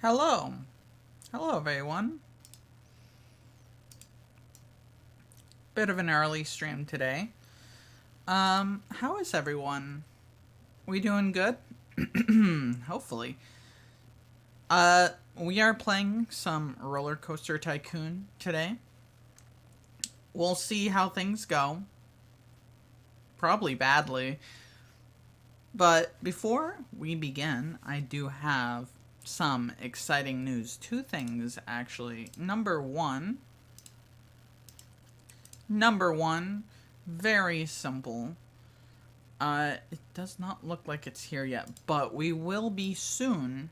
Hello. Hello, everyone. Bit of an early stream today. How is everyone? We doing good? Hopefully. We are playing some Rollercoaster Tycoon today. We'll see how things go. Probably badly. But before we begin, I do have some exciting news. Two things, actually. Number one, very simple. It does not look like it's here yet, but we will be soon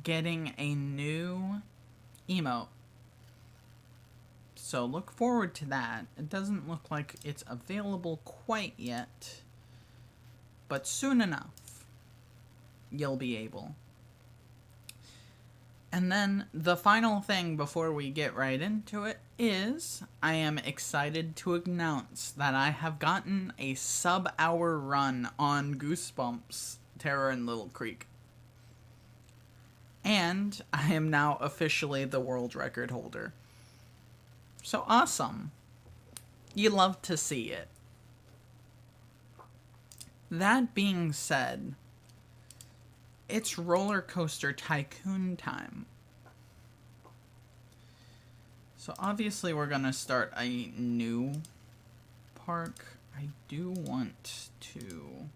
getting a new emote. So look forward to that. It doesn't look like it's available quite yet, but soon enough, you'll be able. And then the final thing before we get right into it is I am excited to announce that I have gotten a sub-hour run on Goosebumps Terror in Little Creek. And I am now officially the world record holder. So awesome. You love to see it. That being said, it's Rollercoaster Tycoon time. So obviously we're gonna start a new park. I do want to... I'm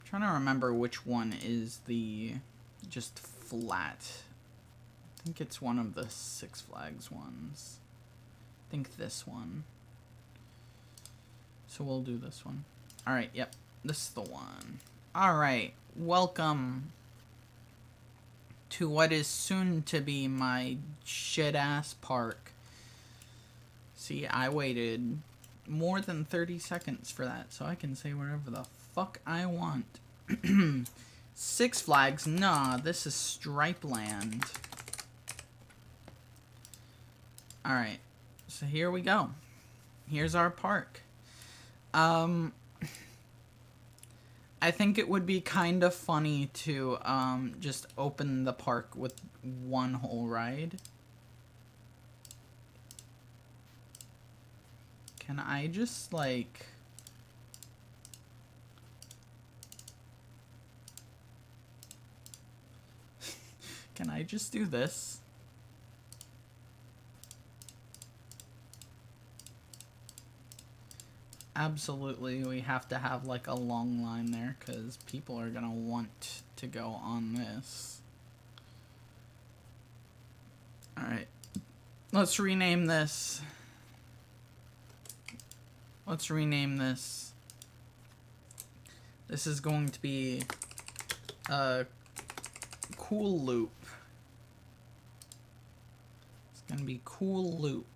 trying to remember which one is the just flat. I think it's one of the Six Flags ones. I think this one. So we'll do this one. Alright, yep. This is the one. Alright. Welcome to what is soon to be my shit-ass park. See, I waited more than 30 seconds for that, so I can say whatever the fuck I want. Six Flags? Nah, this is StripeLand. Alright, so here we go. Here's our park. I think it would be kind of funny to just open the park with one whole ride. Can I just, like... Can I just do this? Absolutely, we have to have like a long line there because people are gonna want to go on this. Alright, let's rename this. Let's rename this. This is going to be a cool loop. It's gonna be cool loop.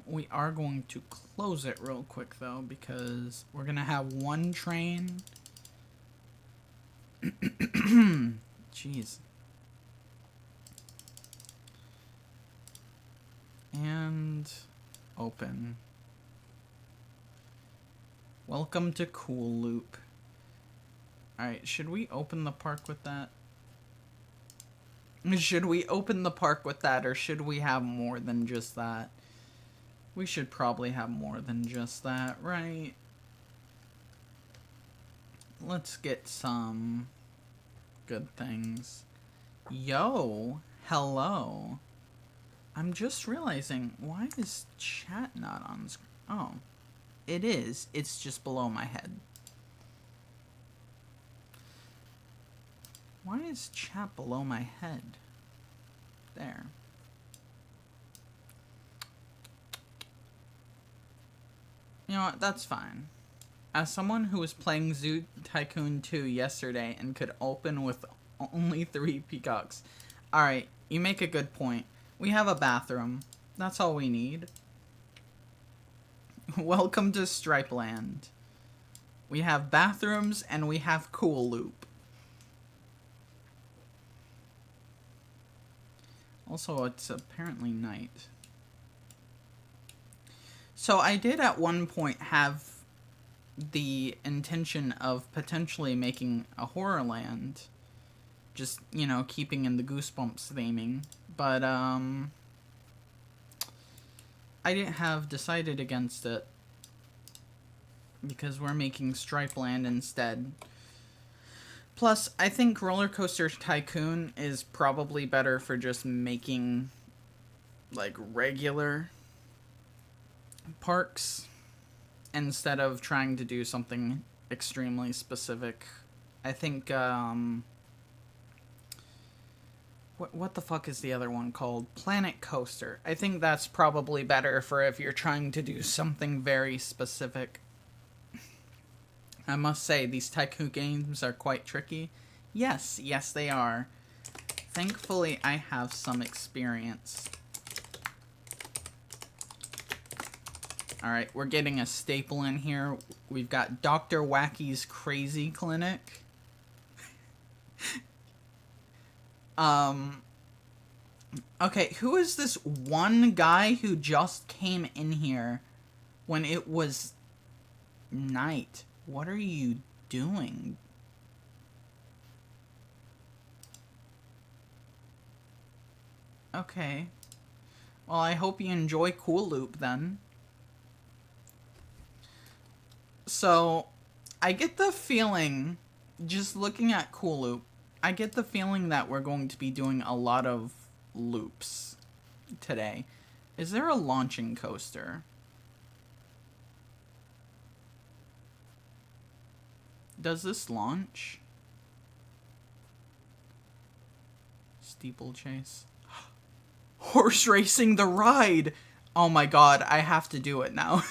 We are going to close it real quick, though, because we're gonna have one train. Jeez. And open. Welcome to Cool Loop. Alright, should we open the park with that? Should we open the park with that, or should we have more than just that? We should probably have more than just that, right? Let's get some good things. Yo, hello. I'm just realizing, why is chat not on screen? Oh, it is. It's just below my head. Why is chat below my head? There. You know what? That's fine. As someone who was playing Zoo Tycoon 2 yesterday and could open with only 3 peacocks. Alright, you make a good point. We have a bathroom. That's all we need. Welcome to StripeLand. We have bathrooms and we have Cool Loop. Also, it's apparently night. So I did at one point have the intention of potentially making a horror land. Just, you know, keeping in the Goosebumps theming. But, I didn't have decided against it. Because we're making StripeLand instead. Plus, I think Rollercoaster Tycoon is probably better for just making, like, regular parks instead of trying to do something extremely specific. I think, what the fuck is the other one called? Planet Coaster. I think that's probably better for if you're trying to do something very specific. I must say, these Tycoon games are quite tricky. Yes, they are. Thankfully, I have some experience. Alright, we're getting a staple in here. We've got Dr. Wacky's Crazy Clinic. Okay, who is this one guy who just came in here when it was night? What are you doing? Okay. Well, I hope you enjoy Cool Loop then. So, I get the feeling, just looking at Cool Loop, I get the feeling that we're going to be doing a lot of loops today. Is there a launching coaster? Does this launch? Steeplechase. Horse racing the ride! Oh my god, I have to do it now.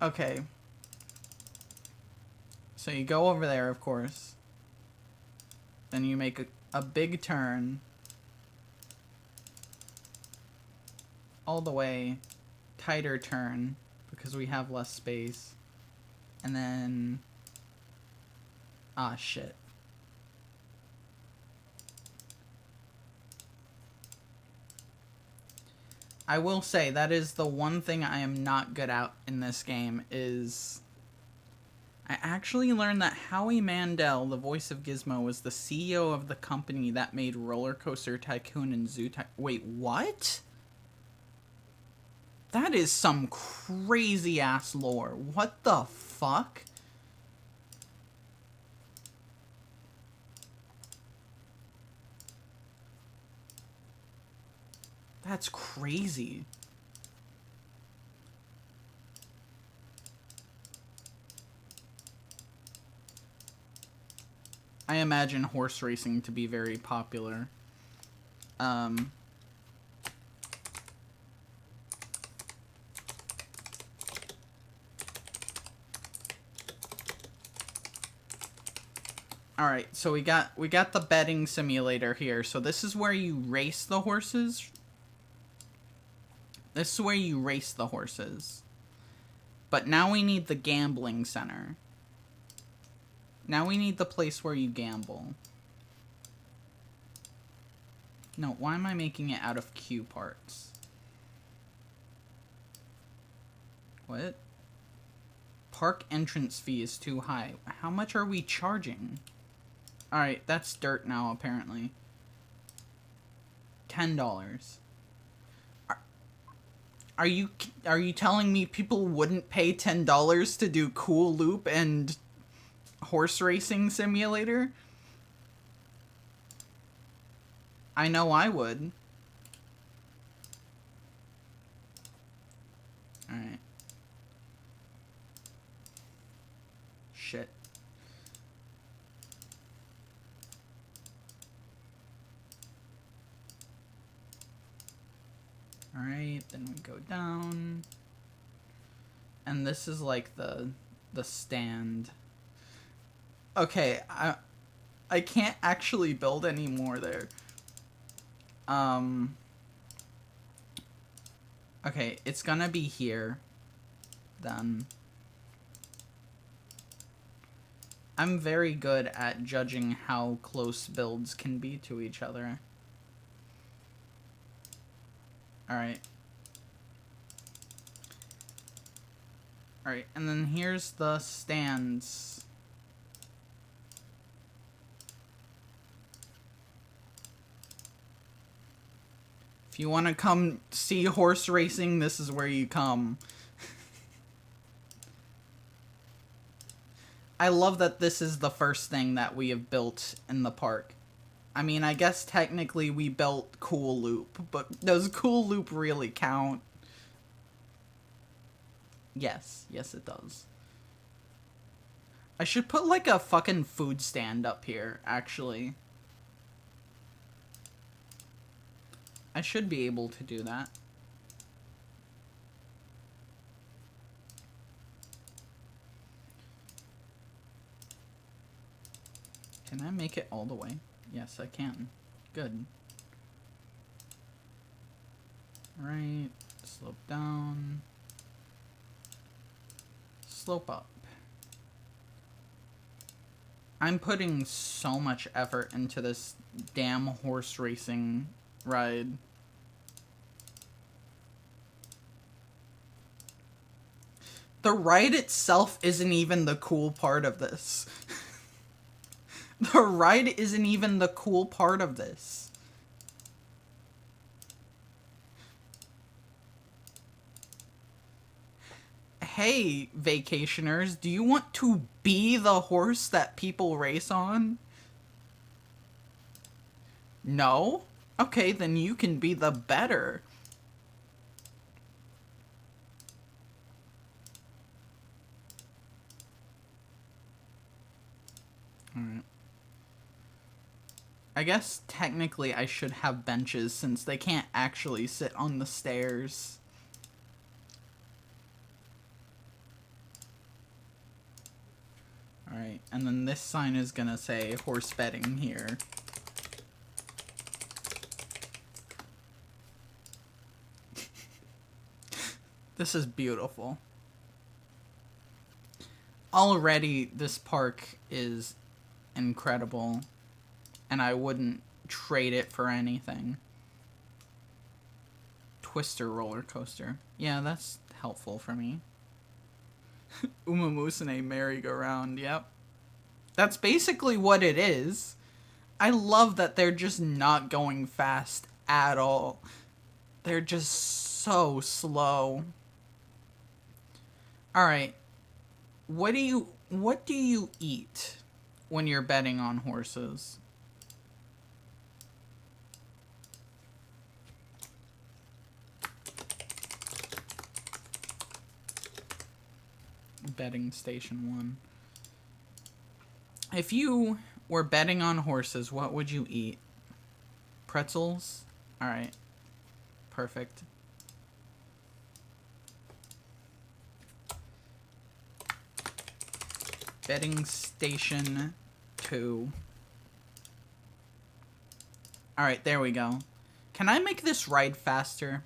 Okay. So you go over there, of course. Then you make a big turn. All the way. Tighter turn. Because we have less space. And then... Ah, shit. I will say, that is the one thing I am not good at in this game, is... I actually learned that Howie Mandel, the voice of Gizmo, was the CEO of the company that made Rollercoaster Tycoon and Zoo Tycoon. Wait, what? That is some crazy-ass lore. What the fuck? That's crazy. I imagine horse racing to be very popular. Alright, so we got the betting simulator here. So this is where you race the horses. This is where you race the horses. But now we need the gambling center. Now we need the place where you gamble. No, why am I making it out of Q parts? What? Park entrance fee is too high. How much are we charging? Alright, that's dirt now, apparently. $10. Are you telling me people wouldn't pay $10 to do Cool Loop and Horse Racing Simulator? I know I would. Alright. Shit. Alright, then we go down. And this is like the stand. Okay, I can't actually build any more there. Okay, it's gonna be here. Then. I'm very good at judging how close builds can be to each other. Alright. Alright, and then here's the stands. If you want to come see horse racing, this is where you come. I love that this is the first thing that we have built in the park. I mean, I guess technically we built Cool Loop, but does Cool Loop really count? Yes. Yes, it does. I should put, like, a fucking food stand up here, actually. I should be able to do that. Can I make it all the way? Yes, I can. Good. Right. Slope down. Slope up. I'm putting so much effort into this damn horse racing ride. The ride itself isn't even the cool part of this. The ride isn't even the cool part of this. Hey, vacationers, do you want to be the horse that people race on? No? Okay, then you can be the better. Alright. I guess technically I should have benches since they can't actually sit on the stairs. Alright, and then this sign is gonna say horse betting here. This is beautiful. Already, this park is incredible, and I wouldn't trade it for anything. Twister roller coaster. Yeah, that's helpful for me. Umamusane merry-go-round, yep. That's basically what it is. I love that they're just not going fast at all. They're just so slow. Alright. What do you eat when you're betting on horses? Betting station 1. If you were betting on horses, what would you eat? Pretzels? Alright. Perfect. Betting station 2. Alright, there we go. Can I make this ride faster?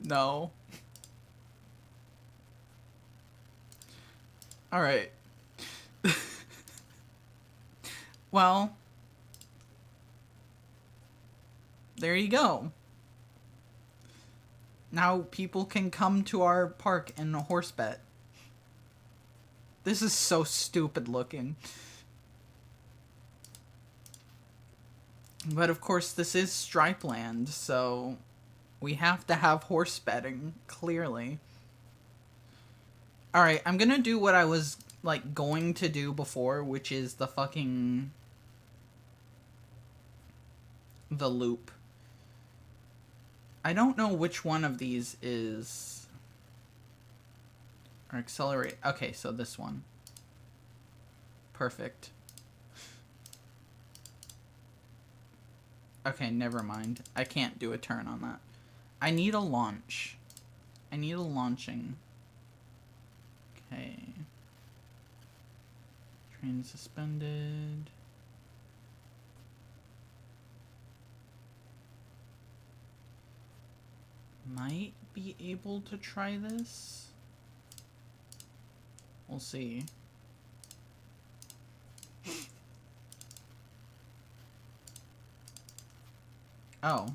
No. Alright. Well, there you go. Now people can come to our park and horse bet. This is so stupid looking. But of course this is StripeLand, so we have to have horse betting, clearly. Alright, I'm gonna do what I was, like, going to do before, which is the fucking... the loop. I don't know which one of these is... or accelerate. Okay, so this one. Perfect. Okay, never mind. I can't do a turn on that. I need a launch. I need a launching. Okay. Train suspended. Might be able to try this. We'll see. Oh,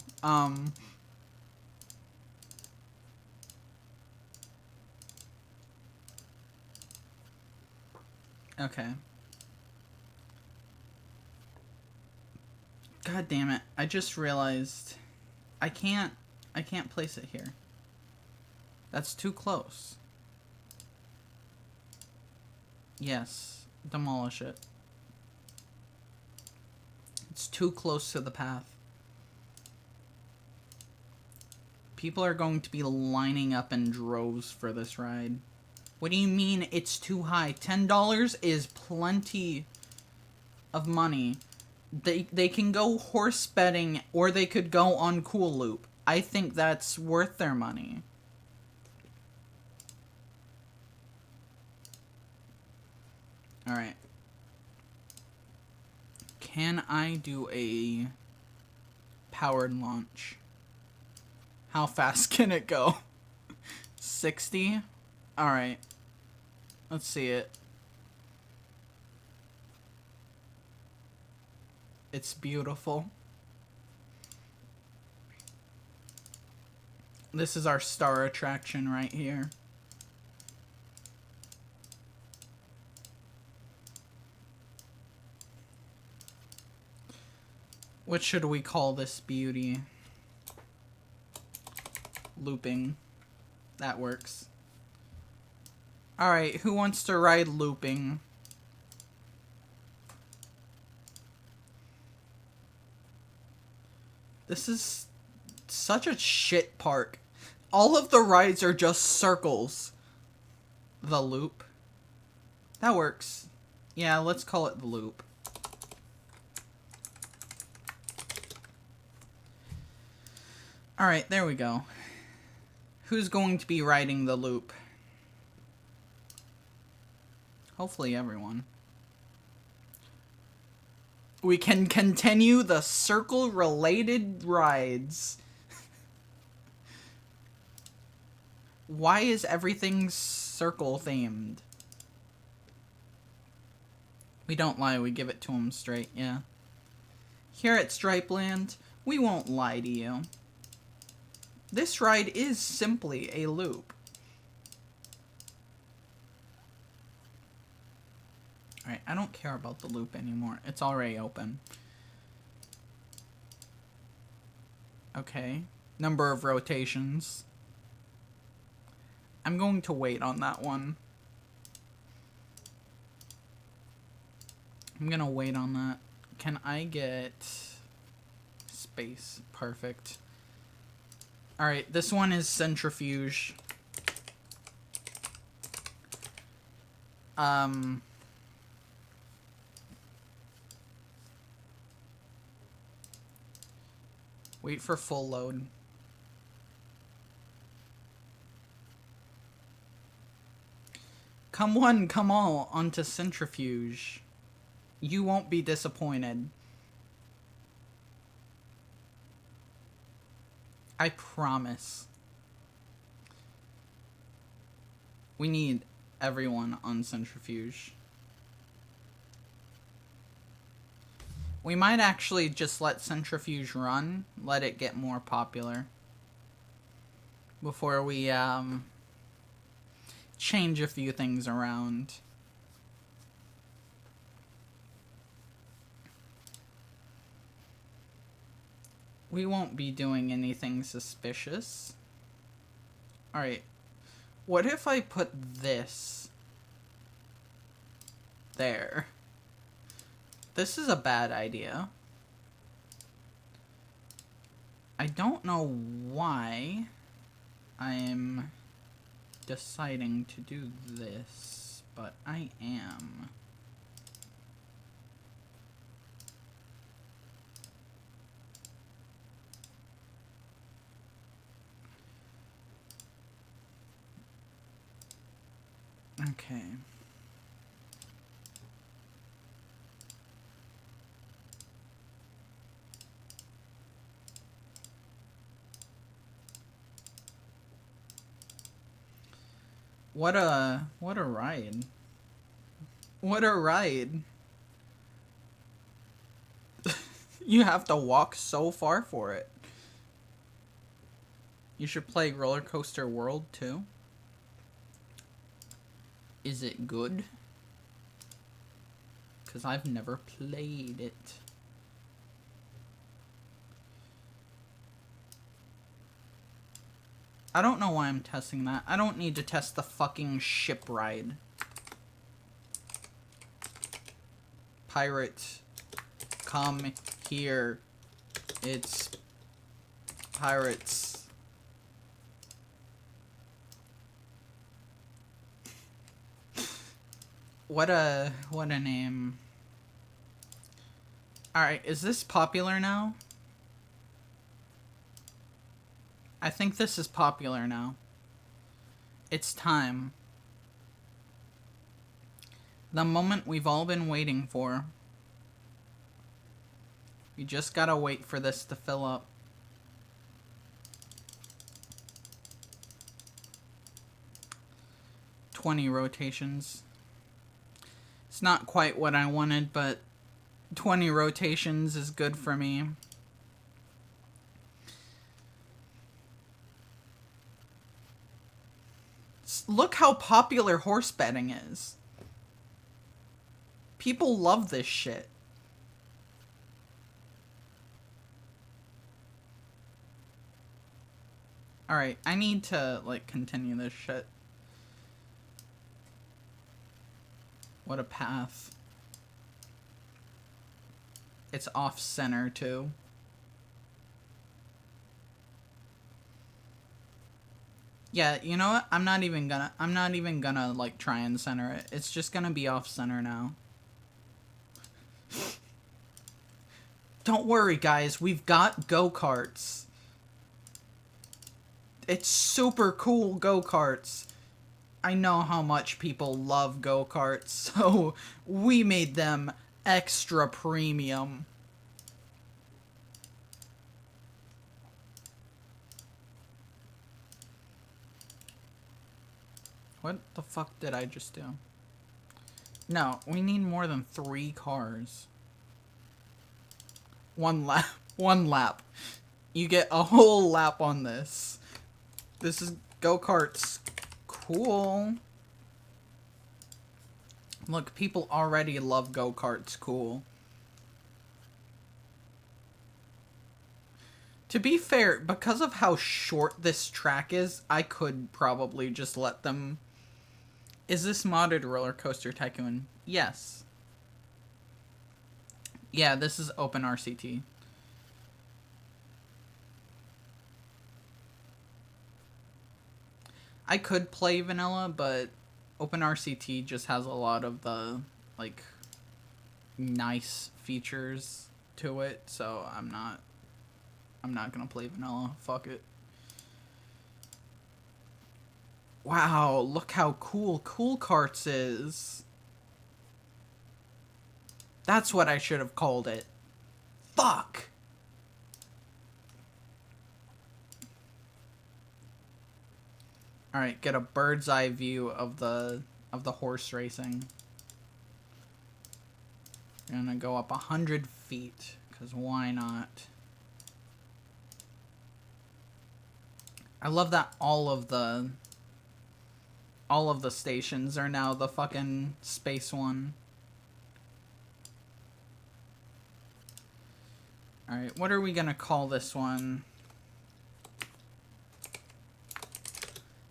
okay. God damn it. I just realized I can't place it here. That's too close. Yes, demolish it. It's too close to the path. People are going to be lining up in droves for this ride. What do you mean it's too high? $10 is plenty of money. They can go horse betting or they could go on Cool Loop. I think that's worth their money. Alright. Can I do a powered launch? How fast can it go? 60? Alright. Let's see it. It's beautiful. This is our star attraction right here. What should we call this beauty? Looping. That works. Alright, who wants to ride looping? This is such a shit park. All of the rides are just circles. The loop. That works. Yeah, let's call it the loop. Alright, there we go. Who's going to be riding the loop? Hopefully everyone. We can continue the circle-related rides. Why is everything circle-themed? We don't lie, we give it to them straight, yeah. Here at StripeLand, we won't lie to you. This ride is simply a loop. Alright, I don't care about the loop anymore. It's already open. Okay. Number of rotations. I'm going to wait on that one. I'm gonna wait on that. Can I get space? Perfect. Alright, this one is centrifuge. Wait for full load. Come one, come all, onto centrifuge. You won't be disappointed. I promise. We need everyone on centrifuge. We might actually just let centrifuge run, let it get more popular before we change a few things around. We won't be doing anything suspicious. Alright. What if I put this there? This is a bad idea. I don't know why I'm deciding to do this, but I am. Okay. What a ride. What a ride. You have to walk so far for it. You should play Rollercoaster World too. Is it good? Because I've never played it. I don't know why I'm testing that. I don't need to test the fucking ship ride. Pirates, come here. It's pirates. What a name. Alright, is this popular now? I think this is popular now. It's time. The moment we've all been waiting for. We just gotta wait for this to fill up. "20 rotations. It's not quite what I wanted, but 20 rotations is good for me. Look how popular horse betting is. People love this shit. Alright, I need to, like, continue this shit. What a path. It's off-center, too. Yeah, you know what? I'm not even gonna, like, try and center it. It's just gonna be off-center now. Don't worry, guys. We've got go-karts. It's super cool go-karts. I know how much people love go-karts, so we made them extra premium. What the fuck did I just do? No, we need more than 3 cars. One lap. You get a whole lap on this. This is go-karts. Cool. Look, people already love go-karts. Cool. To be fair, because of how short this track is, I could probably just let them... Is this modded Rollercoaster Tycoon? Yes. Yeah, this is OpenRCT. I could play vanilla, but OpenRCT just has a lot of the, like, nice features to it, so I'm not gonna play vanilla. Fuck it. Wow, look how cool Cool Carts is. That's what I should have called it. Fuck! Alright, get a bird's eye view of the horse racing. I'm gonna go up 100 feet, because why not? I love that all of the stations are now the fucking space one. Alright, what are we gonna call this one?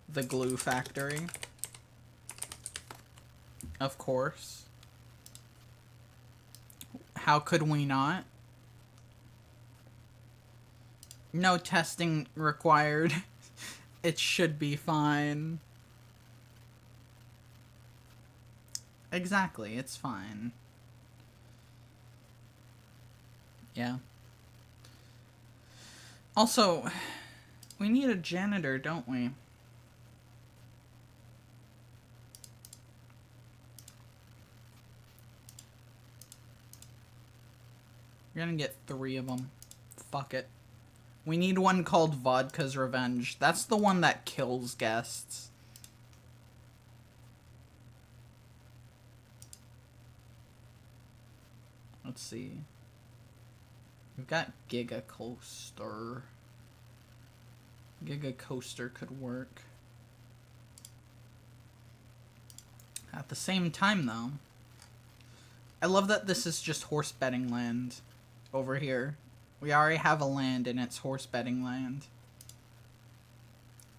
The Glue Factory. Of course. How could we not? No testing required. It should be fine. Exactly, it's fine. Yeah. Also, we need a janitor, don't we? We're gonna get 3 of them. Fuck it. We need one called Vodka's Revenge. That's the one that kills guests. Let's see. We've got Giga Coaster. Giga Coaster could work. At the same time, though, I love that this is just horse betting land over here. We already have a land and it's horse betting land.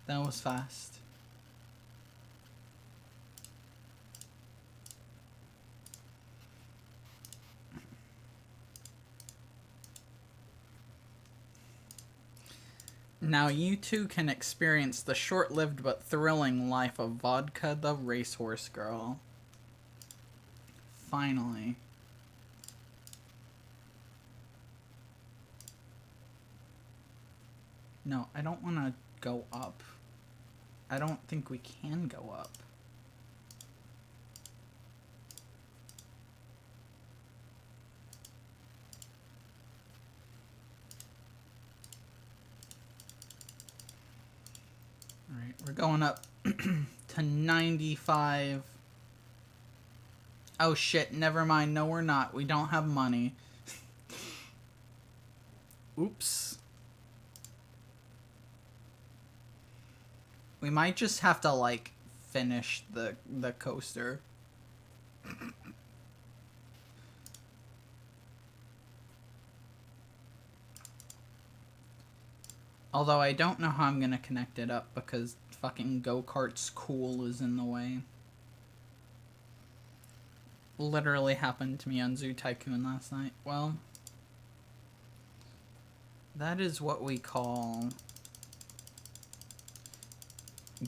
That was fast. Now you too can experience the short-lived but thrilling life of Vodka the Racehorse Girl. Finally. No, I don't want to go up. I don't think we can go up. Alright, we're going up to 95. Oh shit, never mind. No, we're not. We don't have money. Oops. We might just have to, like, finish the coaster. Although I don't know how I'm gonna connect it up because fucking go-kart's cool is in the way. Literally happened to me on Zoo Tycoon last night. Well, that is what we call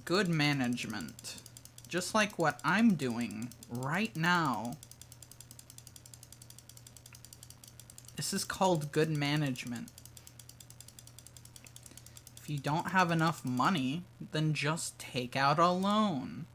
good management. Just like what I'm doing right now. This is called good management. If you don't have enough money, then just take out a loan.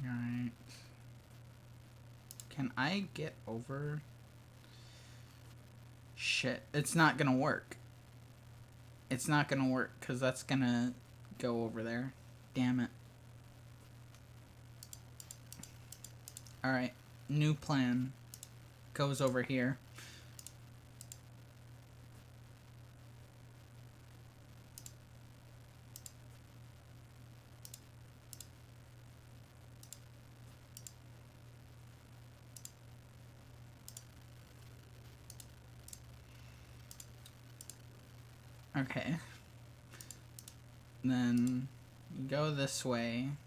Alright. Can I get over? Shit, it's not gonna work. It's not gonna work because that's gonna go over there. Damn it. Alright, new plan. Goes over here. Okay. Then you go this way. I'm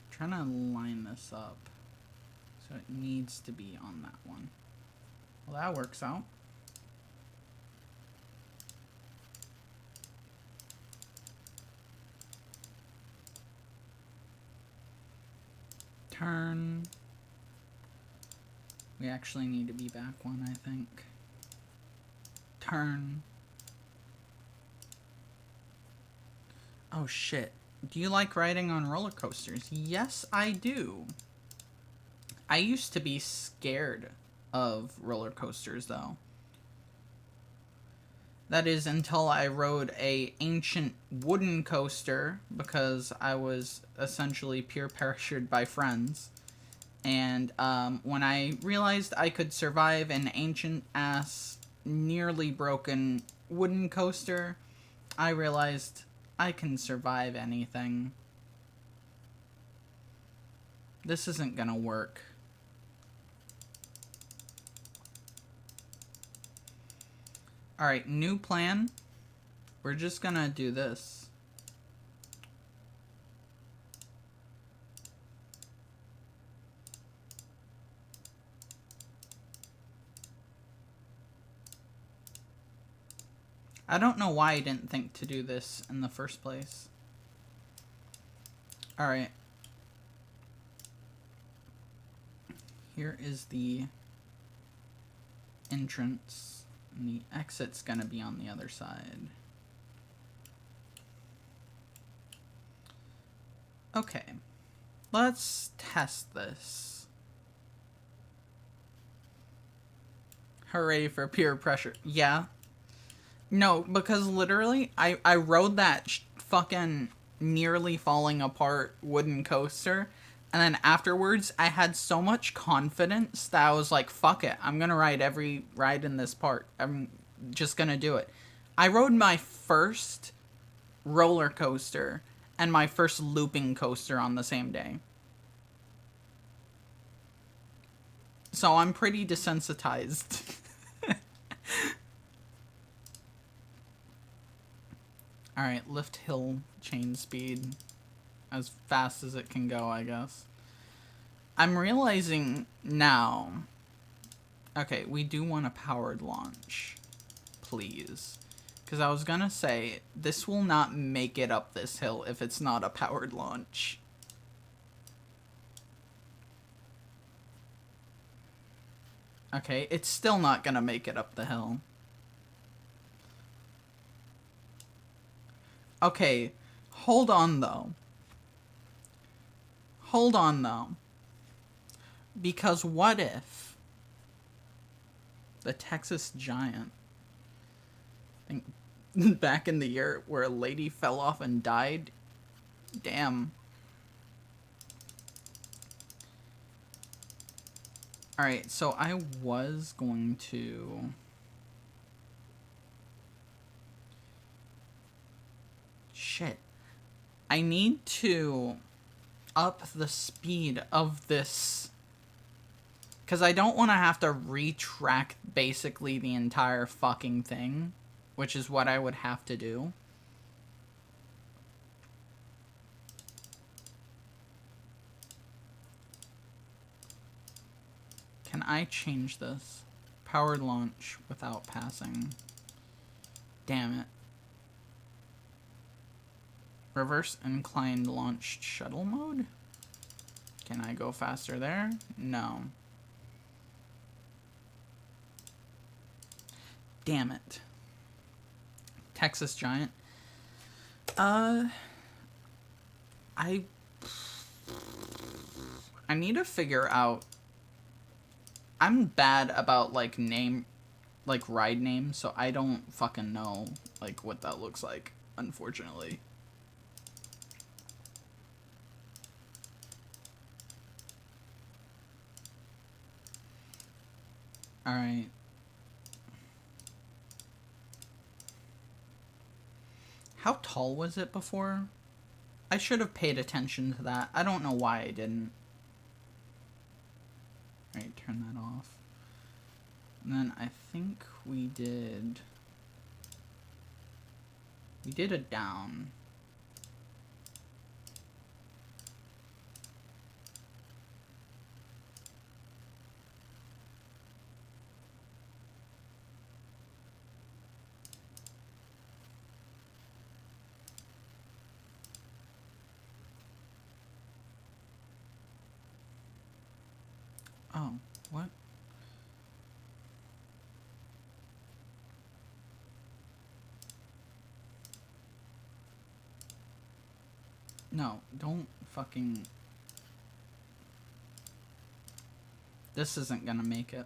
trying to line this up. So it needs to be on that one. Well, that works out. Turn. We actually need to be back one, I think. Turn. Oh shit. Do you like riding on roller coasters? Yes, I do. I used to be scared of roller coasters, though. That is until I rode a ancient wooden coaster because I was essentially peer pressured by friends. And when I realized I could survive an ancient ass, nearly broken wooden coaster, I realized I can survive anything. This isn't gonna work. Alright, new plan. We're just gonna do this. I don't know why I didn't think to do this in the first place. Alright. Here is the entrance. And the exit's gonna be on the other side. Okay. Let's test this. Hooray for peer pressure. Yeah. No, because literally, I rode that fucking nearly falling apart wooden coaster, and then afterwards, I had so much confidence that I was like, fuck it, I'm gonna ride every ride in this park. I'm just gonna do it. I rode my first roller coaster and my first looping coaster on the same day. So I'm pretty desensitized. Alright, lift hill chain speed. As fast as it can go, I guess. I'm realizing now... Okay, we do want a powered launch. Please. Because I was gonna say, this will not make it up this hill if it's not a powered launch. Okay, it's still not gonna make it up the hill. Okay, hold on though. Hold on though. Because what if the Texas Giant, I think back in the year where a lady fell off and died? Damn. Alright, so I was going to... Shit. I need to up the speed of this, because I don't want to have to retrack basically the entire fucking thing, which is what I would have to do. Can I change this? Powered launch without passing. Damn it. Reverse inclined launched shuttle mode? Can I go faster there? No. Damn it. Texas Giant. I need to figure out... I'm bad about, like, ride names, so I don't fucking know, like, what that looks like, unfortunately. Alright. How tall was it before? I should have paid attention to that. I don't know why I didn't. Alright, turn that off. And then I think we did a down. Oh, what? No, don't fucking... This isn't gonna make it.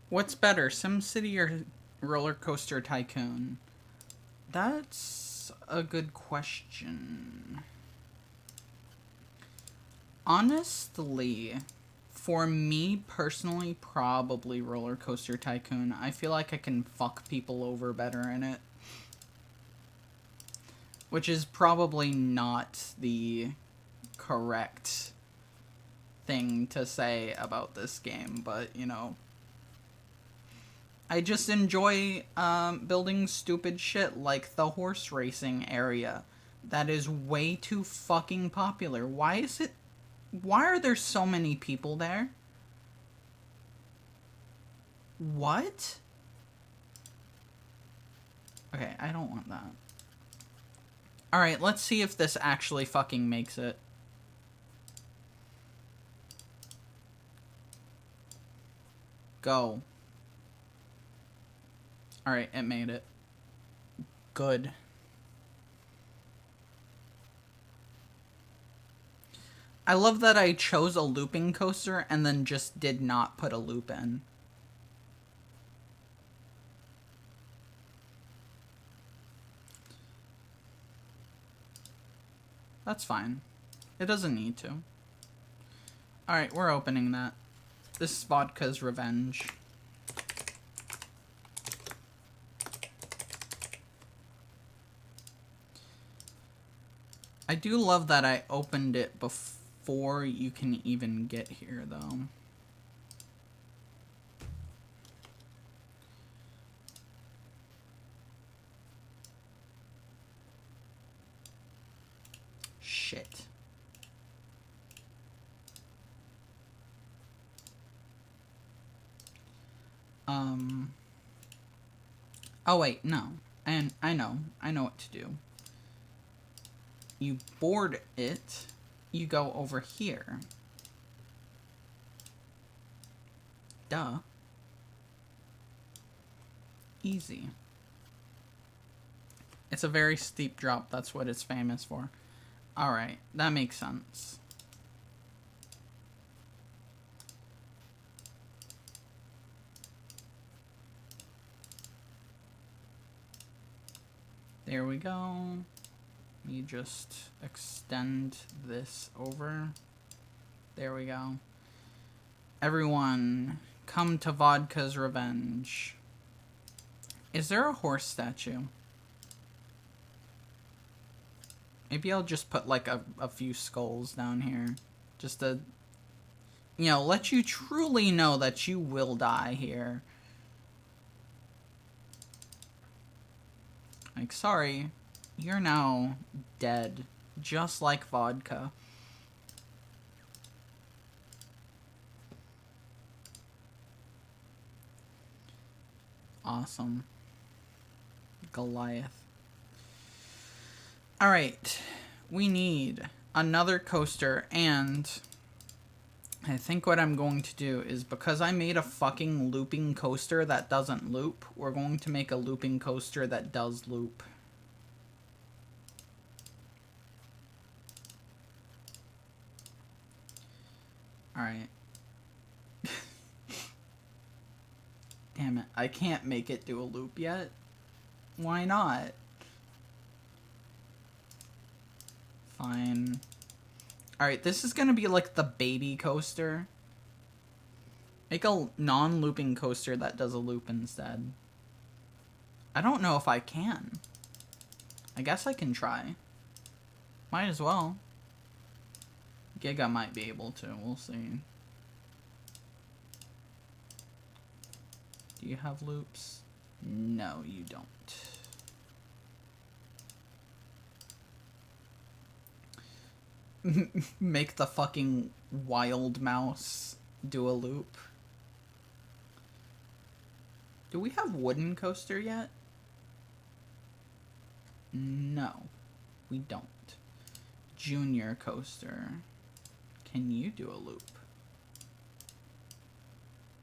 What's better, SimCity or Rollercoaster Tycoon? That's a good question. Honestly, for me personally, probably Rollercoaster Tycoon. I feel like I can fuck people over better in it. Which is probably not the correct thing to say about this game, but, you know. I just enjoy building stupid shit like the horse racing area. That is way too fucking popular. Why are there so many people there? What? Okay, I don't want that. Alright, let's see if this actually fucking makes it. Go. Alright, it made it. Good. I love that I chose a looping coaster and then just did not put a loop in. That's fine. It doesn't need to. Alright, we're opening that. This is Vodka's Revenge. I do love that I opened it before you can even get here, though. Shit. Oh wait, no. And I know what to do. You board it, you go over here. Duh. Easy. It's a very steep drop, that's what it's famous for. Alright, that makes sense. There we go. You just extend this over. There we go. Everyone, come to Vodka's Revenge. Is there a horse statue? Maybe I'll just put like a few skulls down here. Just to, you know, let you truly know that you will die here. Like, sorry, you're now dead, just like Vodka. Awesome. Goliath. Alright, we need another coaster, and I think what I'm going to do is, because I made a fucking looping coaster that doesn't loop, we're going to make a looping coaster that does loop. Alright. Damn it, I can't make it do a loop yet. Why not? Fine. Alright, this is gonna be like the baby coaster. Make a non-looping coaster that does a loop instead. I don't know if I can. I guess I can try. Might as well. Giga might be able to, we'll see. Do you have loops? No, you don't. Make the fucking wild mouse do a loop. Do we have wooden coaster yet? No, we don't. Junior coaster. Can you do a loop?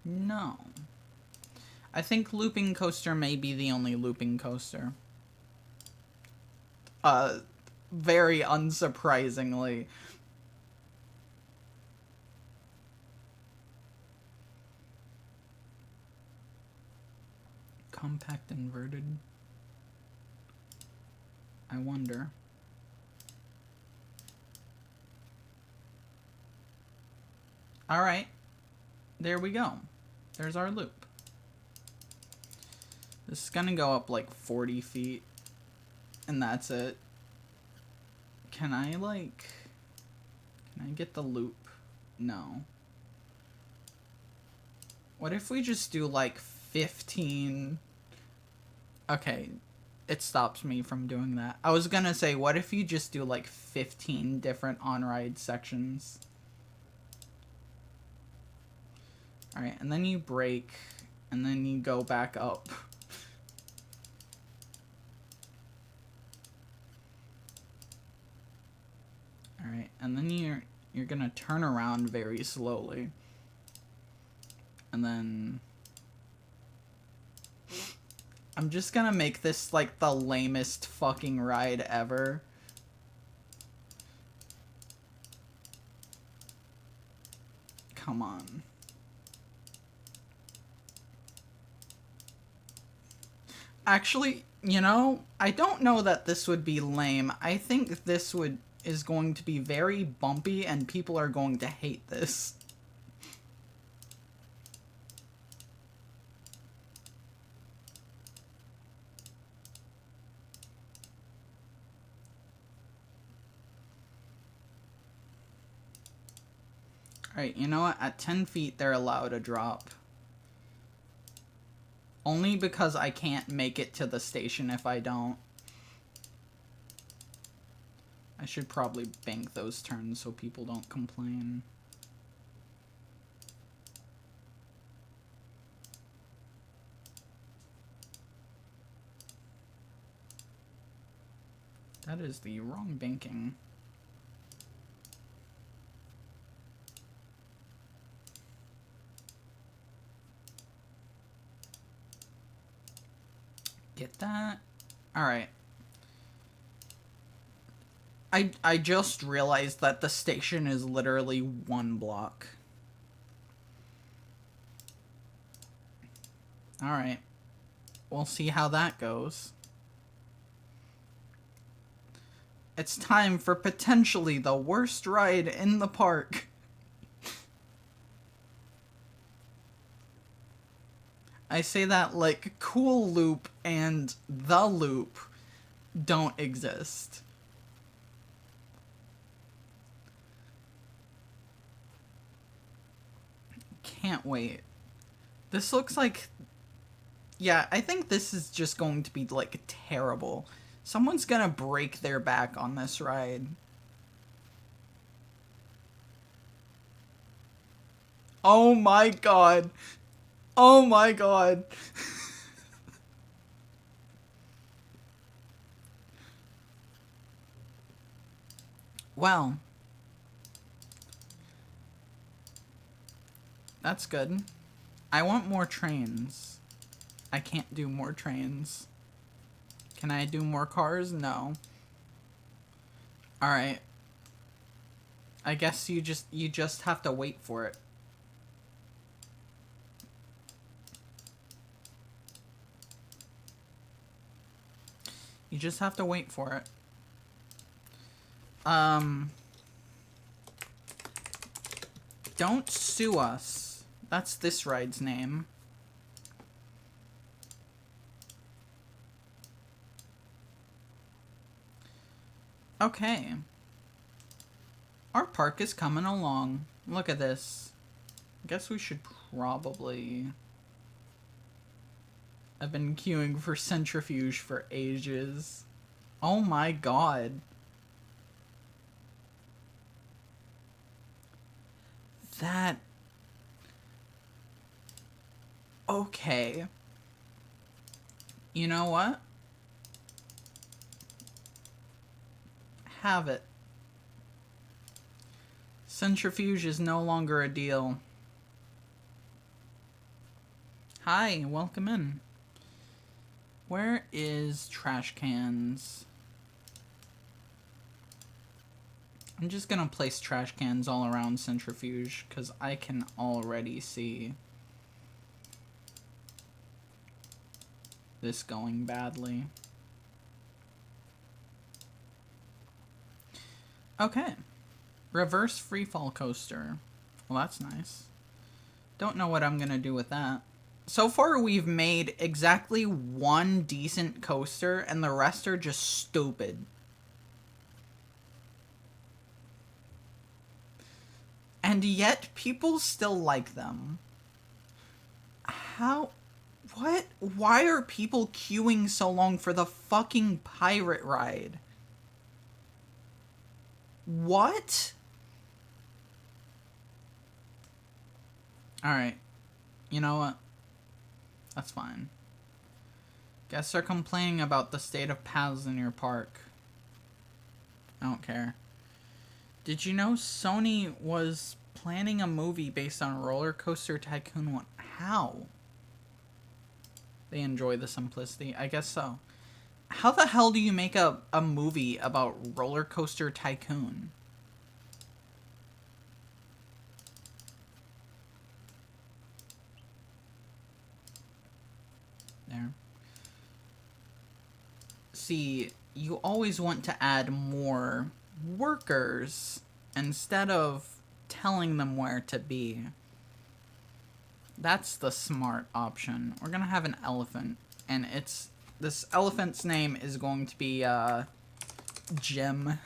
No. I think looping coaster may be the only looping coaster. Very unsurprisingly. Compact inverted. I wonder. Alright. There we go. There's our loop. This is gonna go up like 40 feet. And that's it. Can I get the loop? No. What if we just do like 15? Okay, it stops me from doing that. I was gonna say, what if you just do like 15 different on-ride sections? Alright, and then you brake, and then you go back up. Alright, and then you're gonna turn around very slowly. And then I'm just gonna make this like the lamest fucking ride ever. Come on. Actually, you know, I don't know that this would be lame. I think this is going to be very bumpy and people are going to hate this. Alright, you know what? At 10 feet, they're allowed a drop. Only because I can't make it to the station if I don't. I should probably bank those turns so people don't complain. That is the wrong banking. Get that? Alright. I just realized that the station is literally one block. Alright. We'll see how that goes. It's time for potentially the worst ride in the park. I say that like Cool Loop and The Loop don't exist. Can't wait. This looks like... Yeah, I think this is just going to be, like, terrible. Someone's gonna break their back on this ride. Oh my god. Oh my god. Well. That's good. I want more trains. I can't do more trains. Can I do more cars? No. Alright. I guess you just have to wait for it. You just have to wait for it. Don't sue us. That's this ride's name. Okay. Our park is coming along. Look at this. I guess we should probably... I've been queuing for Centrifuge for ages. Oh my god. That... Okay. You know what? Have it. Centrifuge is no longer a deal. Hi, welcome in. Where is trash cans? I'm just gonna place trash cans all around Centrifuge because I can already see this going badly. Okay. Reverse freefall coaster. Well, that's nice. Don't know what I'm gonna do with that. So far, we've made exactly one decent coaster, and the rest are just stupid. And yet, people still like them. How? What? Why are people queuing so long for the fucking pirate ride? What? Alright. You know what? That's fine. Guests are complaining about the state of paths in your park. I don't care. Did you know Sony was planning a movie based on Rollercoaster Tycoon 1? How? They enjoy the simplicity. I guess so. How the hell do you make a movie about Rollercoaster Tycoon? see, you always want to add more workers instead of telling them where to be. That's the smart option. We're gonna have an elephant, and this elephant's name is going to be Jim.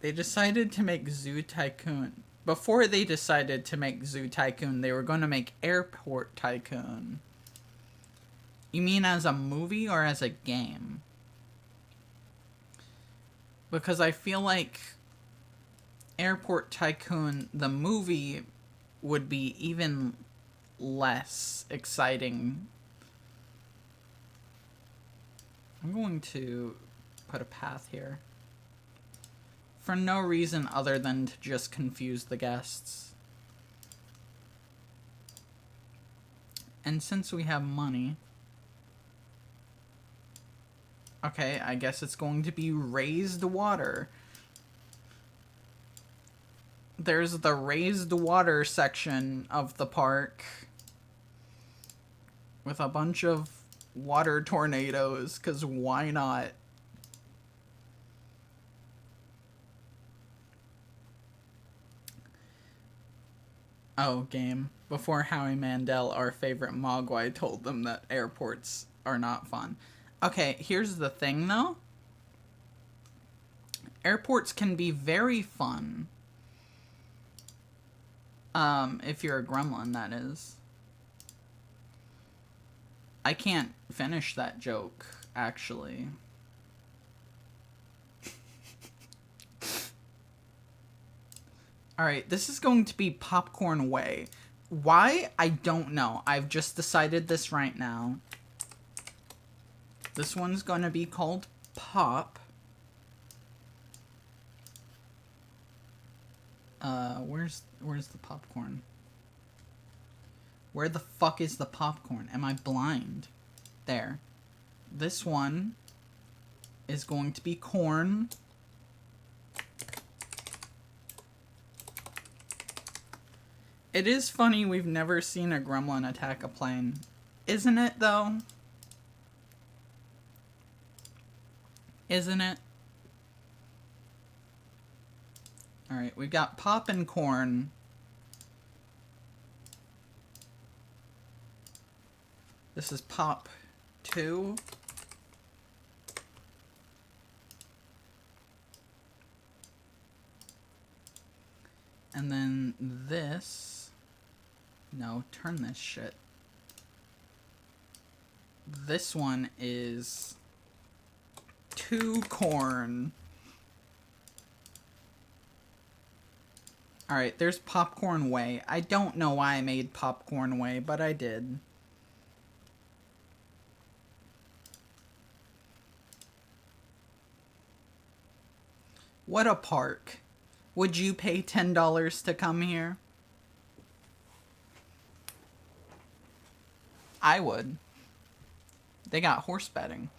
They decided to make Zoo Tycoon. Before they decided to make Zoo Tycoon, they were going to make Airport Tycoon. You mean as a movie or as a game? Because I feel like Airport Tycoon, the movie, would be even less exciting. I'm going to put a path here. For no reason other than to just confuse the guests. And since we have money... Okay, I guess it's going to be raised water. There's the raised water section of the park. With a bunch of water tornadoes, because why not? Oh, game. Before Howie Mandel, our favorite Mogwai, told them that airports are not fun. Okay, here's the thing, though. Airports can be very fun. If you're a gremlin, that is. I can't finish that joke, actually. Alright, this is going to be Popcorn Way. Why? I don't know. I've just decided this right now. This one's going to be called Pop. Where's the popcorn? Where the fuck is the popcorn? Am I blind? There. This one is going to be corn. It is funny we've never seen a gremlin attack a plane. Isn't it, though? Isn't it? Alright, we've got pop and corn. This is pop 2. And then this... No, turn this shit. This one is 2 corn. Alright, there's Popcorn Way. I don't know why I made Popcorn Way, but I did. What a park. Would you pay $10 to come here? I would. They got horse betting.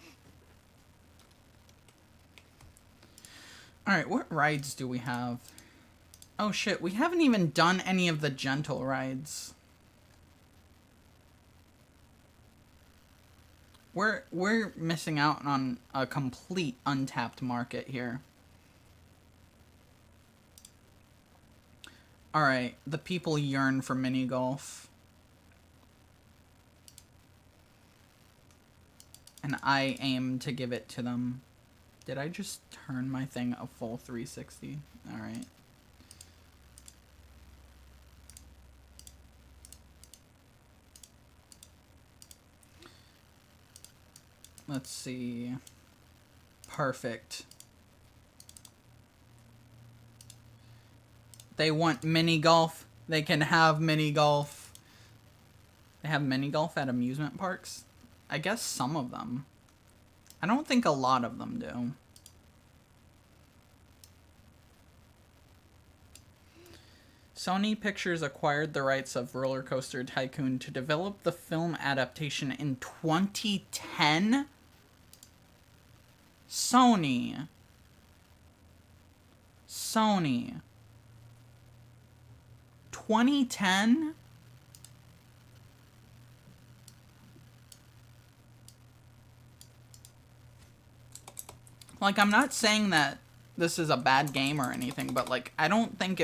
Alright, what rides do we have? Oh shit, we haven't even done any of the gentle rides. We're missing out on a complete untapped market here. Alright, the people yearn for mini golf. And I aim to give it to them. Did I just turn my thing a full 360? Alright. Let's see. Perfect. They want mini golf. They can have mini golf. They have mini golf at amusement parks? I guess some of them. I don't think a lot of them do. Sony Pictures acquired the rights of Rollercoaster Tycoon to develop the film adaptation in 2010? Sony. 2010? Like, I'm not saying that this is a bad game or anything, but, like, I don't think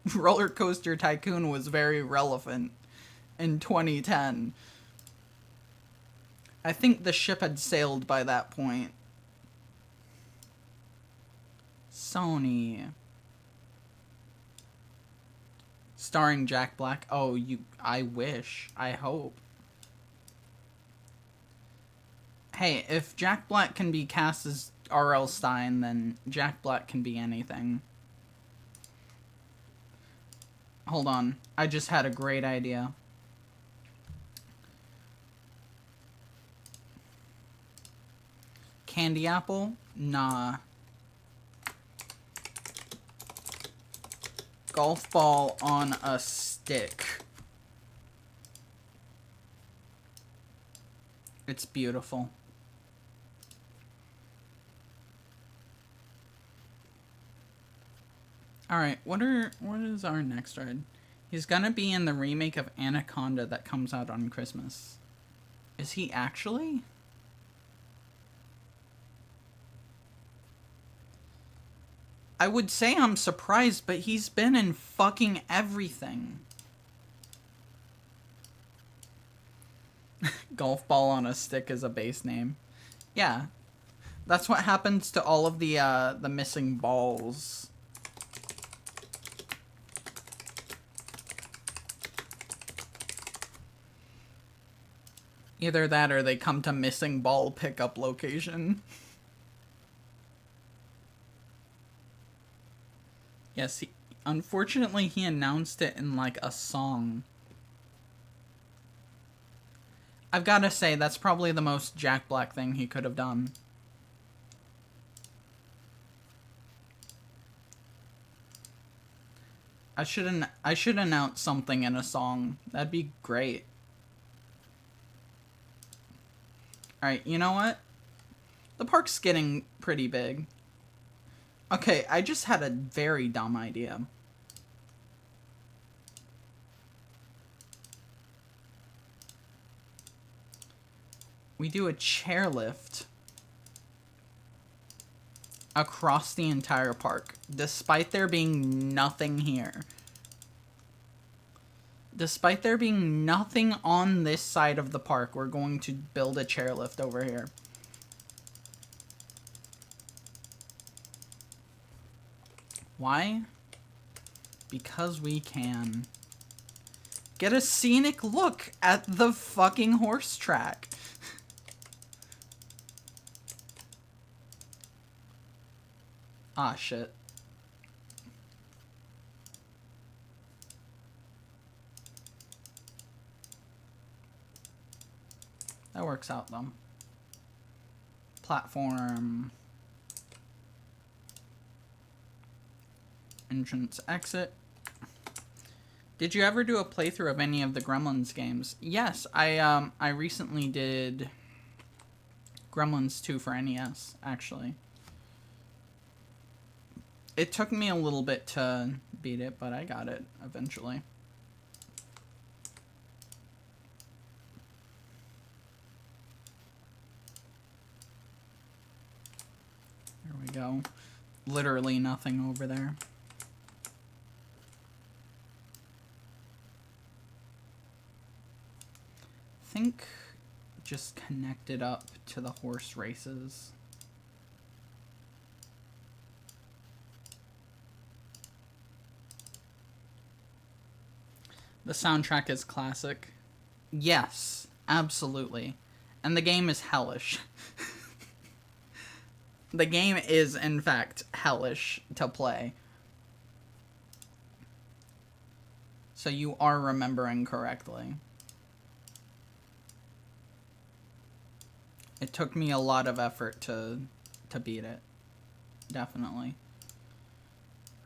Rollercoaster Tycoon was very relevant in 2010. I think the ship had sailed by that point. Sony. Starring Jack Black. Oh, I wish. I hope. Hey, if Jack Black can be cast as R.L. Stine, then Jack Black can be anything. Hold on. I just had a great idea. Candy apple? Nah. Golf ball on a stick. It's beautiful. Alright, what is our next ride? He's gonna be in the remake of Anaconda that comes out on Christmas. Is he actually? I would say I'm surprised, but he's been in fucking everything. Golf ball on a stick is a base name. Yeah. That's what happens to all of the missing balls. Either that or they come to missing ball pickup location. Yes, unfortunately he announced it in like a song. I've got to say, that's probably the most Jack Black thing he could have done. I should announce something in a song. That'd be great. Alright, you know what? The park's getting pretty big. Okay, I just had a very dumb idea. We do a chairlift across the entire park, despite there being nothing here. Despite there being nothing on this side of the park, we're going to build a chairlift over here. Why? Because we can. Get a scenic look at the fucking horse track. Ah, shit. That works out, though. Platform. Entrance, exit. Did you ever do a playthrough of any of the Gremlins games? Yes, I recently did Gremlins 2 for NES, actually. It took me a little bit to beat it, but I got it eventually. There we go. Literally nothing over there. I think just connect it up to the horse races. The soundtrack is classic. Yes, absolutely. And the game is hellish. The game is, in fact, hellish to play. So you are remembering correctly. It took me a lot of effort to beat it. Definitely.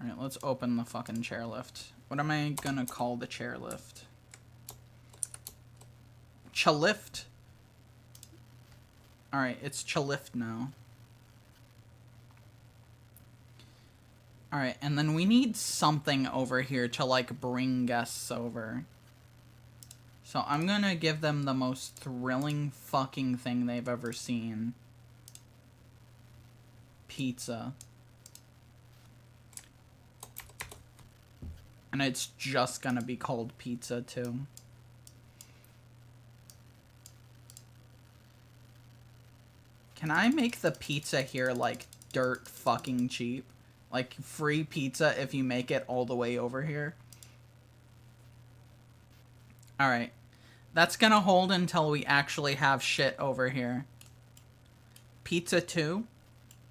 Alright, let's open the fucking chairlift. What am I gonna call the chairlift? Chalift? Alright, it's Chalift now. Alright, and then we need something over here to, like, bring guests over. So I'm gonna give them the most thrilling fucking thing they've ever seen. pizza. And it's just gonna be called pizza, too. Can I make the pizza here, like, dirt fucking cheap? Like, free pizza if you make it all the way over here? Alright. That's gonna hold until we actually have shit over here. Pizza 2?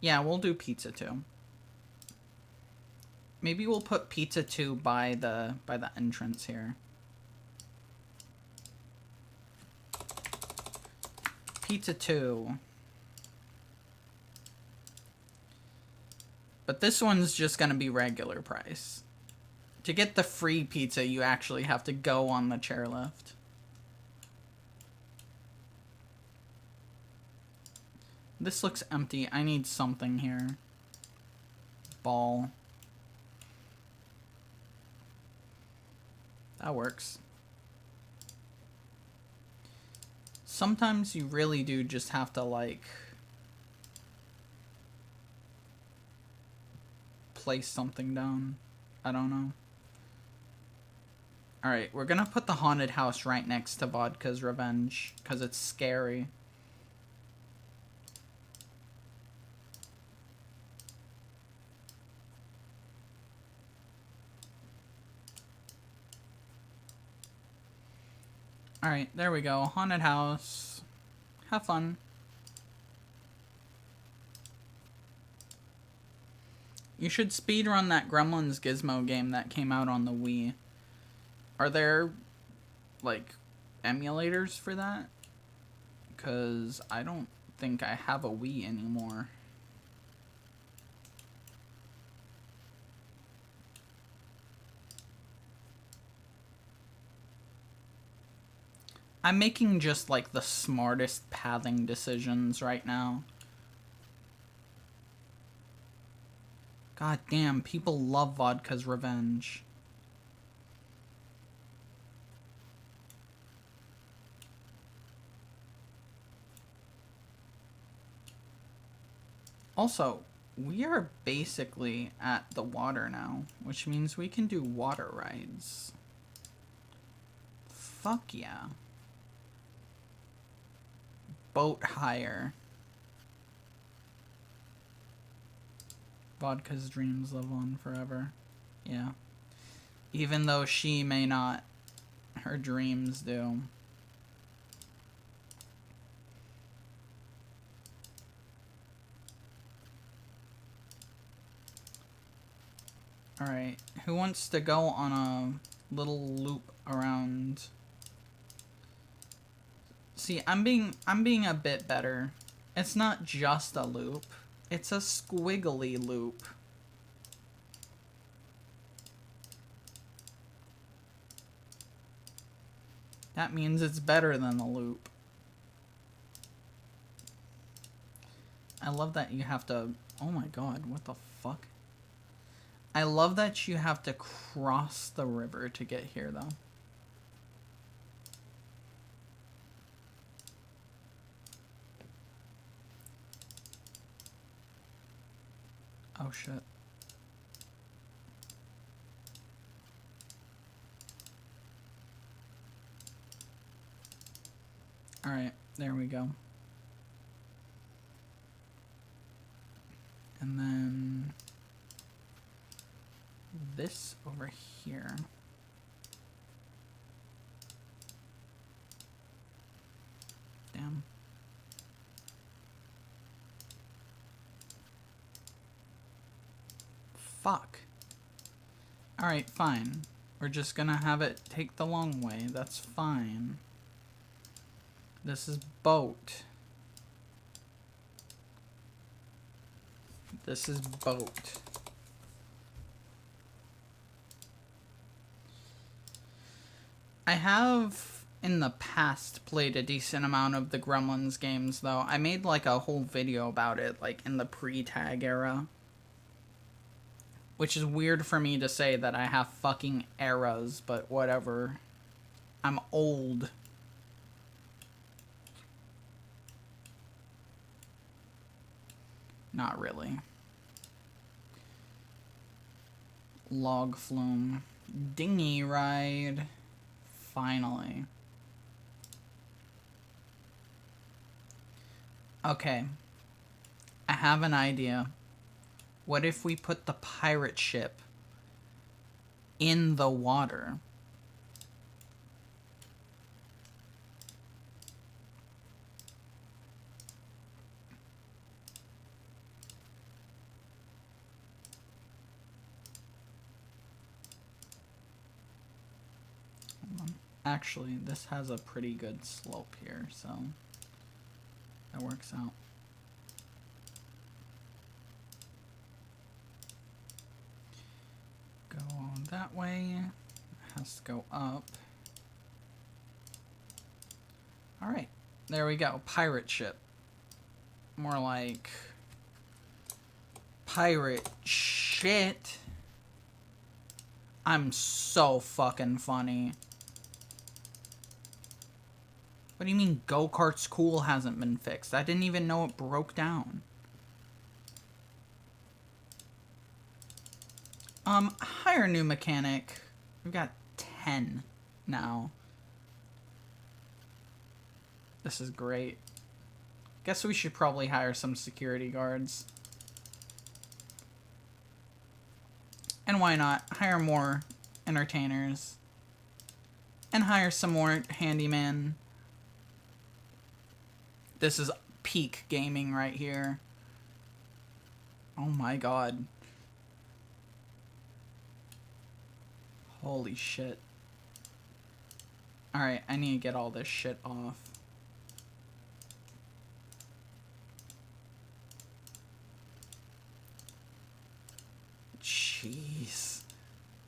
Yeah, we'll do pizza 2. Maybe we'll put pizza 2 by the entrance here. Pizza 2. But this one's just gonna be regular price. To get the free pizza, you actually have to go on the chairlift. This looks empty. I need something here. Ball. That works. Sometimes you really do just have to, like, place something down. I don't know. Alright, we're gonna put the haunted house right next to Vodka's Revenge, because it's scary. Alright, there we go. Haunted house. Have fun. You should speedrun that Gremlins Gizmo game that came out on the Wii. Are there, like, emulators for that? Because I don't think I have a Wii anymore. I'm making just, like, the smartest pathing decisions right now. God damn, people love Vodka's Revenge. Also, we are basically at the water now, which means we can do water rides. Fuck yeah. Boat hire. Vodka's dreams live on forever. Yeah. Even though she may not, her dreams do. Alright, who wants to go on a little loop around? See, I'm being a bit better. It's not just a loop. It's a squiggly loop. That means it's better than the loop. I love that you have to... Oh my god, what the fuck? I love that you have to cross the river to get here, though. Oh shit. Alright, there we go. And then this over here. Damn. Fuck. Alright, fine. We're just gonna have it take the long way. That's fine. This is boat. This is boat. I have, in the past, played a decent amount of the Gremlins games, though. I made, like, a whole video about it, like, in the pre-tag era. Which is weird for me to say that I have fucking eras, but whatever. I'm old. Not really. Log flume. Dinghy ride. Finally. Okay. I have an idea. What if we put the pirate ship in the water? Actually, this has a pretty good slope here, so that works out. Go that way. It has to go up. Alright, there we go. Pirate ship. More like pirate shit. I'm so fucking funny. What do you mean go-kart's cool hasn't been fixed? I didn't even know it broke down. Hire new mechanic. We've got 10 now. This is great. Guess we should probably hire some security guards. And why not? Hire more entertainers. And hire some more handyman. This is peak gaming right here. Oh my god. Holy shit. Alright, I need to get all this shit off. Jeez.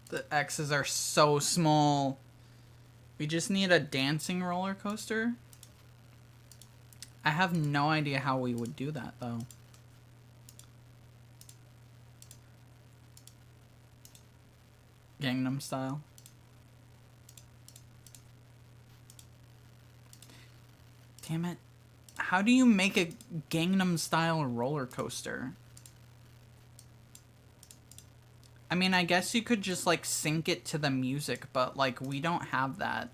The X's are so small. We just need a dancing roller coaster. I have no idea how we would do that, though. Gangnam Style. Damn it. How do you make a Gangnam Style roller coaster? I mean, I guess you could just, like, sync it to the music, but, like, we don't have that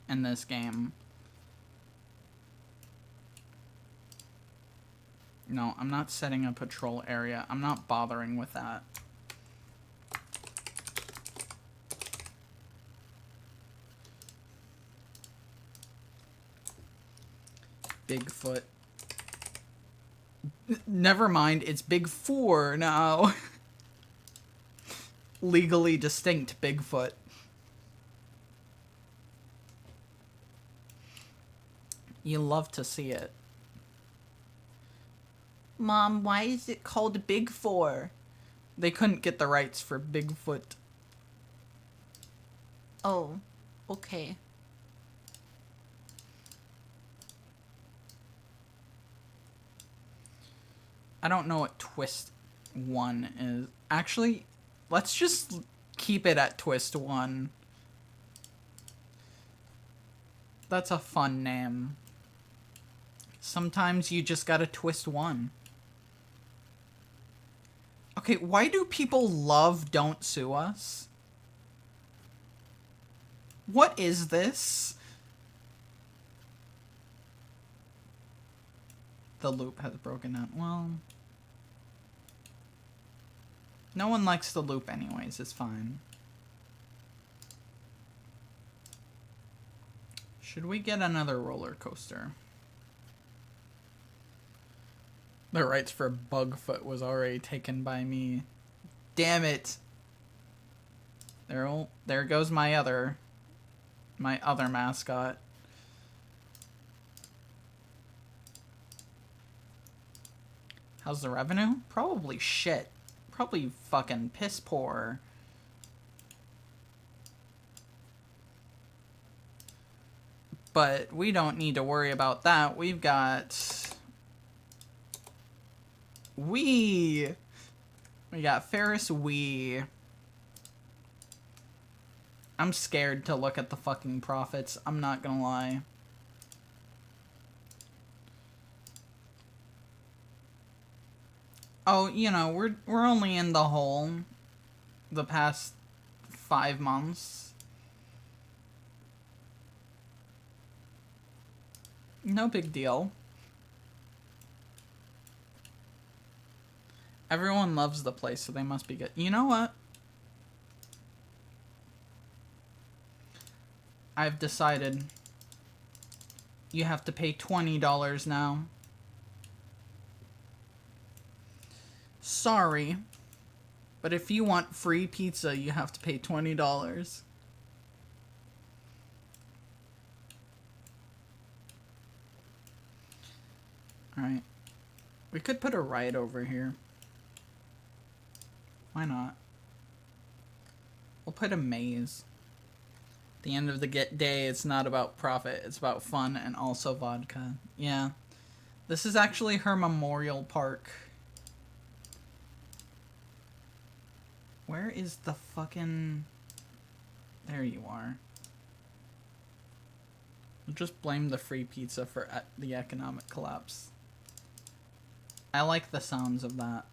in this game. No, I'm not setting a patrol area. I'm not bothering with that. Bigfoot. Never mind, it's Big 4 now. Legally distinct Bigfoot. You love to see it. Mom, why is it called Big 4? They couldn't get the rights for Bigfoot. Oh, okay. I don't know what twist 1 is. Actually, let's just keep it at twist 1. That's a fun name. Sometimes you just gotta twist 1. Okay, why do people love Don't Sue Us? What is this? The loop has broken down. Well, no one likes the loop anyways. It's fine. Should we get another roller coaster? The rights for Bugfoot was already taken by me. Damn it. There goes my other mascot. How's the revenue? Probably shit. Probably fucking piss poor. But we don't need to worry about that. We've got... We got Ferris Wheel. I'm scared to look at the fucking profits. I'm not gonna lie. Oh, you know, we're only in the hole the past 5 months. No big deal. Everyone loves the place, so they must be good. You know what? I've decided you have to pay $20 now. Sorry, but if you want free pizza, you have to pay $20. Alright. We could put a ride over here. Why not? We'll put a maze. At the end of the day, it's not about profit. It's about fun and also vodka. Yeah. This is actually her memorial park. Where is the fucking... There you are. I'll just blame the free pizza for the economic collapse. I like the sounds of that.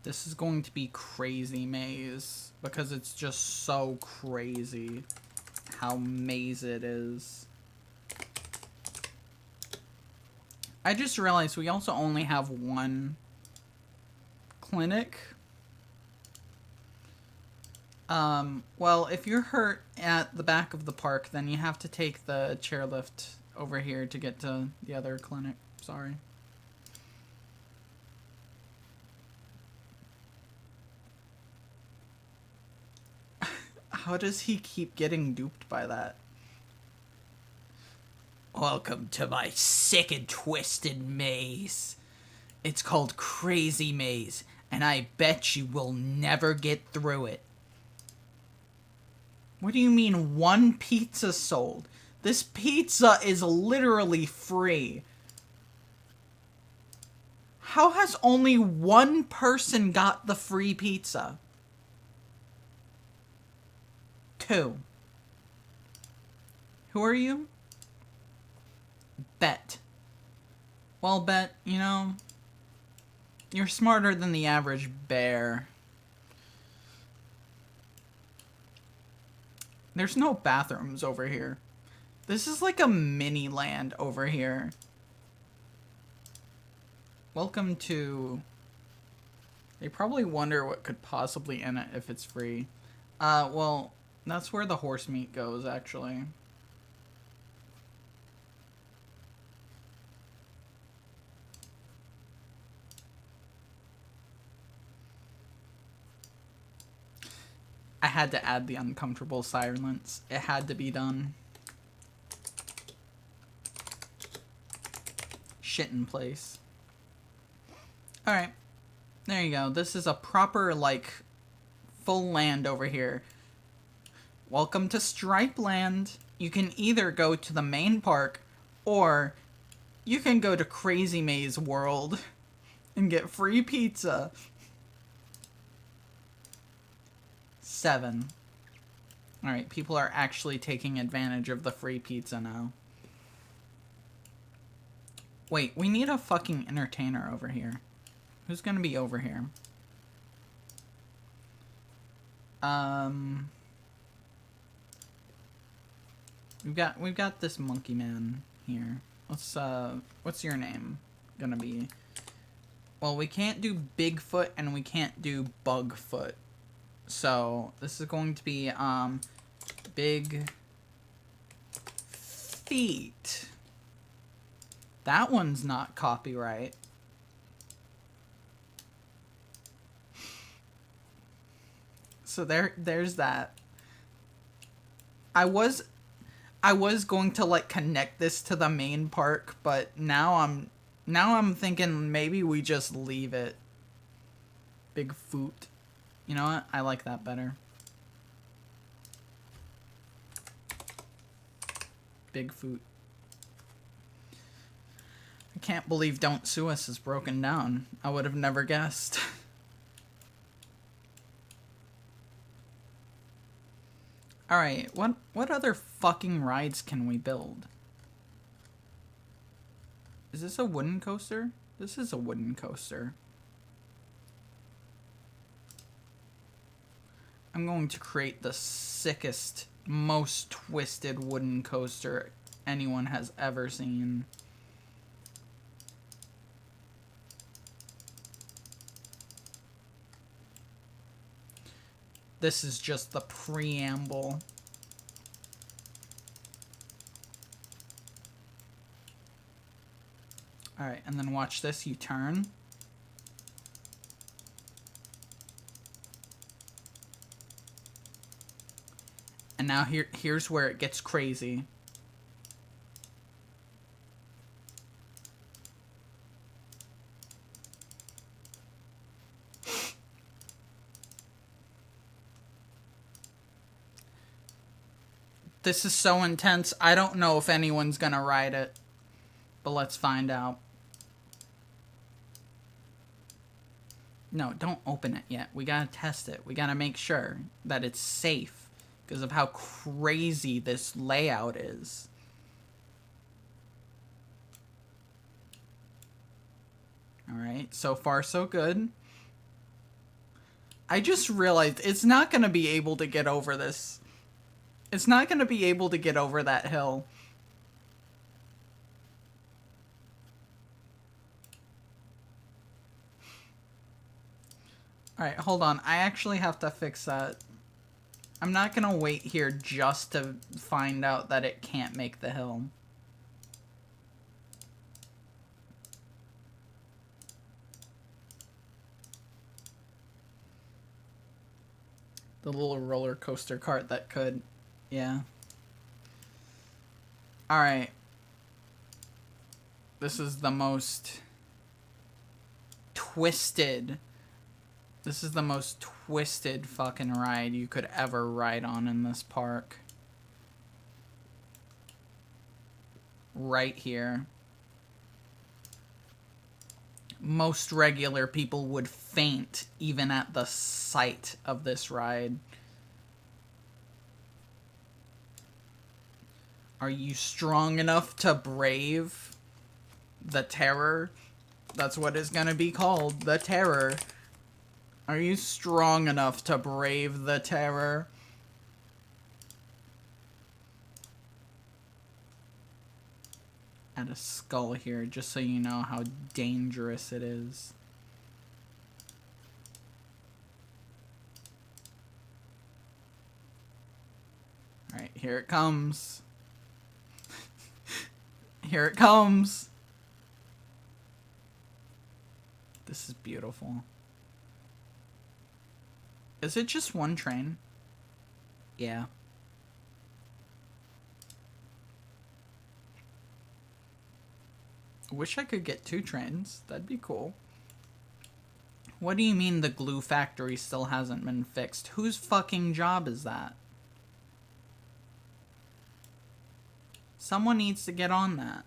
This is going to be crazy maze because it's just so crazy how maze it is. I just realized we also only have one clinic. Well, if you're hurt at the back of the park, then you have to take the chairlift over here to get to the other clinic. Sorry. How does he keep getting duped by that? Welcome to my sick and twisted maze. It's called Crazy Maze, and I bet you will never get through it. What do you mean one pizza sold? This pizza is literally free. How has only one person got the free pizza? 2. Who are you? Bet. Well, Bet, you know, you're smarter than the average bear. There's no bathrooms over here. This is like a mini land over here. Welcome to... They probably wonder what could possibly in it if it's free. Well, that's where the horse meat goes, actually. I had to add the uncomfortable silence. It had to be done. Shit in place. Alright. There you go. This is a proper, like, full land over here. Welcome to StripeLand. You can either go to the main park, or you can go to Crazy Maze World and get free pizza. 7. Alright, people are actually taking advantage of the free pizza now. Wait, we need a fucking entertainer over here. Who's gonna be over here? We've got this monkey man here. Let's, what's your name gonna be? Well, we can't do Bigfoot and we can't do Bugfoot. So, this is going to be, Big Feet. That one's not copyright. So there's that. I was going to, like, connect this to the main park, but now I'm thinking maybe we just leave it. Bigfoot. You know what? I like that better. Bigfoot. I can't believe Don't Sue Us is broken down. I would have never guessed. Alright, what other fucking rides can we build? Is this a wooden coaster? This is a wooden coaster. I'm going to create the sickest, most twisted wooden coaster anyone has ever seen. This is just the preamble. Alright, and then watch this. You turn. And now here's where it gets crazy. This is so intense. I don't know if anyone's gonna ride it. But let's find out. No, don't open it yet. We gotta test it. We gotta make sure that it's safe because of how crazy this layout is. Alright, so far so good. I just realized it's not gonna be able to get over this. It's not gonna be able to get over that hill. Alright, hold on. I actually have to fix that. I'm not gonna wait here just to find out that it can't make the hill. The little roller coaster cart that could. Yeah. Alright. This is the most twisted. This is the most twisted fucking ride you could ever ride on in this park. Right here. Most regular people would faint even at the sight of this ride. Are you strong enough to brave the terror? That's what it's gonna be called, the terror. Are you strong enough to brave the terror? Add a skull here, just so you know how dangerous it is. Alright, here it comes. Here it comes. This is beautiful. Is it just one train? Yeah. Wish I could get 2 trains. That'd be cool. What do you mean the glue factory still hasn't been fixed? Whose fucking job is that? Someone needs to get on that.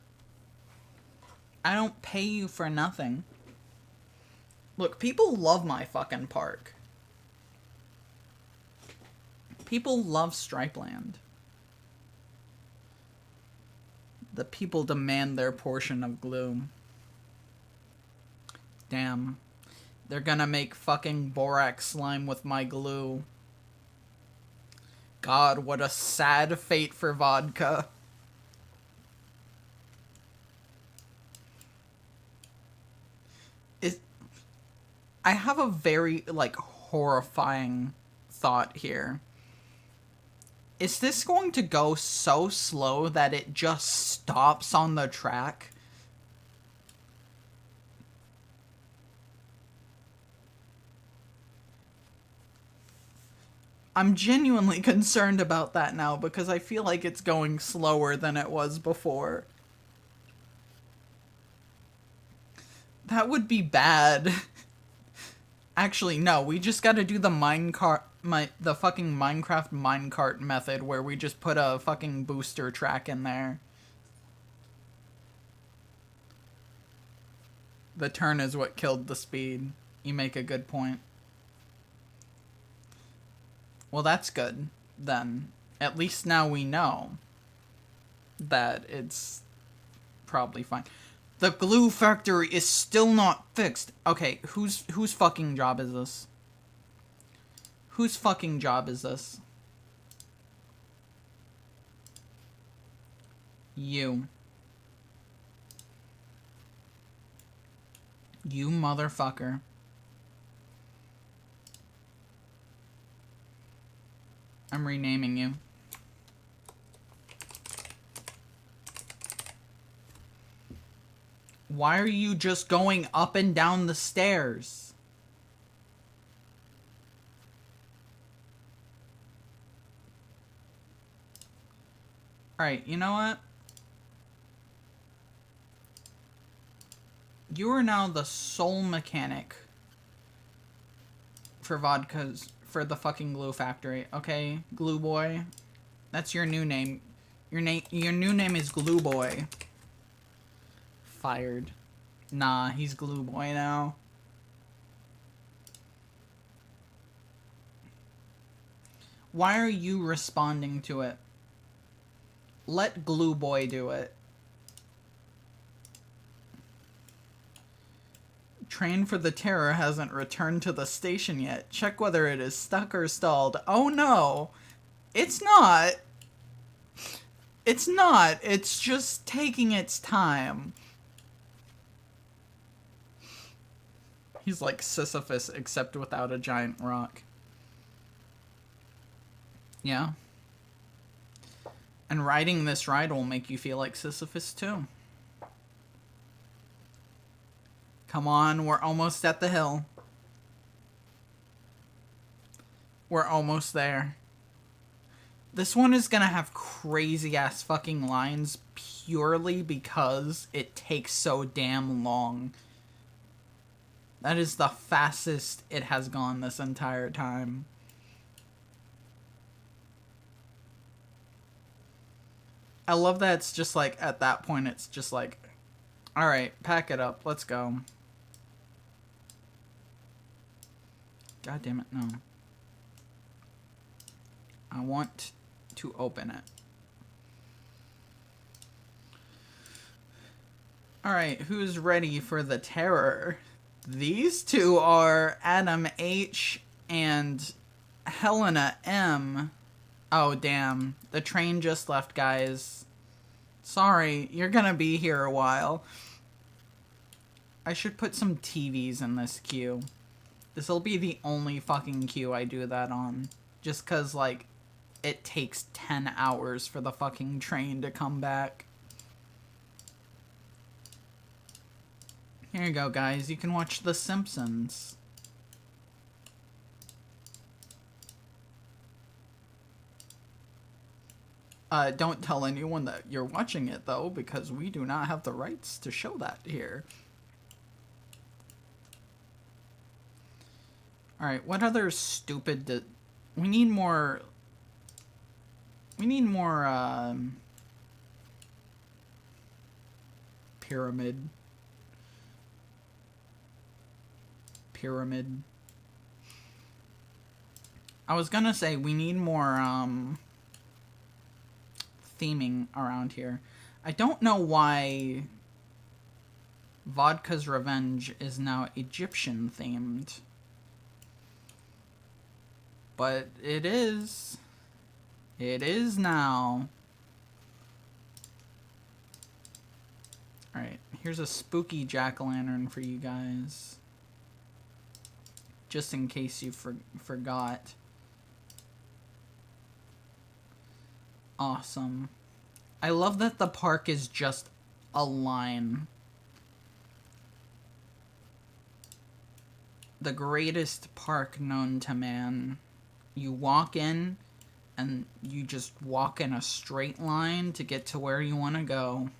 I don't pay you for nothing. Look, people love my fucking park. People love StripeLand. The people demand their portion of glue. Damn. They're gonna make fucking borax slime with my glue. God, what a sad fate for vodka. I have a very, like, horrifying thought here. Is this going to go so slow that it just stops on the track? I'm genuinely concerned about that now because I feel like it's going slower than it was before. That would be bad. Actually, no, we just gotta do the the fucking Minecraft minecart method where we just put a fucking booster track in there. The turn is what killed the speed. You make a good point. Well, that's good, then. At least now we know that it's probably fine. The glue factory is still not fixed. Okay, whose fucking job is this? Whose fucking job is this? You. You motherfucker. I'm renaming you. Why are you just going up and down the stairs? Alright, you know what? You are now the sole mechanic for vodkas, for the fucking glue factory. Okay, Glue Boy? That's your new name. Your new name is Glue Boy. Fired. Nah, he's Glue Boy now. Why are you responding to it? Let Glue Boy do it. Train for the Terror hasn't returned to the station yet. Check whether it is stuck or stalled. Oh no! It's not! It's not! It's just taking its time. He's like Sisyphus, except without a giant rock. Yeah. And riding this ride will make you feel like Sisyphus too. Come on, we're almost at the hill. We're almost there. This one is gonna have crazy ass fucking lines purely because it takes so damn long. That is the fastest it has gone this entire time. I love that it's just like, at that point, it's just like, alright, pack it up, let's go. God damn it, no. I want to open it. Alright, who's ready for the terror? These two are Adam H. and Helena M. Oh, damn. The train just left, guys. Sorry, you're gonna be here a while. I should put some TVs in this queue. This'll be the only fucking queue I do that on. Just cause, like, it takes 10 hours for the fucking train to come back. Here you go, guys. You can watch The Simpsons. Don't tell anyone that you're watching it, though, because we do not have the rights to show that here. Alright, what other stupid... We need more... Pyramid. I was gonna say, we need more, theming around here. I don't know why Vodka's Revenge is now Egyptian themed. But it is. It is now. Alright, here's a spooky jack-o'-lantern for you guys. Just in case you forgot. Awesome. I love that the park is just a line. The greatest park known to man. You walk in, and you just walk in a straight line to get to where you want to go.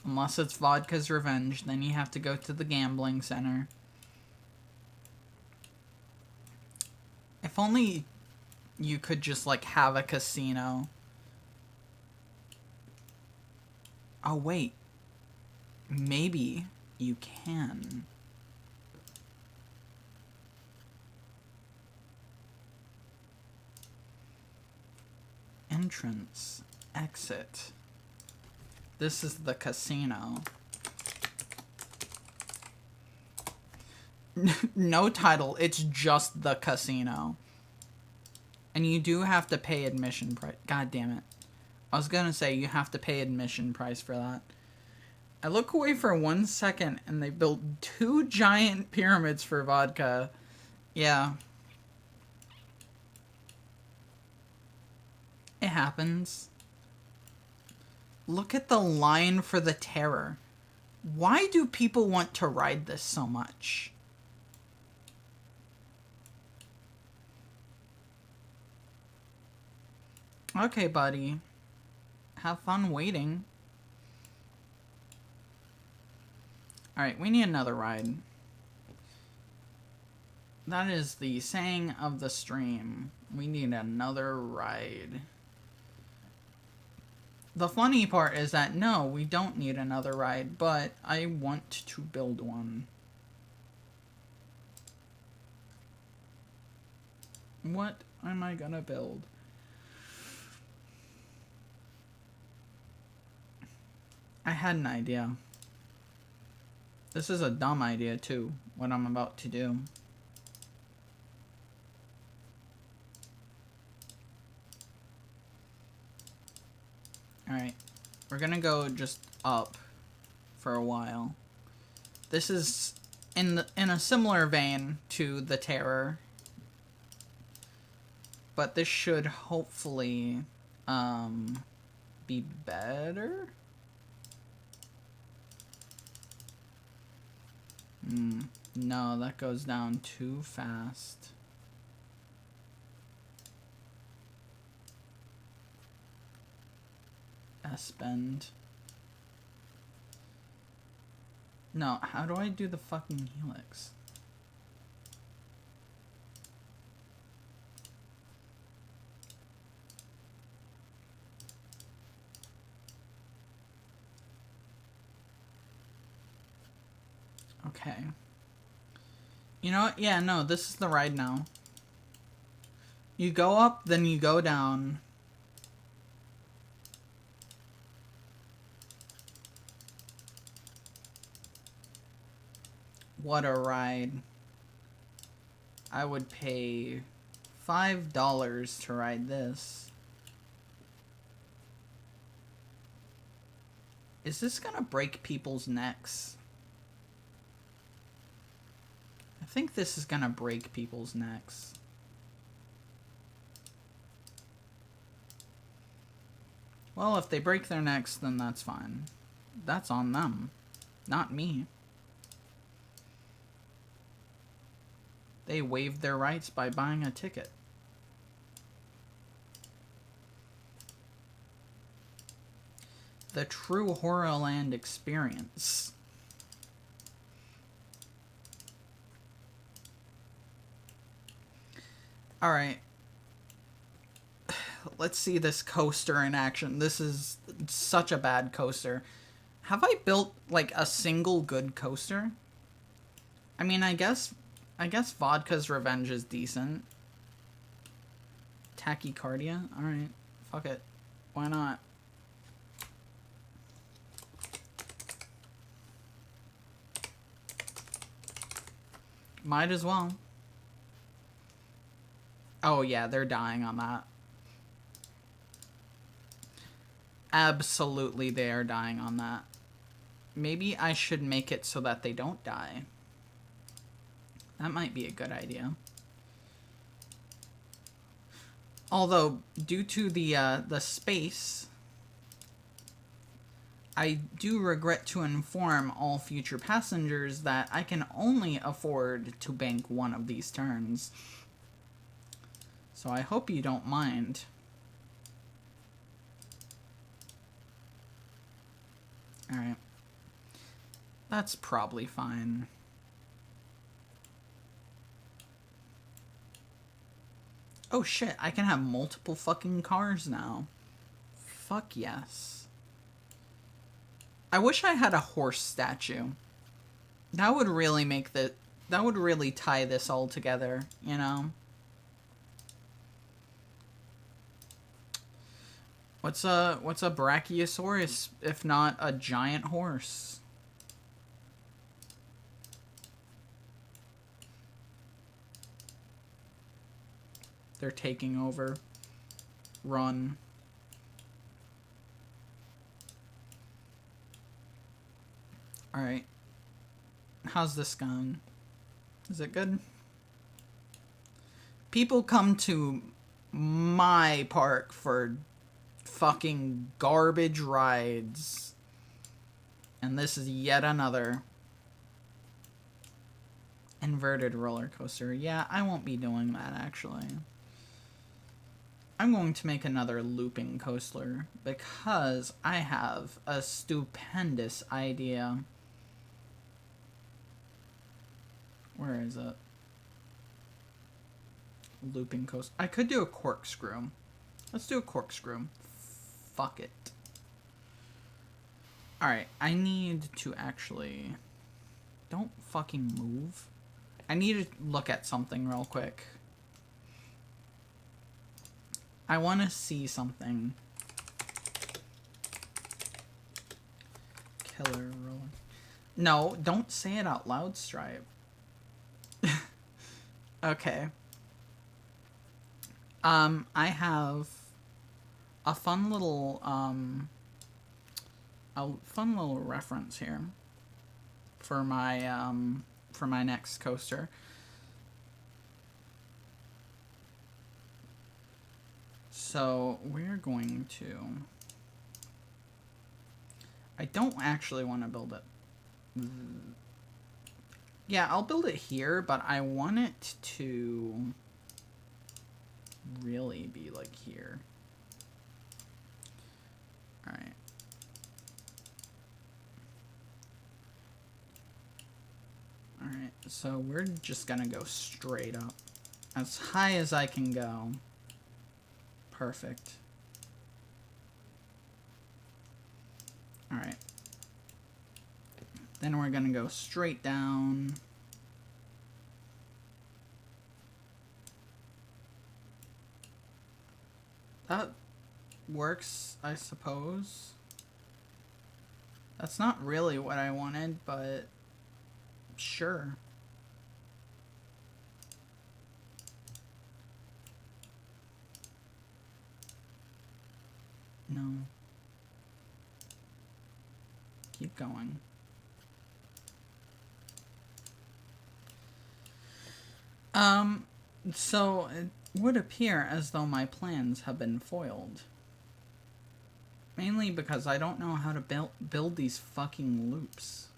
Unless it's Vodka's Revenge, then you have to go to the gambling center. If only you could just, like, have a casino. Oh, wait. Maybe you can. Entrance. Exit. This is the casino. No title. It's just the casino. And you do have to pay admission price. God damn it. I was gonna say you have to pay admission price for that. I look away for 1 second and they built 2 giant pyramids for vodka. Yeah. It happens. Look at the line for the terror. Why do people want to ride this so much? Okay, buddy. Have fun waiting. Alright, we need another ride. That is the saying of the stream. We need another ride. The funny part is that, no, we don't need another ride, but I want to build one. What am I gonna build? I had an idea. This is a dumb idea, too, what I'm about to do. Alright, we're gonna go just up for a while. This is in a similar vein to the Terror, but this should hopefully be better. No, that goes down too fast. S-bend. No, how do I do the fucking helix? Okay. You know what? Yeah, no, this is the ride now. You go up, then you go down. What a ride. I would pay $5 to ride this. Is this gonna break people's necks? I think this is gonna break people's necks. Well, if they break their necks, then that's fine. That's on them, not me. They waived their rights by buying a ticket. The true Horrorland experience. Alright. Let's see this coaster in action. This is such a bad coaster. Have I built, like, a single good coaster? I mean, I guess Vodka's Revenge is decent. Tachycardia? Alright. Fuck it. Why not? Might as well. Oh yeah, they're dying on that. Absolutely they are dying on that. Maybe I should make it so that they don't die. That might be a good idea. Although, due to the space, I do regret to inform all future passengers that I can only afford to bank one of these turns. So I hope you don't mind. Alright. That's probably fine. Oh shit, I can have multiple fucking cars now. Fuck yes. I wish I had a horse statue. That would really make that would really tie this all together, you know? What's a brachiosaurus if not a giant horse? They're taking over. Run. Alright. How's this going? Is it good? People come to my park for fucking garbage rides. And this is yet another inverted roller coaster. Yeah, I won't be doing that, actually. I'm going to make another looping coaster because I have a stupendous idea. Where is it? Looping coaster. I could do a corkscrew. Let's do a corkscrew. Fuck it. Alright, I need to actually... Don't fucking move. I need to look at something real quick. I want to see something. Killer roller. No, don't say it out loud, Stripe. Okay. I have a fun little reference here for my next coaster. So we're going to... I don't actually want to build it. Yeah, I'll build it here, but I want it to really be like here. Alright. Alright, so we're just gonna go straight up. As high as I can go. Perfect. Alright. Then we're gonna go straight down. That works, I suppose. That's not really what I wanted, but sure. No. Keep going. So it would appear as though my plans have been foiled. Mainly because I don't know how to build these fucking loops.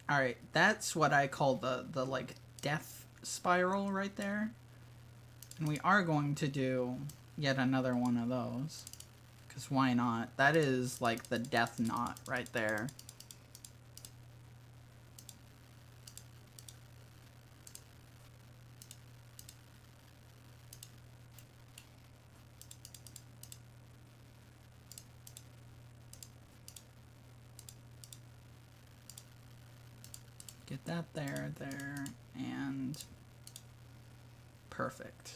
Alright, that's what I call the like death spiral right there. And we are going to do yet another one of those. Because why not? That is like the death knot right there. Get that there, and perfect.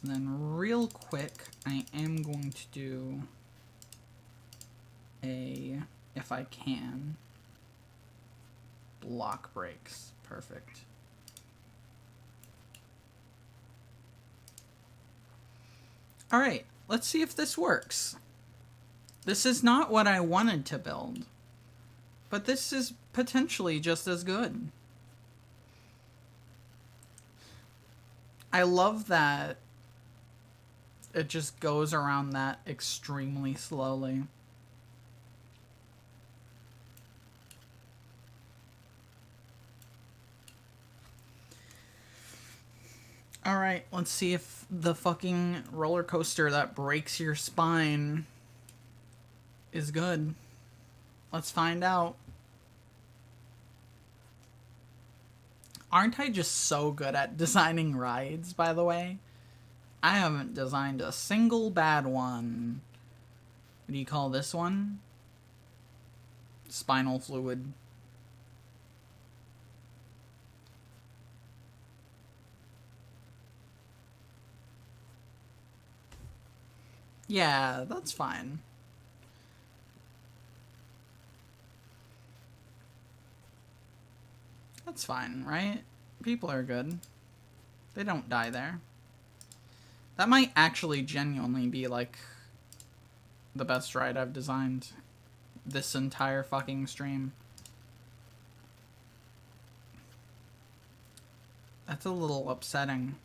And then real quick, I am going to do a, if I can, block breaks. Perfect. All right, let's see if this works. This is not what I wanted to build. But this is potentially just as good. I love that it just goes around that extremely slowly. Alright, let's see if the fucking roller coaster that breaks your spine is good. Let's find out. Aren't I just so good at designing rides, by the way? I haven't designed a single bad one. What do you call this one? Spinal fluid. Yeah, that's fine. That's fine, right? People are good. They don't die there. That might actually genuinely be, like, the best ride I've designed this entire fucking stream. That's a little upsetting,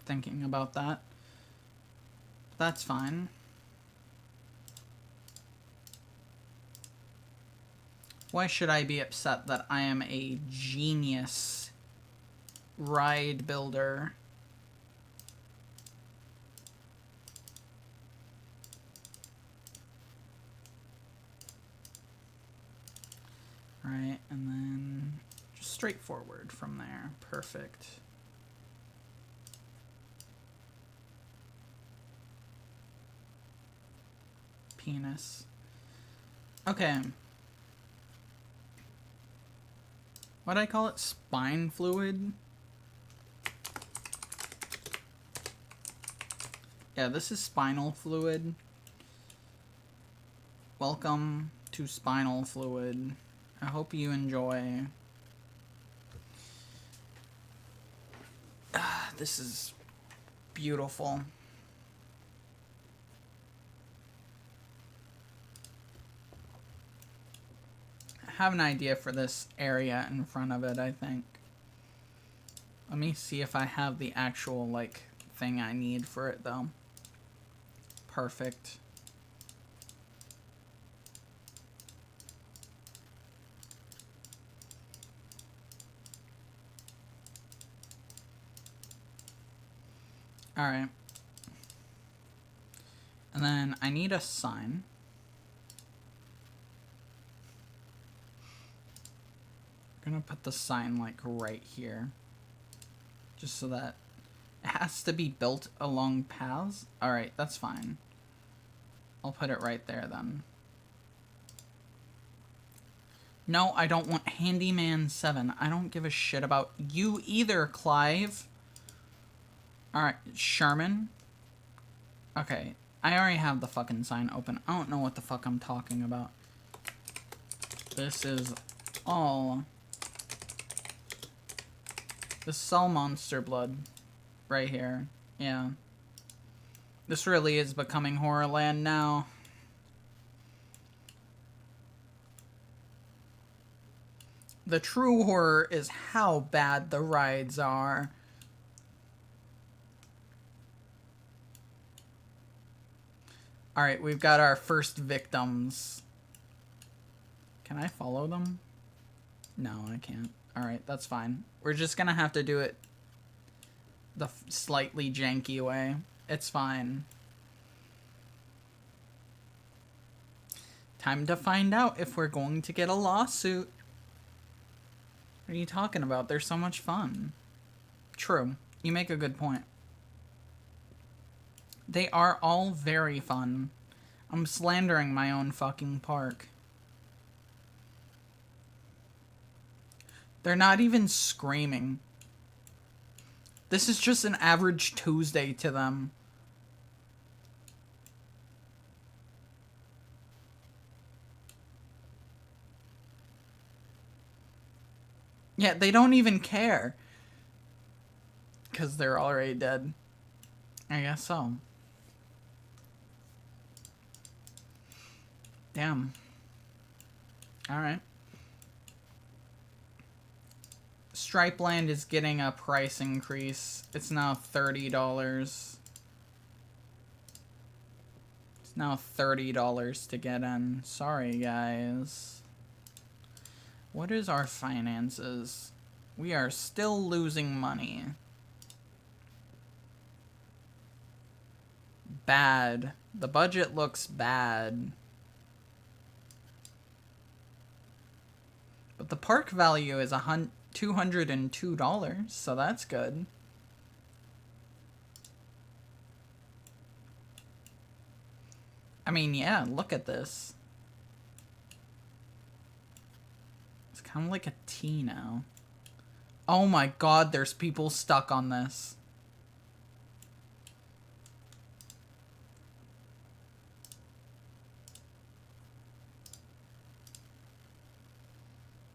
thinking about that. That's fine. Why should I be upset that I am a genius ride builder? Alright, and then just straightforward from there. Perfect. Penis. Okay. What'd I call it? Spine fluid? Yeah, this is spinal fluid. Welcome to spinal fluid. I hope you enjoy. This is beautiful. I have an idea for this area in front of it, I think. Let me see if I have the actual, like, thing I need for it, though. Perfect. Alright. And then I need a sign. I'm gonna put the sign, like, right here. Just so that it has to be built along paths. Alright, that's fine. I'll put it right there, then. No, I don't want Handyman 7. I don't give a shit about you either, Clive. Alright, Sherman. Okay, I already have the fucking sign open. I don't know what the fuck I'm talking about. This is all... This is all monster blood. Right here. Yeah. This really is becoming Horrorland now. The true horror is how bad the rides are. Alright, we've got our first victims. Can I follow them? No, I can't. Alright, that's fine. We're just gonna have to do it the slightly janky way. It's fine. Time to find out if we're going to get a lawsuit. What are you talking about? They're so much fun. True. You make a good point. They are all very fun. I'm slandering my own fucking park. They're not even screaming. This is just an average Tuesday to them. Yeah, they don't even care. Because they're already dead. I guess so. Damn. Alright. StripeLand is getting a price increase. It's now $30. It's now $30 to get in. Sorry, guys. What is our finances? We are still losing money. bad. The budget looks bad. But the park value is $202, so that's good. I mean, yeah, look at this. It's kind of like a T now. Oh my god, there's people stuck on this.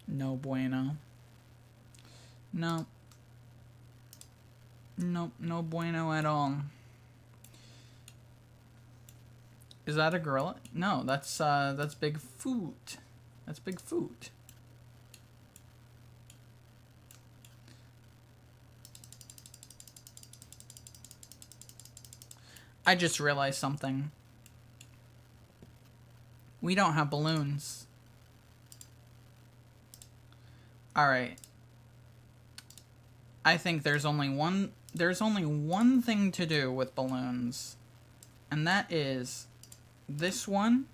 No bueno. No. Nope, no bueno at all. Is that a gorilla? No, that's Bigfoot. That's Bigfoot. I just realized something. We don't have balloons. Alright. I think there's only one thing to do with balloons. And that is this one.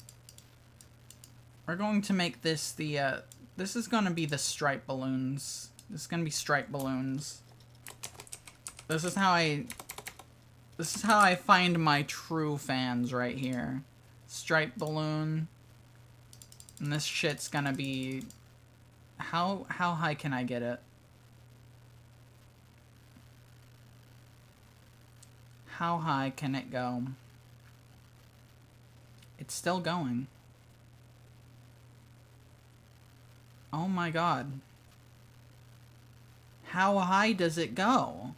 We're going to make this the this is going to be the stripe balloons. This is going to be stripe balloons. This is how I find my true fans right here. Stripe balloon. And this shit's going to be how high can I get it? How high can it go? It's still going. Oh my god. How high does it go?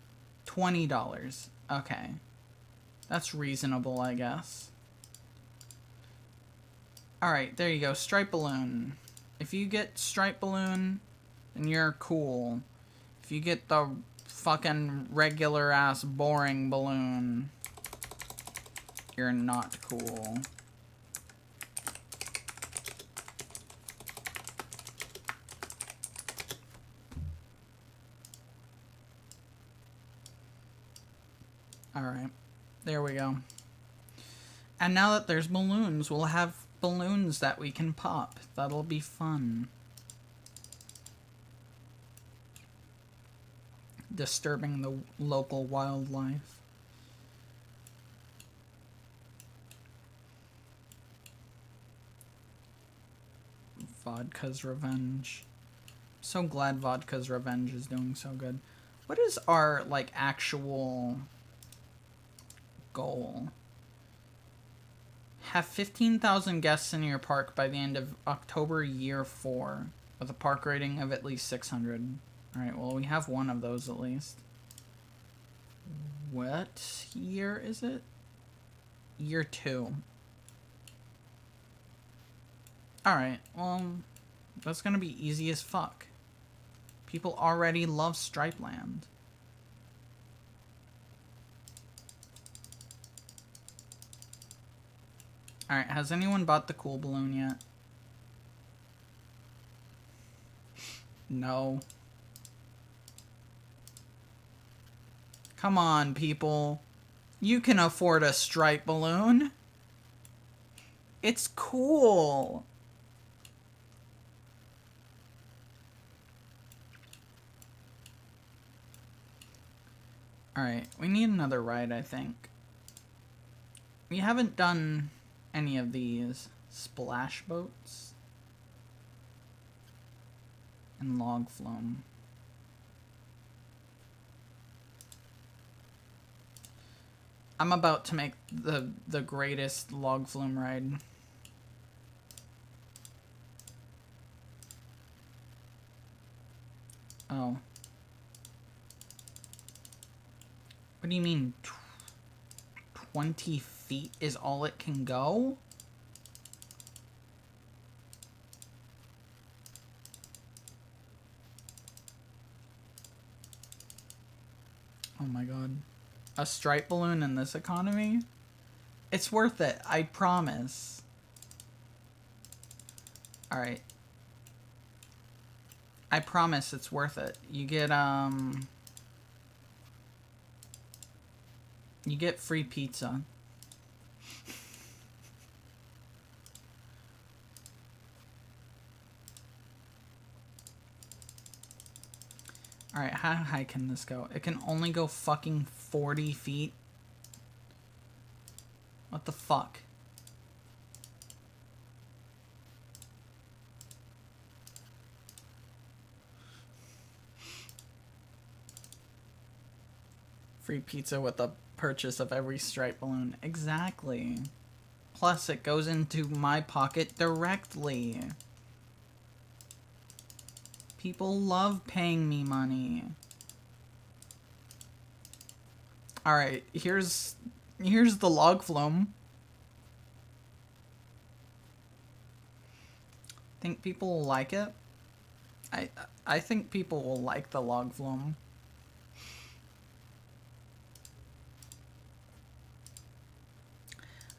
$20. Okay. That's reasonable, I guess. Alright, there you go. Stripe balloon. If you get stripe balloon, then you're cool. If you get the fucking regular ass boring balloon, you're not cool. Alright, there we go. And now that there's balloons, we'll have balloons that we can pop. That'll be fun. Disturbing the local wildlife. Vodka's Revenge. So glad Vodka's Revenge is doing so good. What is our, like, actual goal? Have 15,000 guests in your park by the end of October year 4 with a park rating of at least 600. Alright, well, we have one of those at least. What year is it? Year 2. Alright, well, that's gonna be easy as fuck. People already love StripeLand. Alright, has anyone bought the cool balloon yet? No. Come on, people. You can afford a stripe balloon. It's cool. Alright, we need another ride, I think. We haven't done any of these splash boats and log flume. I'm about to make the greatest log flume ride. Oh. What do you mean? 20 feet is all it can go? Oh my god. A stripe balloon in this economy? It's worth it, I promise. Alright. I promise it's worth it. You get free pizza. Alright, how high can this go? It can only go fucking 40 feet? What the fuck? Free pizza with the purchase of every stripe balloon. Exactly. Plus, it goes into my pocket directly. People love paying me money. Alright, here's the log flume. Think people will like it? I think people will like the log flume.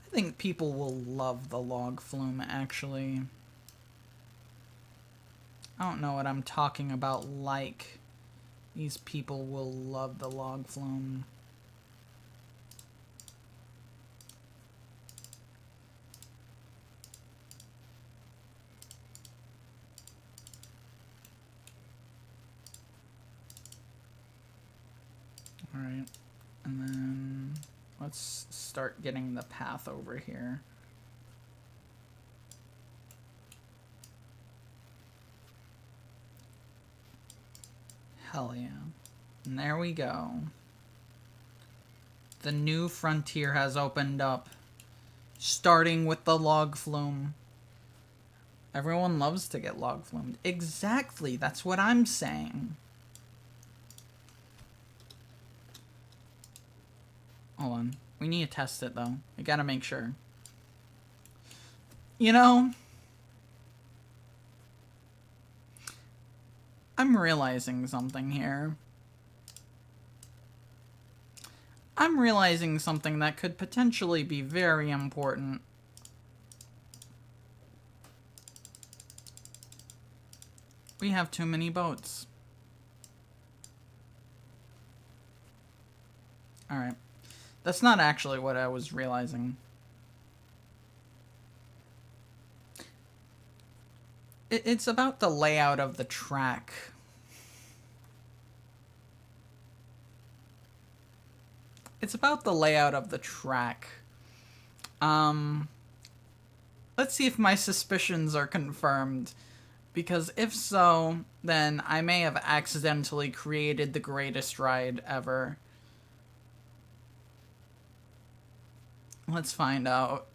I think people will love the log flume, actually. I don't know what I'm talking about, like. These people will love the log flume. Alright, and then let's start getting the path over here. Hell yeah. And there we go. The new frontier has opened up. Starting with the log flume. Everyone loves to get log flumed. Exactly, that's what I'm saying. Hold on. We need to test it, though. I gotta make sure. You know, I'm realizing something here. I'm realizing something that could potentially be very important. We have too many boats. Alright. That's not actually what I was realizing. It's about the layout of the track. It's about the layout of the track. Let's see if my suspicions are confirmed. Because if so, then I may have accidentally created the greatest ride ever. Let's find out.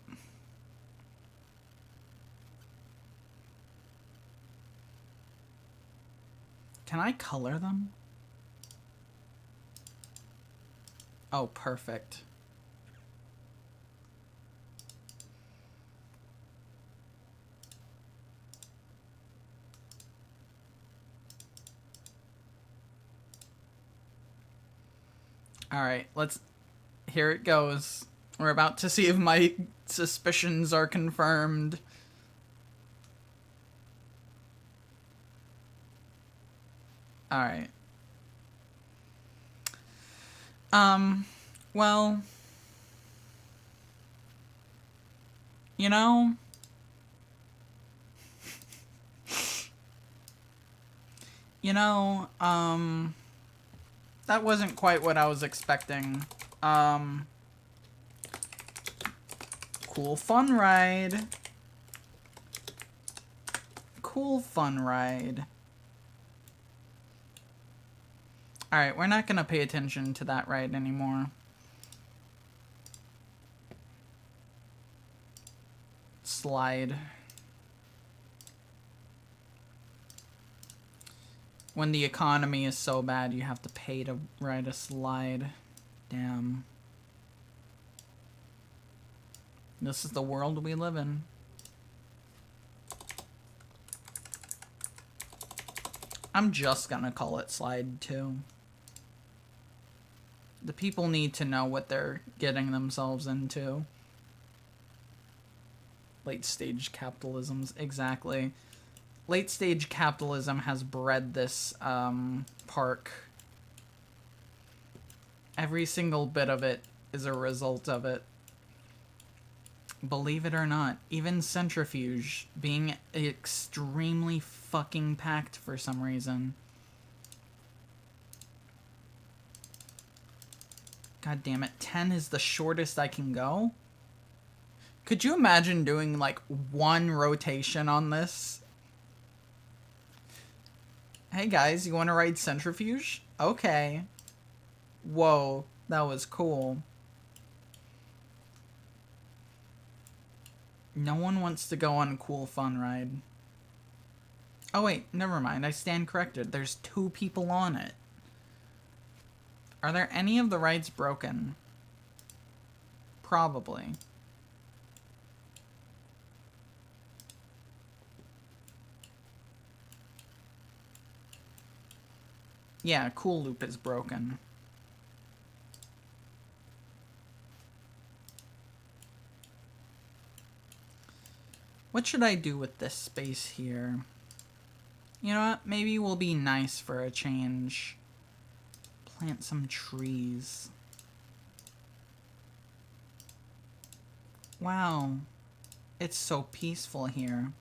Can I color them? Oh, perfect. Alright, let's... Here it goes. We're about to see if my suspicions are confirmed. Alright. Well... You know... That wasn't quite what I was expecting. Cool fun ride. Cool fun ride. Alright, we're not gonna pay attention to that ride anymore. Slide. When the economy is so bad, you have to pay to ride a slide. Damn. This is the world we live in. I'm just gonna call it Slide 2. The people need to know what they're getting themselves into. Late stage capitalisms, exactly. Late stage capitalism has bred this park. Every single bit of it is a result of it. Believe it or not, even Centrifuge being extremely fucking packed for some reason. God damn it. 10 is the shortest I can go? Could you imagine doing, like, one rotation on this? Hey, guys, you want to ride Centrifuge? Okay. Whoa, that was cool. No one wants to go on a cool fun ride. Oh, wait, never mind. I stand corrected. There's 2 people on it. Are there any of the rides broken? Probably. Yeah, Cool Loop is broken. What should I do with this space here? You know what? Maybe we'll be nice for a change. Plant some trees. Wow. It's so peaceful here.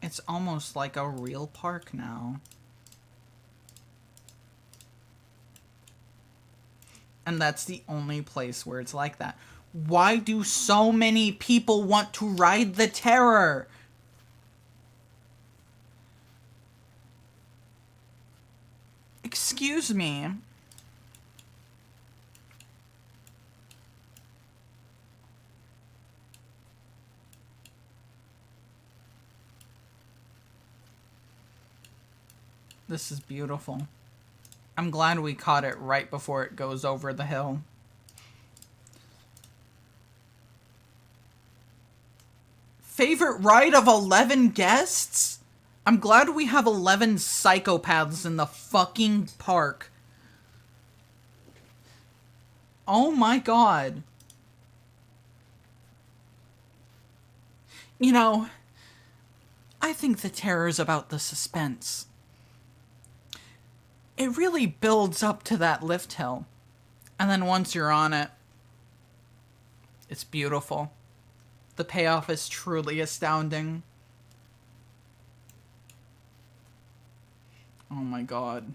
It's almost like a real park now. And that's the only place where it's like that. Why do so many people want to ride the Terror? Excuse me. This is beautiful. I'm glad we caught it right before it goes over the hill. Favorite ride of 11 guests? I'm glad we have 11 psychopaths in the fucking park. Oh my god. You know, I think the Terror is about the suspense. It really builds up to that lift hill. And then once you're on it, it's beautiful. The payoff is truly astounding. Oh my god.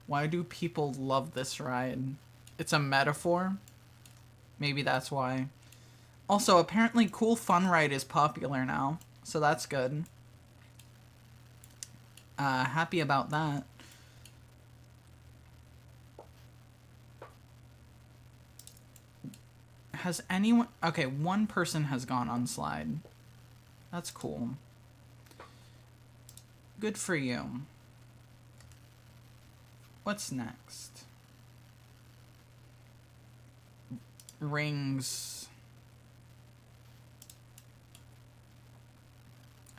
Why do people love this ride? It's a metaphor? Maybe that's why. Also, apparently Cool Fun Ride is popular now, so that's good. Happy about that. Has anyone... Okay, one person has gone on slide. That's cool. Good for you. What's next? Rings.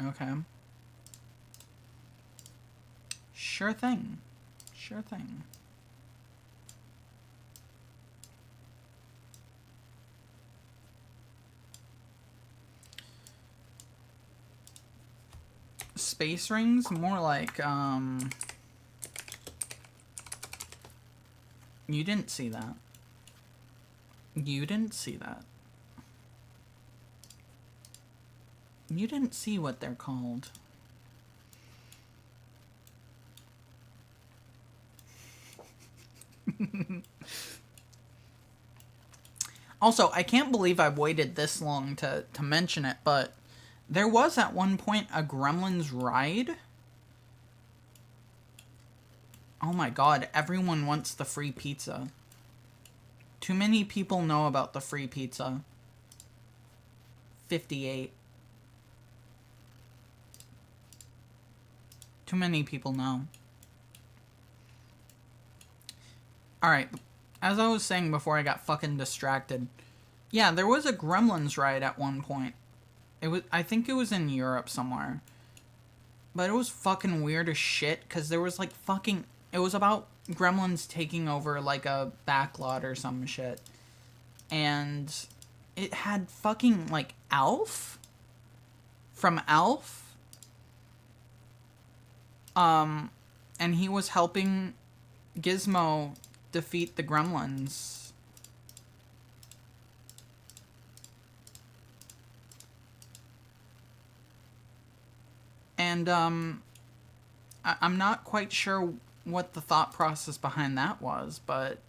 Okay. Sure thing. Sure thing. Space rings? More like, You didn't see that. You didn't see that. You didn't see what they're called. Also, I can't believe I've waited this long to mention it, but there was at one point a Gremlins ride. Oh my god, everyone wants the free pizza. Too many people know about the free pizza. 58. Too many people know. Alright, as I was saying before I got fucking distracted. Yeah, there was a Gremlins ride at one point. I think it was in Europe somewhere. But it was fucking weird as shit, because there was like fucking... It was about Gremlins taking over like a backlot or some shit. And it had fucking like Alf? From Alf? And he was helping Gizmo defeat the Gremlins. And, I'm not quite sure what the thought process behind that was, but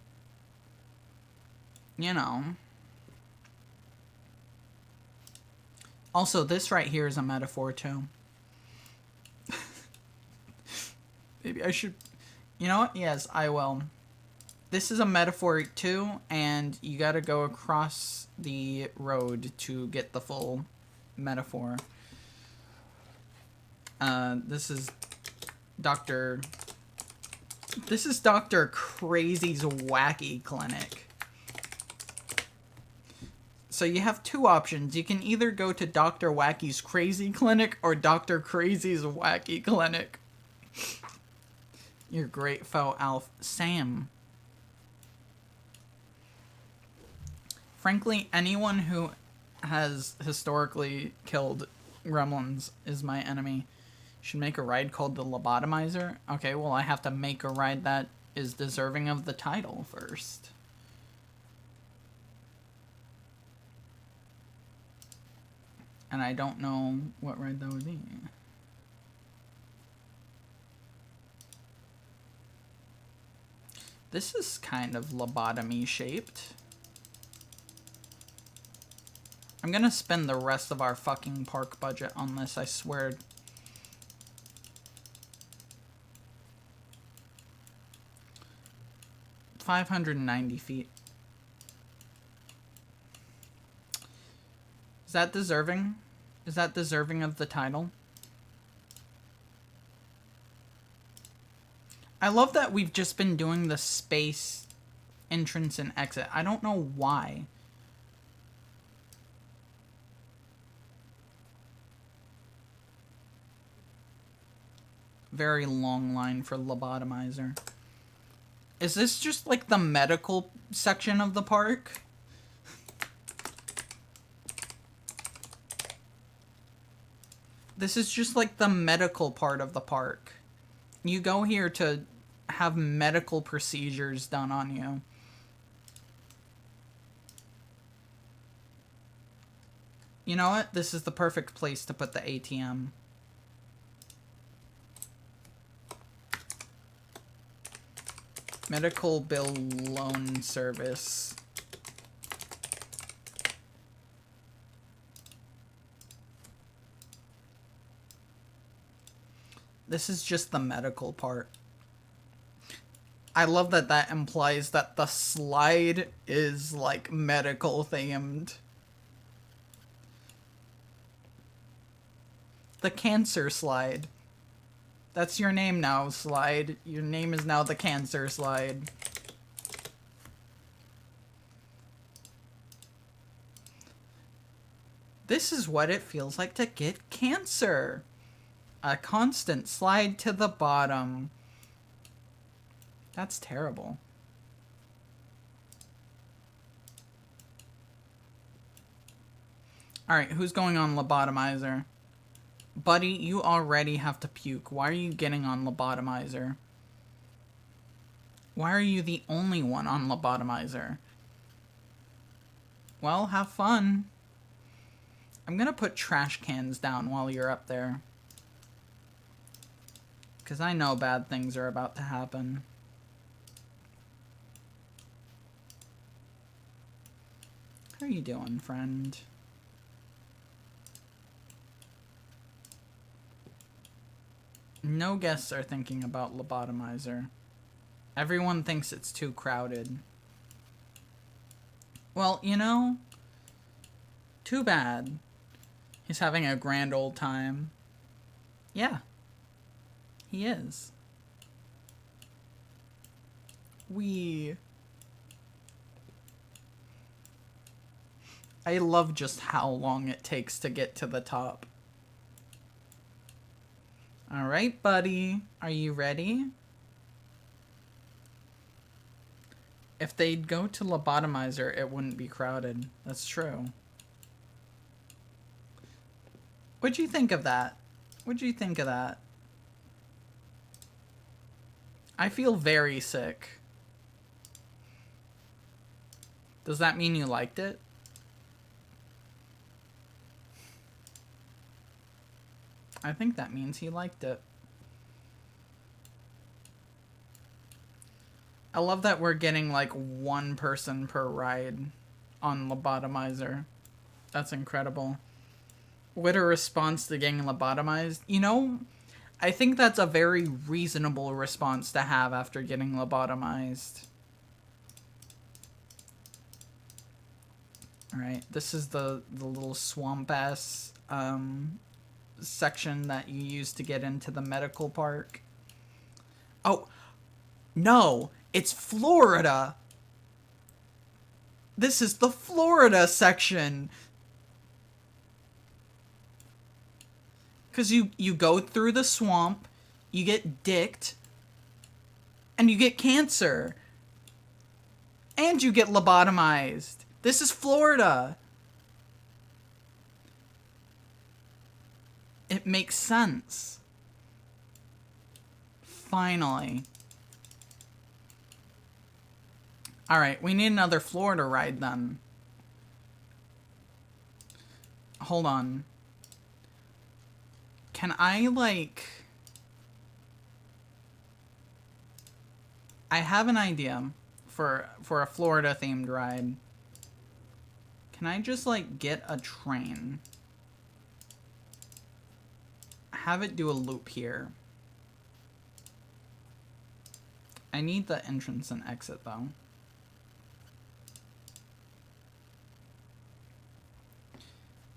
you know. Also, this right here is a metaphor too. Maybe I should... You know what? Yes, I will. This is a metaphor too, and you gotta go across the road to get the full metaphor. This is Dr. Crazy's Wacky Clinic. So you have two options. You can either go to Dr. Wacky's Crazy Clinic or Dr. Crazy's Wacky Clinic. Your great foe, Alf. Sam. Frankly, anyone who has historically killed gremlins is my enemy. Should make a ride called the Lobotomizer. Okay, well, I have to make a ride that is deserving of the title first. And I don't know what ride that would be. This is kind of lobotomy shaped. I'm gonna spend the rest of our fucking park budget on this, I swear. $590 feet. Is that deserving? Is that deserving of the title? I love that we've just been doing the space entrance and exit. I don't know why. Very long line for Lobotomizer. Is this just like the medical section of the park? This is just like the medical part of the park. You go here to have medical procedures done on you. You know what? This is the perfect place to put the ATM. Medical bill loan service. This is just the medical part. I love that that implies that the slide is like medical themed. The cancer slide. That's your name now, slide. Your name is now the cancer slide. This is what it feels like to get cancer. A constant slide to the bottom. That's terrible. Alright, who's going on Lobotomizer? Buddy, you already have to puke. Why are you getting on Lobotomizer? Why are you the only one on Lobotomizer? Well, have fun. I'm gonna put trash cans down while you're up there. Because I know bad things are about to happen. How are you doing, friend? No guests are thinking about Lobotomizer. Everyone thinks it's too crowded. Well, you know, too bad. He's having a grand old time. Yeah. He is. I love just how long it takes to get to the top. Alright, buddy. Are you ready? If they'd go to Lobotomizer, it wouldn't be crowded. That's true. What'd you think of that? What'd you think of that? I feel very sick. Does that mean you liked it? I think that means he liked it. I love that we're getting like one person per ride on Lobotomizer. That's incredible. What a response to getting lobotomized. You know, I think that's a very reasonable response to have after getting lobotomized. Alright, this is the little swamp-ass section that you use to get into the medical park. Oh, no! It's Florida! This is the Florida section! Because you go through the swamp, you get dicked, and you get cancer. And you get lobotomized. This is Florida. It makes sense. Finally. Alright, we need another Florida ride then. Hold on. Can I, like... I have an idea for a Florida-themed ride. Can I just, like, get a train? Have it do a loop here. I need the entrance and exit, though.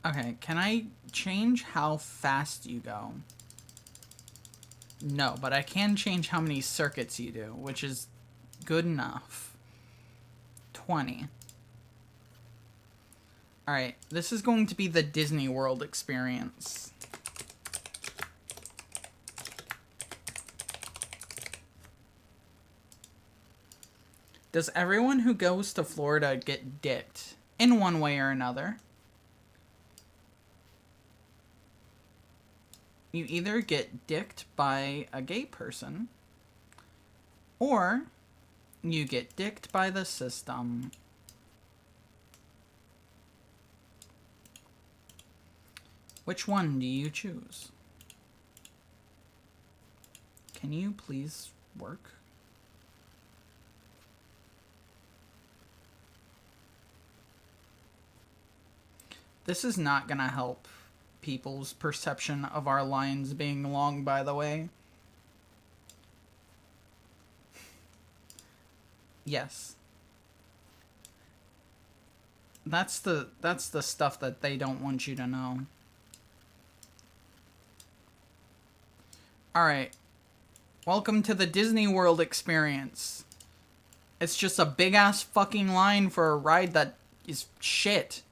Okay, can I change how fast you go? No, but I can change how many circuits you do, which is good enough. 20. Alright, this is going to be the Disney World experience. Does everyone who goes to Florida get dicked in one way or another? You either get dicked by a gay person, or you get dicked by the system. Which one do you choose? Can you please work? This is not gonna help people's perception of our lines being long, by the way. Yes. That's the stuff that they don't want you to know. Alright. Welcome to the Disney World experience. It's just a big-ass fucking line for a ride that is shit.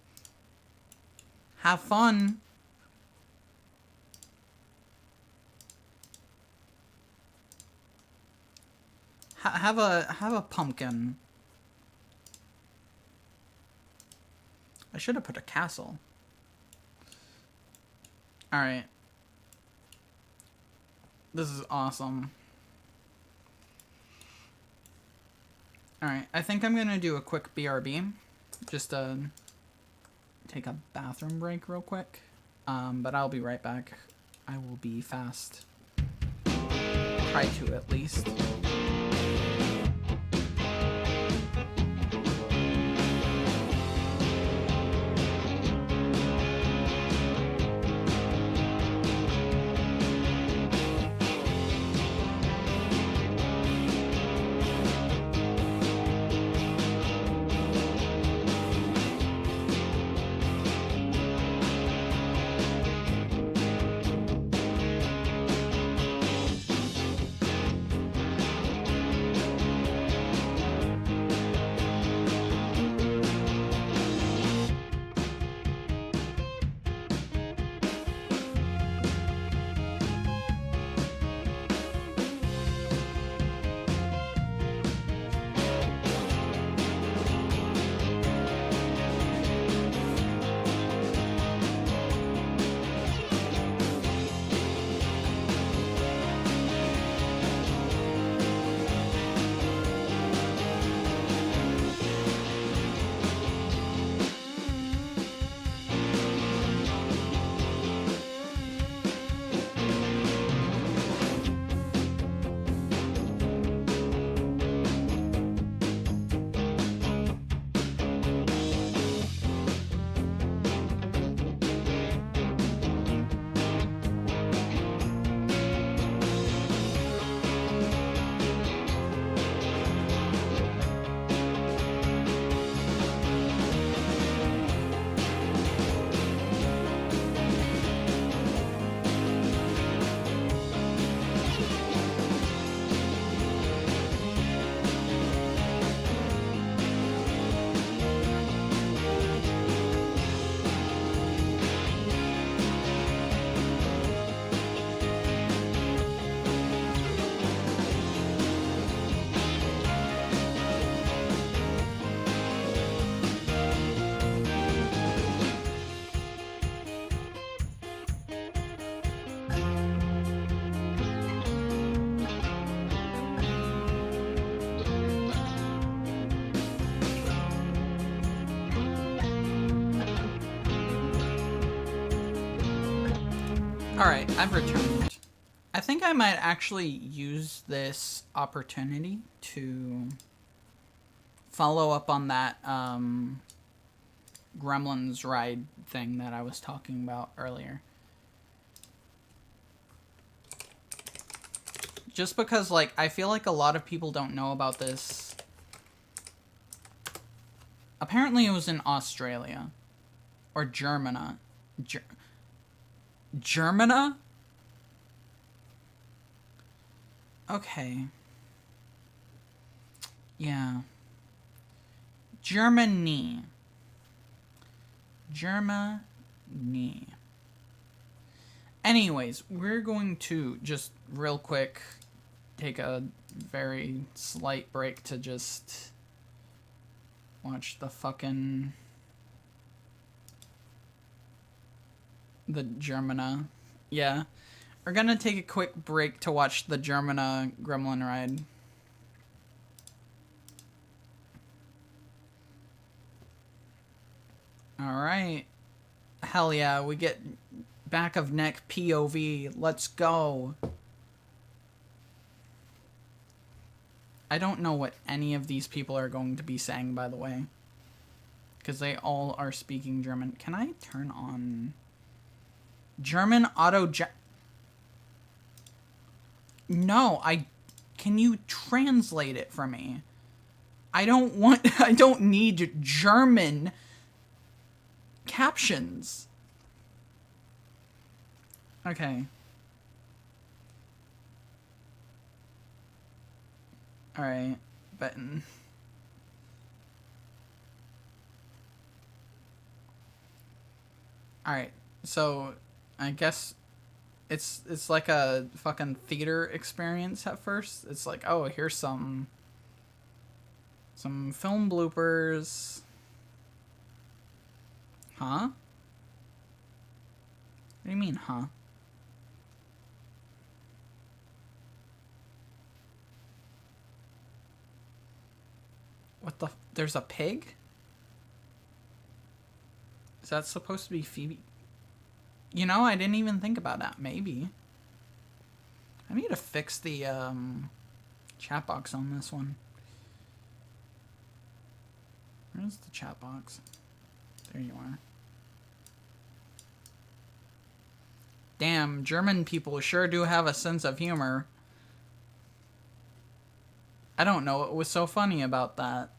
Have fun. Have a pumpkin. I should have put a castle. Alright. This is awesome. Alright, I think I'm gonna do a quick BRB. Just take a bathroom break real quick. But I'll be right back. I will be fast. Try to, at least. Alright, I've returned. I think I might actually use this opportunity to follow up on that Gremlins ride thing that I was talking about earlier. Just because, like, I feel like a lot of people don't know about this. Apparently it was in Australia. Or Germana. Germana? Okay. Yeah. Germany. Germany. Anyways, we're going to just real quick take a very slight break to just watch the fucking... the Germana. Yeah. We're gonna take a quick break to watch the Germana Gremlin ride. Alright. Hell yeah, we get back of neck POV. Let's go. I don't know what any of these people are going to be saying, by the way. Because they all are speaking German. Can I turn on... German auto... No, can you translate it for me? I don't need German captions. Okay. Alright, button. Alright, so I guess it's like a fucking theater experience at first. It's like, oh, here's some film bloopers. Huh? What do you mean, huh? What the... There's a pig? Is that supposed to be Phoebe? You know, I didn't even think about that. Maybe. I need to fix the chat box on this one. Where's the chat box? There you are. Damn, German people sure do have a sense of humor. I don't know what was so funny about that.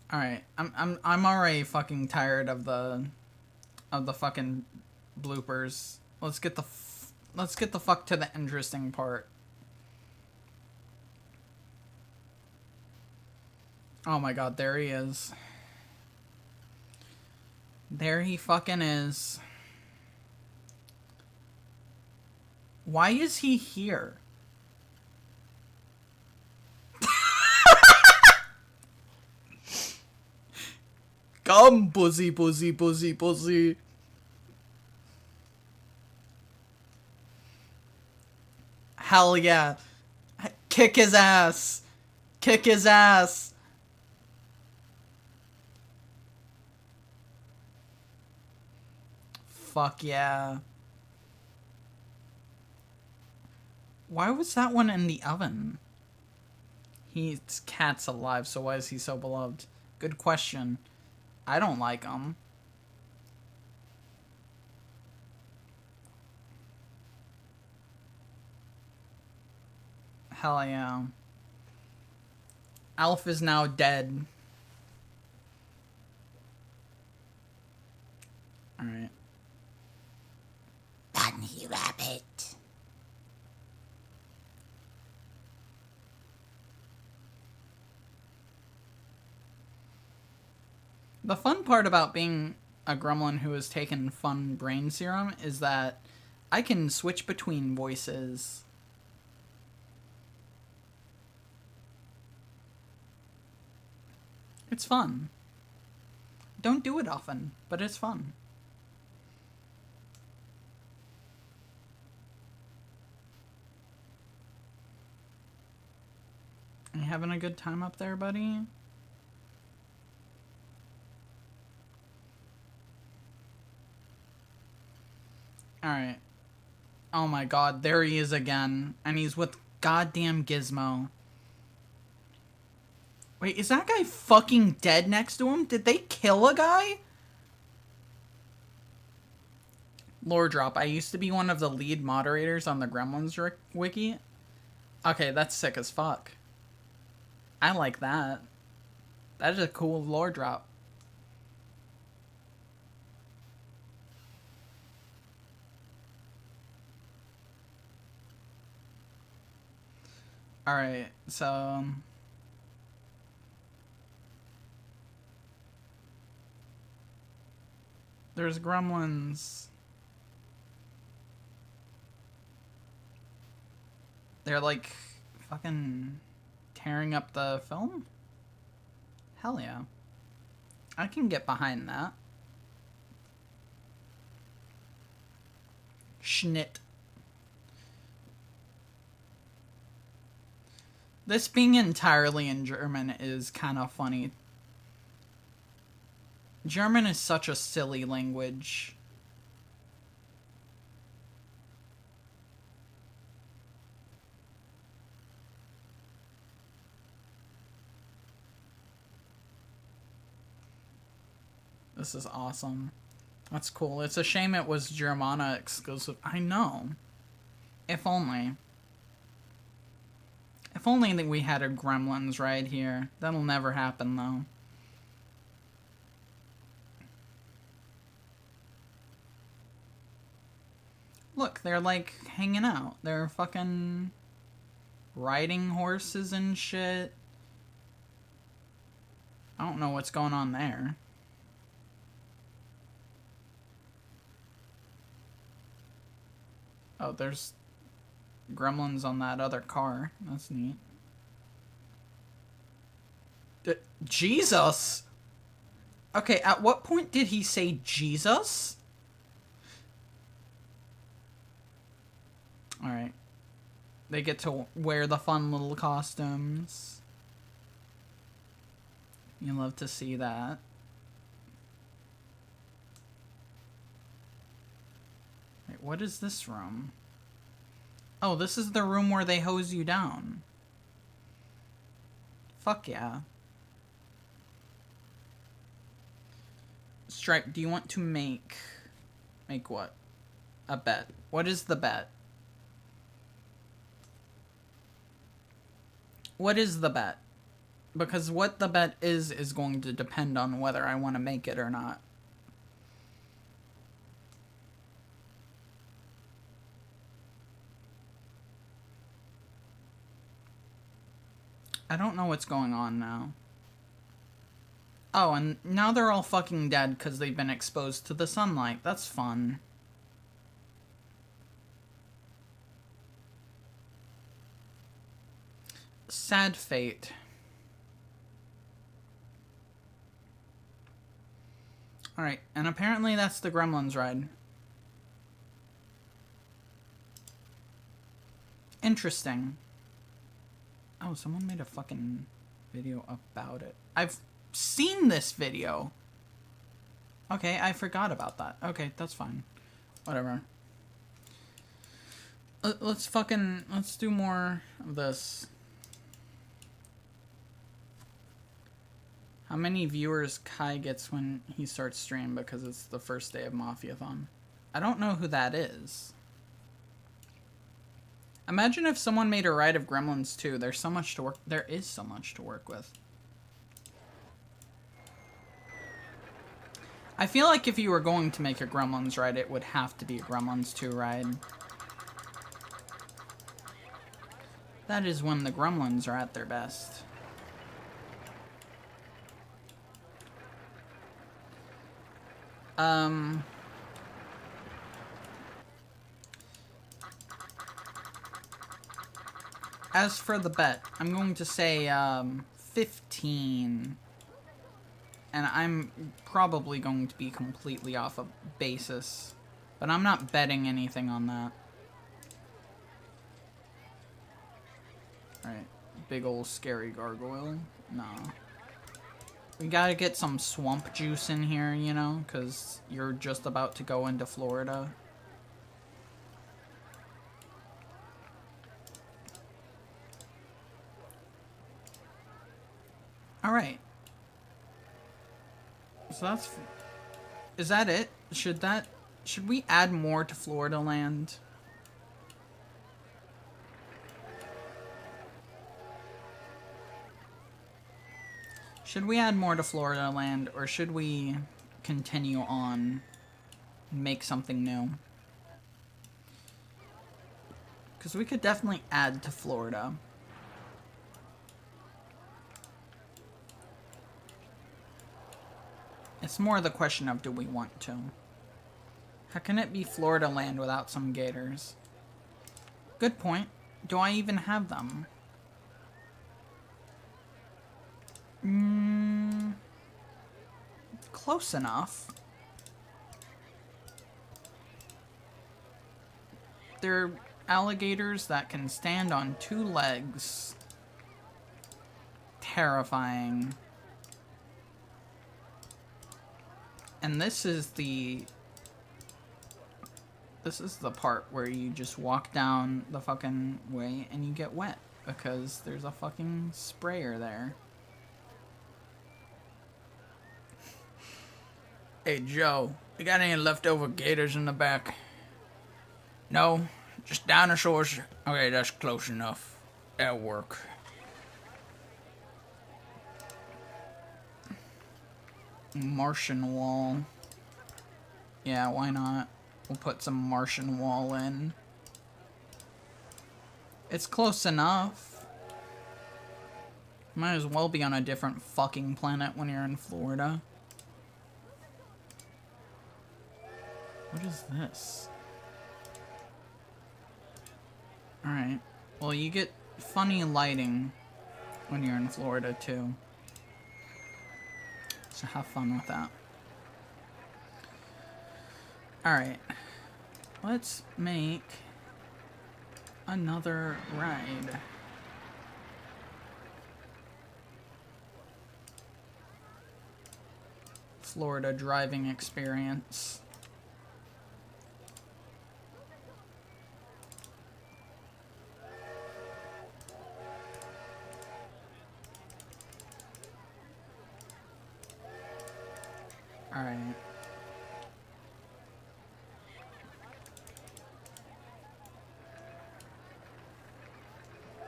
All right, I'm already fucking tired of the fucking bloopers. Let's get the fuck to the interesting part. Oh my god, there he is. There he fucking is. Why is he here? Come, pussy, pussy, pussy, pussy. Hell yeah. Kick his ass. Kick his ass. Fuck yeah. Why was that one in the oven? His cat's alive, so why is he so beloved? Good question. I don't like him. Hell yeah. Alf is now dead. Alright. Bunny rabbit. The fun part about being a gremlin who has taken fun brain serum is that I can switch between voices. It's fun. Don't do it often, but it's fun. You having a good time up there, buddy? Alright. Oh my god, there he is again. And he's with goddamn Gizmo. Wait, is that guy fucking dead next to him? Did they kill a guy? Lore drop. I used to be one of the lead moderators on the Gremlins wiki. Okay, that's sick as fuck. I like that. That is a cool lore drop. Alright, so... there's gremlins. They're like fucking tearing up the film? Hell yeah. I can get behind that. Schnitt. This being entirely in German is kind of funny. German is such a silly language. This is awesome. That's cool. It's a shame it was Germana exclusive. I know. If only. If only that we had a Gremlins right here. That'll never happen, though. Look, they're like hanging out. They're fucking riding horses and shit. I don't know what's going on there. Oh, there's gremlins on that other car. That's neat. Jesus! Okay, at what point did he say Jesus? Alright. They get to wear the fun little costumes. You love to see that. Wait, what is this room? Oh, this is the room where they hose you down. Fuck yeah. Stripe, do you want to make what? A bet. What is the bet? What is the bet? Because what the bet is going to depend on whether I want to make it or not. I don't know what's going on now. Oh, and now they're all fucking dead because they've been exposed to the sunlight. That's fun. Sad fate. Alright, and apparently that's the Gremlins ride. Interesting. Oh, someone made a fucking video about it. I've seen this video. Okay, I forgot about that. Okay, that's fine. Whatever. Let's do more of this. How many viewers Kai gets when he starts stream because it's the first day of Mafiathon? I don't know who that is. Imagine if someone made a ride of Gremlins 2. There's so much to work. There is so much to work with. I feel like if you were going to make a Gremlins ride, it would have to be a Gremlins 2 ride. That is when the Gremlins are at their best. As for the bet, I'm going to say 15. And I'm probably going to be completely off of basis. But I'm not betting anything on that. Alright, big ol' scary gargoyle. Nah. We gotta get some swamp juice in here, you know, because you're just about to go into Florida. Alright. So that's... Is that it? Should we add more to Florida Land? Should we add more to Florida Land, or should we continue on and make something new? Because we could definitely add to Florida. It's more the question of, do we want to? How can it be Florida Land without some gators? Good point. Do I even have them? Close enough. They're alligators that can stand on 2 legs. Terrifying. And this is the part where you just walk down the fucking way and you get wet because there's a fucking sprayer there. Hey, Joe, you got any leftover gators in the back? No? Just dinosaurs? Okay, that's close enough. That'll work. Martian wall. Yeah, why not? We'll put some Martian wall in. It's close enough. Might as well be on a different fucking planet when you're in Florida. What is this? Alright. Well, you get funny lighting when you're in Florida, too. So have fun with that. Alright. Let's make another ride. Florida driving experience. Alright.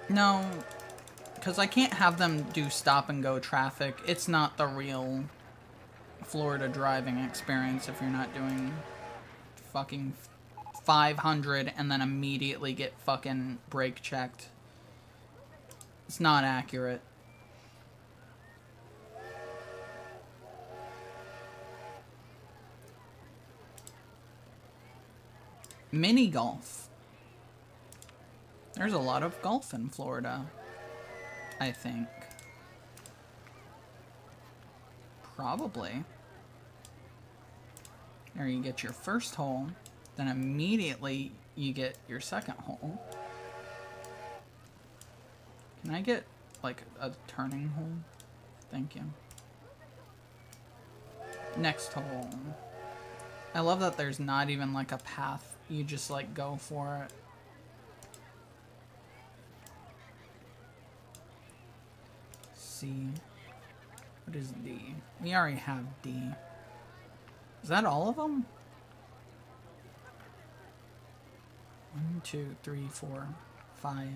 No, because I can't have them do stop and go traffic. It's not the real Florida driving experience if you're not doing fucking 500 and then immediately get fucking brake checked. It's not accurate. Mini golf. There's a lot of golf in Florida, I think. Probably. There you get your first hole, then immediately you get your second hole. Can I get, like, a turning hole? Thank you. Next hole. I love that there's not even, like, a path. You just, like, go for it. C. What is D? We already have D. Is that all of them? 1, 2, 3, 4, 5.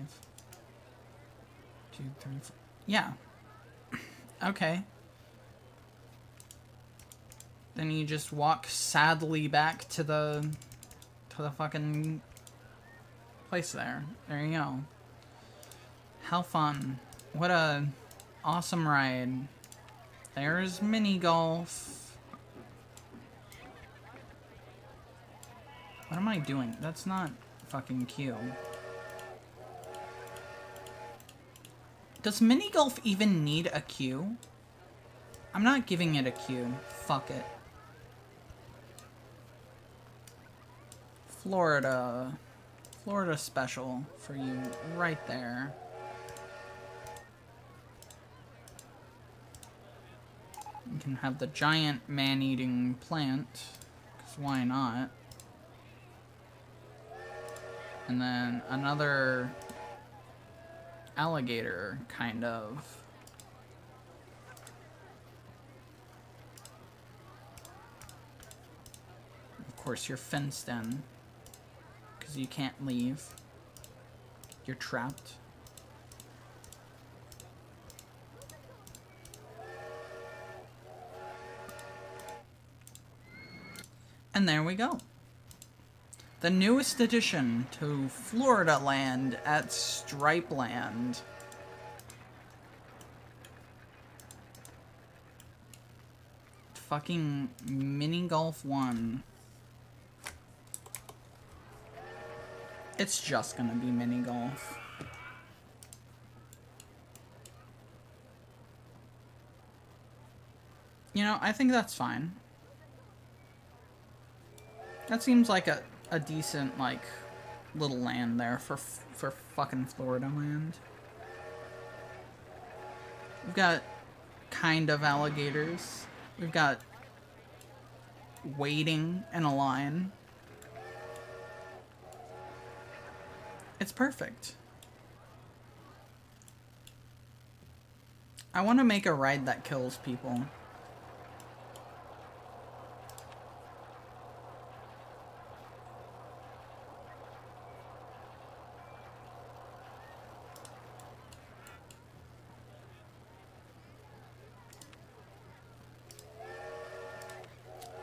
2, 3, 4. Yeah. Okay. Then you just walk sadly back to the fucking place there. There you go. How fun. What a awesome ride. There's mini golf. What am I doing? That's not fucking Q. Does mini golf even need a Q? I'm not giving it a Q. Fuck it. Florida. Florida special for you right there. You can have the giant man-eating plant, because why not? And then another alligator, kind of. Of course, you're fenced in, because you can't leave. You're trapped. And there we go. The newest addition to Florida Land at StripeLand. Fucking Mini Golf 1. It's just gonna be mini golf. You know, I think that's fine. That seems like a decent, like, little land there for fucking Florida Land. We've got kind of alligators. We've got waiting in a line. It's perfect. I want to make a ride that kills people.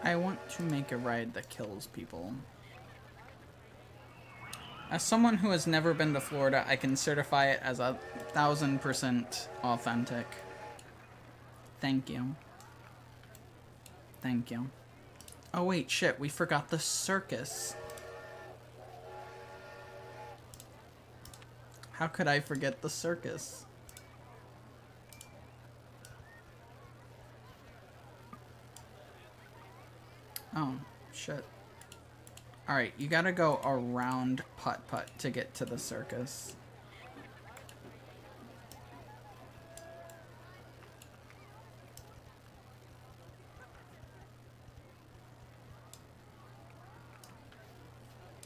I want to make a ride that kills people. As someone who has never been to Florida, I can certify it as 1000% authentic. Thank you. Thank you. Oh wait, shit, we forgot the circus. How could I forget the circus? Oh, shit. Alright, you gotta go around Putt-Putt to get to the circus.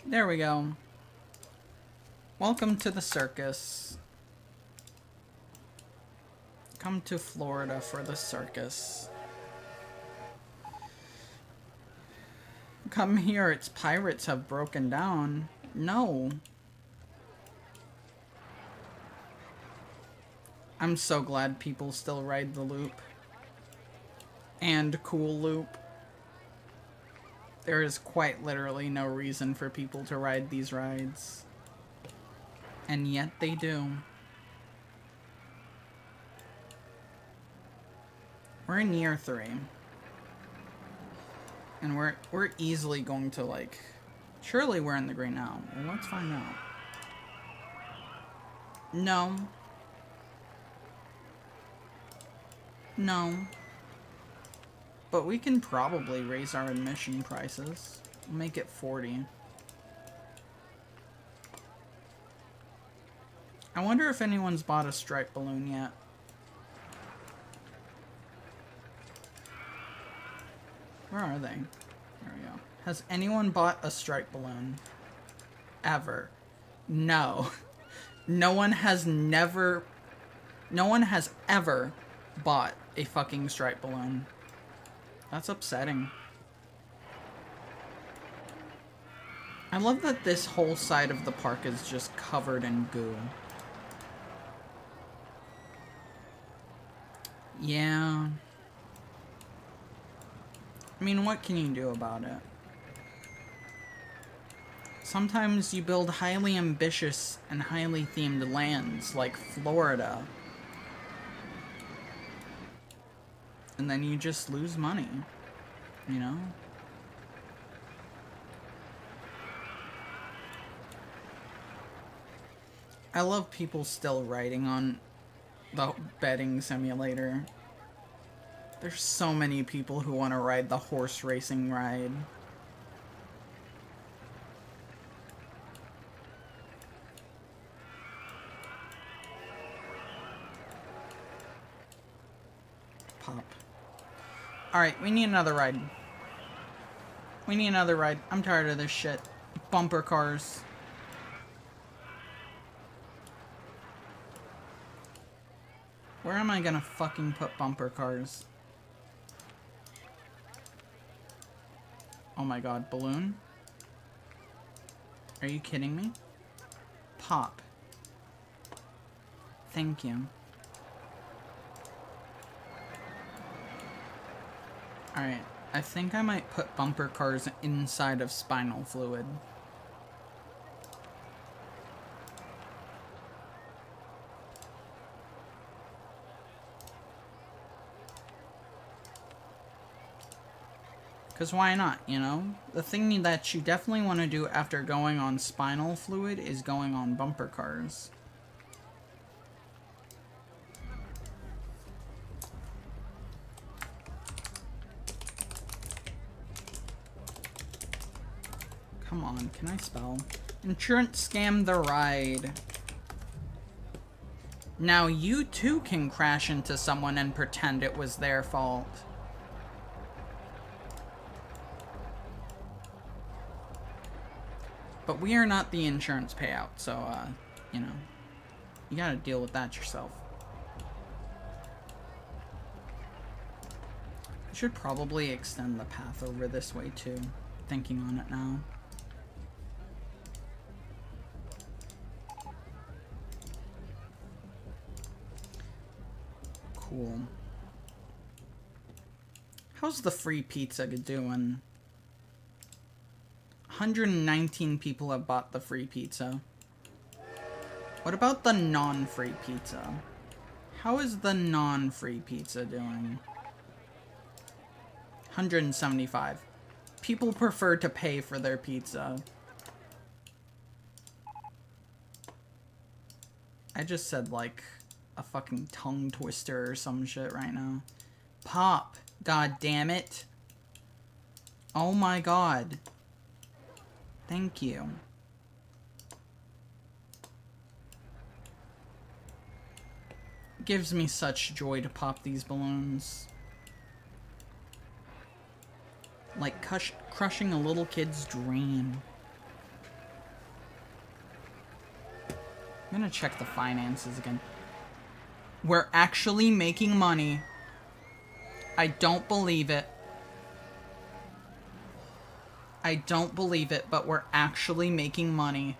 There we go. Welcome to the circus. Come to Florida for the circus. Come here, its pirates have broken down. No. I'm so glad people still ride the loop. And cool loop. There is quite literally no reason for people to ride these rides. And yet they do. We're in year 3. And we're easily going to, like... Surely we're in the green now. Well, let's find out. No. No. But we can probably raise our admission prices. Make it 40. I wonder if anyone's bought a stripe balloon yet. Where are they? There we go. Has anyone bought a stripe balloon? Ever? No. No one has ever bought a fucking stripe balloon. That's upsetting. I love that this whole side of the park is just covered in goo. Yeah. I mean, what can you do about it? Sometimes you build highly ambitious and highly themed lands, like Florida. And then you just lose money, you know? I love people still riding on the betting simulator. There's so many people who want to ride the horse racing ride. Pop. Alright, we need another ride. We need another ride. I'm tired of this shit. Bumper cars. Where am I gonna fucking put bumper cars? Oh my god, balloon? Are you kidding me? Pop. Thank you. Alright, I think I might put bumper cars inside of spinal fluid. Because why not, you know? The thing that you definitely want to do after going on spinal fluid is going on bumper cars. Come on, can I spell? Insurance scam the ride. Now you too can crash into someone and pretend it was their fault. But we are not the insurance payout, so, you know, you gotta deal with that yourself. I should probably extend the path over this way, too. Thinking on it now. Cool. How's the free pizza doing? 119 people have bought the free pizza. What about the non-free pizza? How is the non-free pizza doing? 175. People prefer to pay for their pizza. I just said like a fucking tongue twister or some shit right now. Pop. God damn it. Oh my god. Thank you. It gives me such joy to pop these balloons. Like crushing a little kid's dream. I'm gonna check the finances again. We're actually making money. I don't believe it. I don't believe it, but we're actually making money.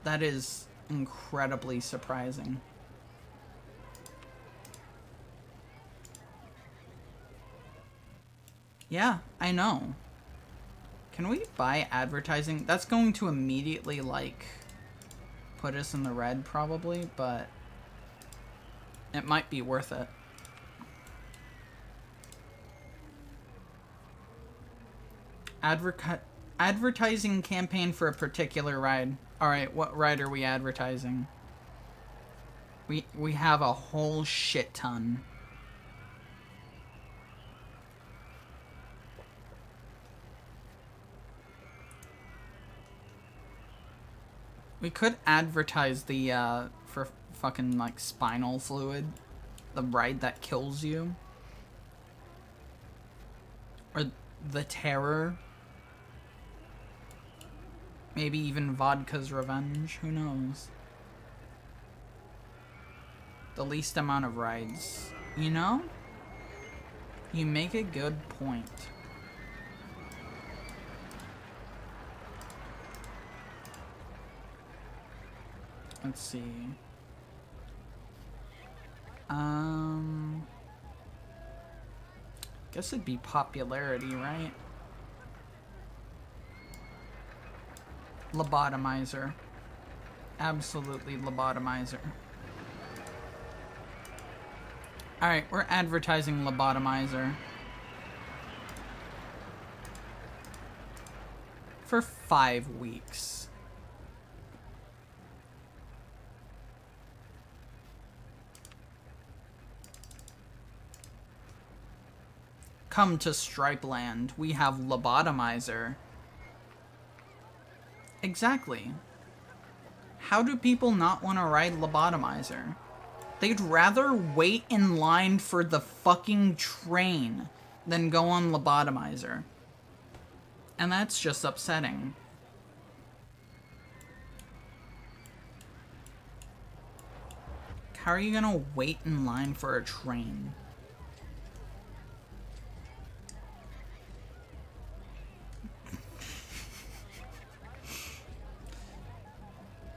That is incredibly surprising. Yeah, I know. Can we buy advertising? That's going to immediately, like, put us in the red, probably, but it might be worth it. Advertising campaign for a particular ride. Alright, what ride are we advertising? We have a whole shit ton. We could advertise the, for fucking, like, spinal fluid. The ride that kills you. Or the terror. Maybe even Vodka's Revenge. Who knows? The least amount of rides. You know? You make a good point. Let's see. Guess it'd be popularity, right? Lobotomizer. Absolutely lobotomizer. Alright, we're advertising lobotomizer. For 5 weeks. Come to StripeLand. We have lobotomizer. Exactly. How do people not want to ride lobotomizer? They'd rather wait in line for the fucking train than go on Lobotomizer. And that's just upsetting. How are you gonna wait in line for a train?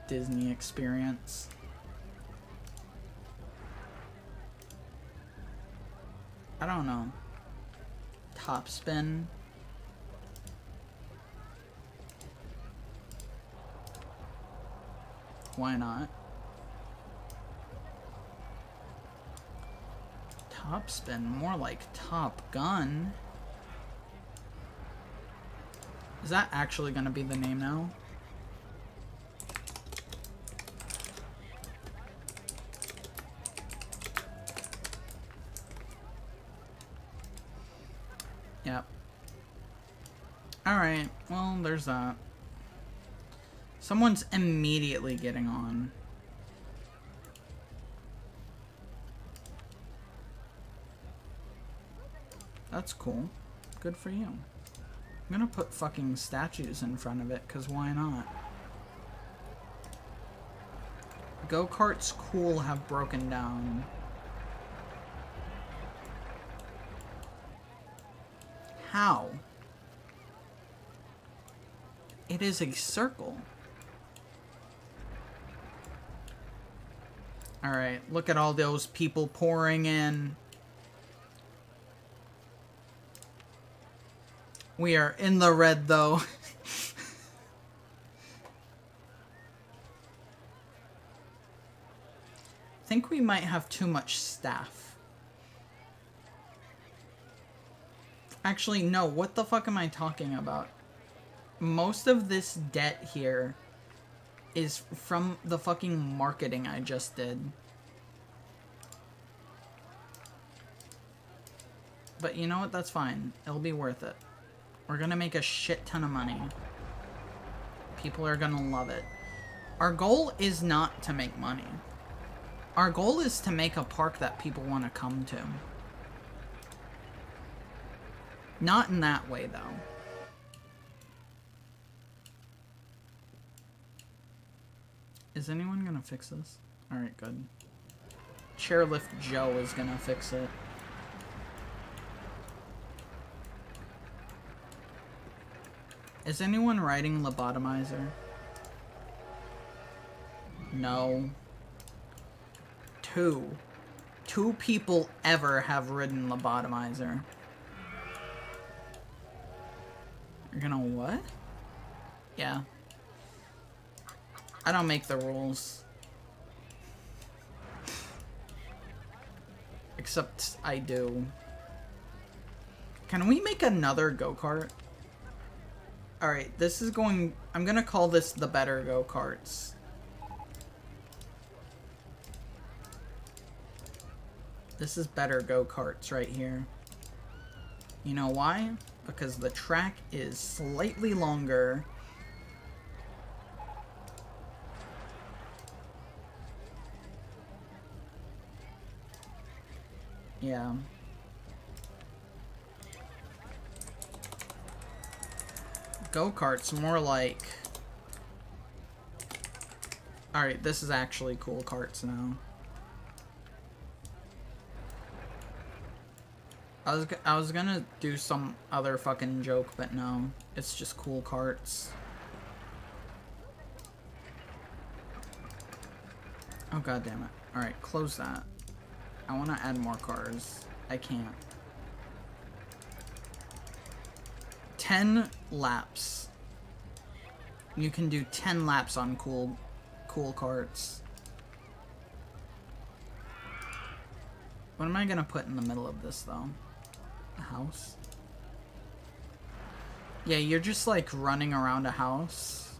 Disney experience. I don't know. Top spin. Why not? Top spin, more like Top Gun. Is that actually gonna be the name now? Yep. Alright, well, there's that. Someone's immediately getting on. That's cool. Good for you. I'm gonna put fucking statues in front of it, because why not? Go-karts cool have broken down. How? It is a circle. Alright, look at all those people pouring in. We are in the red, though. I think we might have too much staff. Actually, no. What the fuck am I talking about? Most of this debt here is from the fucking marketing I just did. But you know what? That's fine. It'll be worth it. We're gonna make a shit ton of money. People are gonna love it. Our goal is not to make money. Our goal is to make a park that people want to come to. Not in that way, though. Is anyone gonna fix this? Alright, good. Chairlift Joe is gonna fix it. Is anyone riding Lobotomizer? No. Two people ever have ridden Lobotomizer. You're gonna what? Yeah. I don't make the rules. Except I do. Can we make another go-kart? Alright, this is going... I'm gonna call this the better go-karts. This is better go-karts right here. You know why? Because the track is slightly longer. Yeah. Go-karts, more like... Alright, this is actually cool karts now. I was gonna do some other fucking joke, but no. It's just cool karts. Oh, god damn it. Alright, close that. I wanna add more cars. I can't. 10 laps. You can do 10 laps on cool karts. What am I gonna put in the middle of this, though? A house? Yeah, you're just, like, running around a house.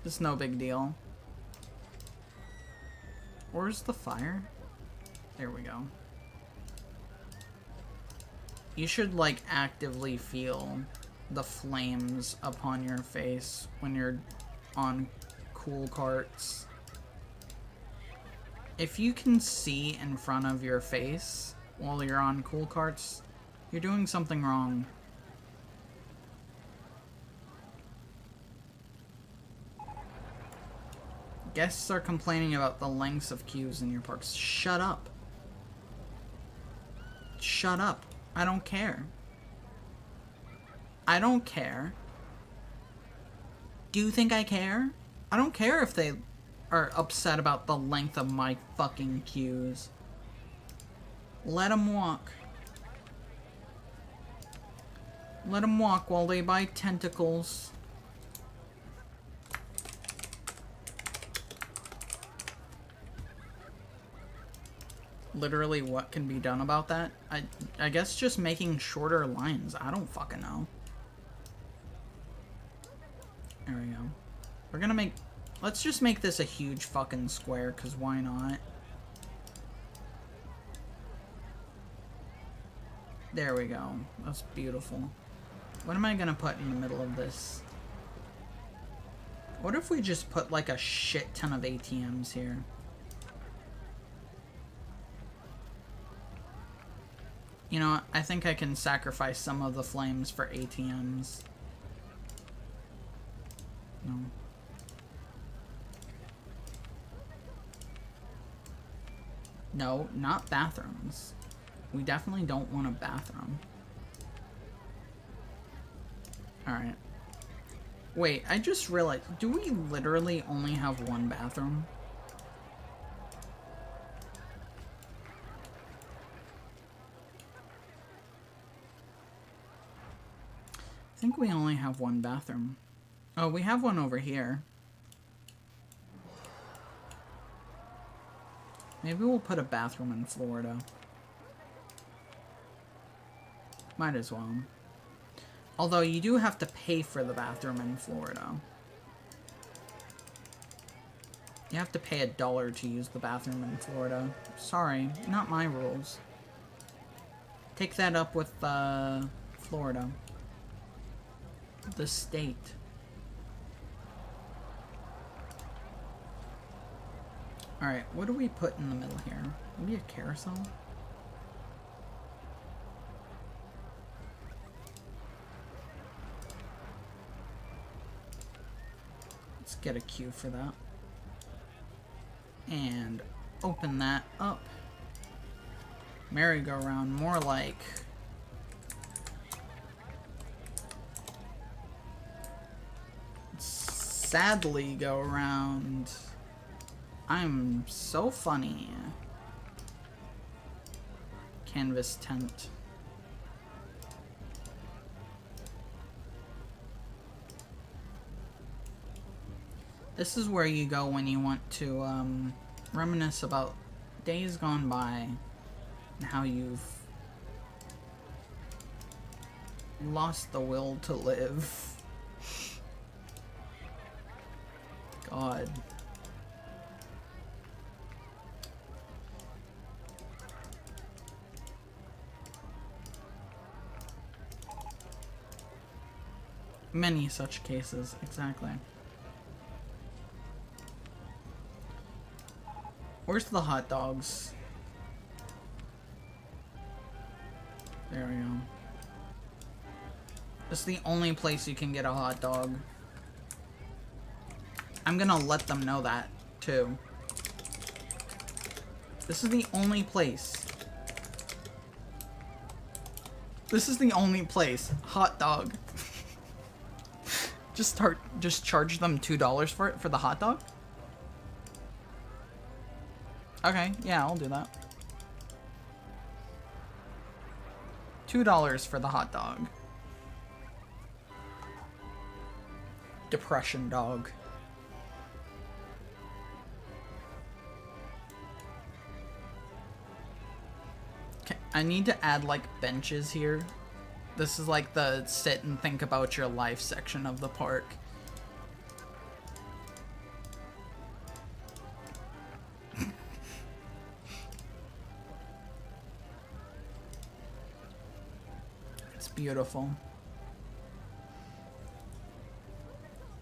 It's no big deal. Where's the fire? There we go. You should, like, actively feel the flames upon your face when you're on cool karts. If you can see in front of your face while you're on cool carts, you're doing something wrong. Guests are complaining about the lengths of queues in your parks. Shut up. Shut up. I don't care. I don't care. Do you think I care? I don't care if they are upset about the length of my fucking queues. Let them walk. Let them walk while they buy tentacles. Literally, what can be done about that? I guess just making shorter lines. I don't fucking know. There we go. We're gonna make... Let's just make this a huge fucking square, because why not? There we go. That's beautiful. What am I gonna put in the middle of this? What if we just put like a shit ton of ATMs here? You know what? I think I can sacrifice some of the flames for ATMs. No. No, not bathrooms. We definitely don't want a bathroom. Alright. Wait, I just realized, do we literally only have one bathroom? I think we only have one bathroom. Oh, we have one over here. Maybe we'll put a bathroom in Florida. Might as well. Although you do have to pay for the bathroom in Florida. You have to pay $1 to use the bathroom in Florida. Sorry, not my rules. Take that up with Florida. The state. Alright, what do we put in the middle here? Maybe a carousel? Let's get a queue for that. And open that up. Merry-go-round, more like... Sadly go around. I'm so funny. Canvas tent. This is where you go when you want to reminisce about days gone by and how you've lost the will to live. God. Many such cases, exactly. Where's the hot dogs? There we go. This is the only place you can get a hot dog. I'm gonna let them know that, too. This is the only place. This is the only place. Hot dog. Just charge them $2 for it, for the hot dog? Okay, yeah, I'll do that. $2 for the hot dog. Depression dog. Okay, I need to add, like, benches here. This is like the sit and think about your life section of the park. It's beautiful.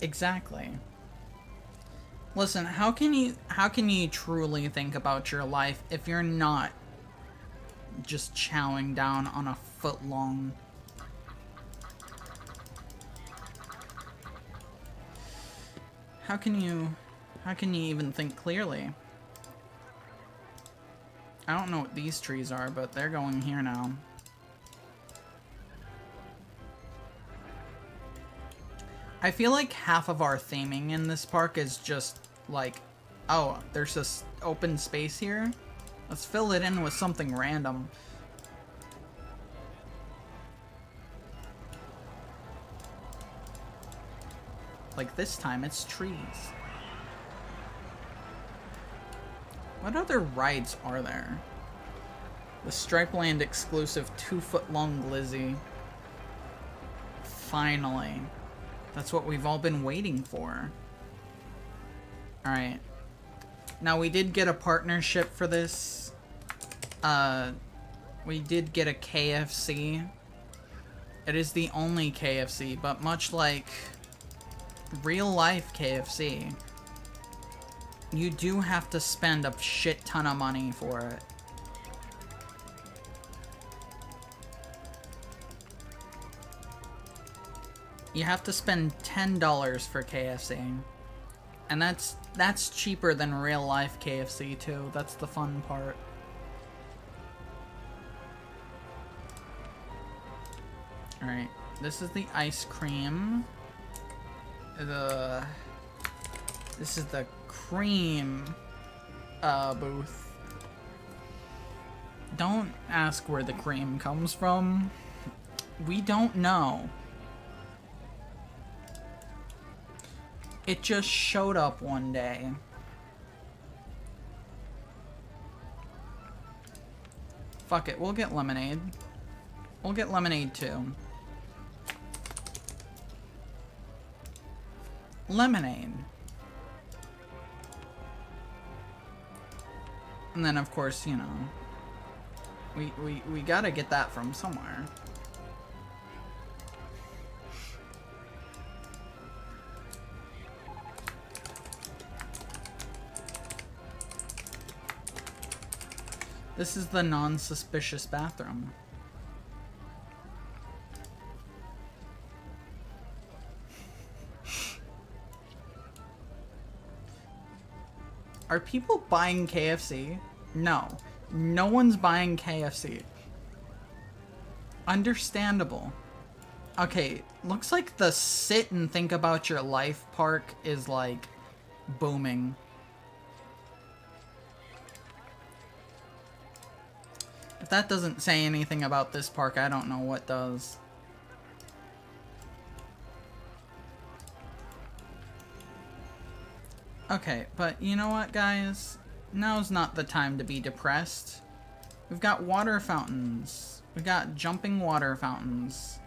Exactly. Listen, how can you truly think about your life if you're not just chowing down on a foot long? How can you even think clearly? I don't know what these trees are, but they're going here now. I feel like half of our theming in this park is just like, oh, there's this open space here. Let's fill it in with something random. Like this time, it's trees. What other rides are there? The StripeLand exclusive 2-foot-long glizzy. Finally. That's what we've all been waiting for. Alright. Now, we did get a partnership for this. We did get a KFC. It is the only KFC, but much like real-life KFC, you do have to spend a shit ton of money for it. You have to spend $10 for KFC. And that's cheaper than real life KFC too. That's the fun part. Alright, this is the ice cream. This is the cream booth. Don't ask where the cream comes from. We don't know. It just showed up one day. Fuck it, we'll get lemonade. We'll get lemonade too. Lemonade. And then of course, you know, we gotta get that from somewhere. This is the non-suspicious bathroom. Are people buying KFC? No. No one's buying KFC. Understandable. Okay, looks like the sit and think about your life park is like booming. If that doesn't say anything about this park, I don't know what does. Okay, but you know what, guys? Now's not the time to be depressed. We've got water fountains. We've got jumping water fountains.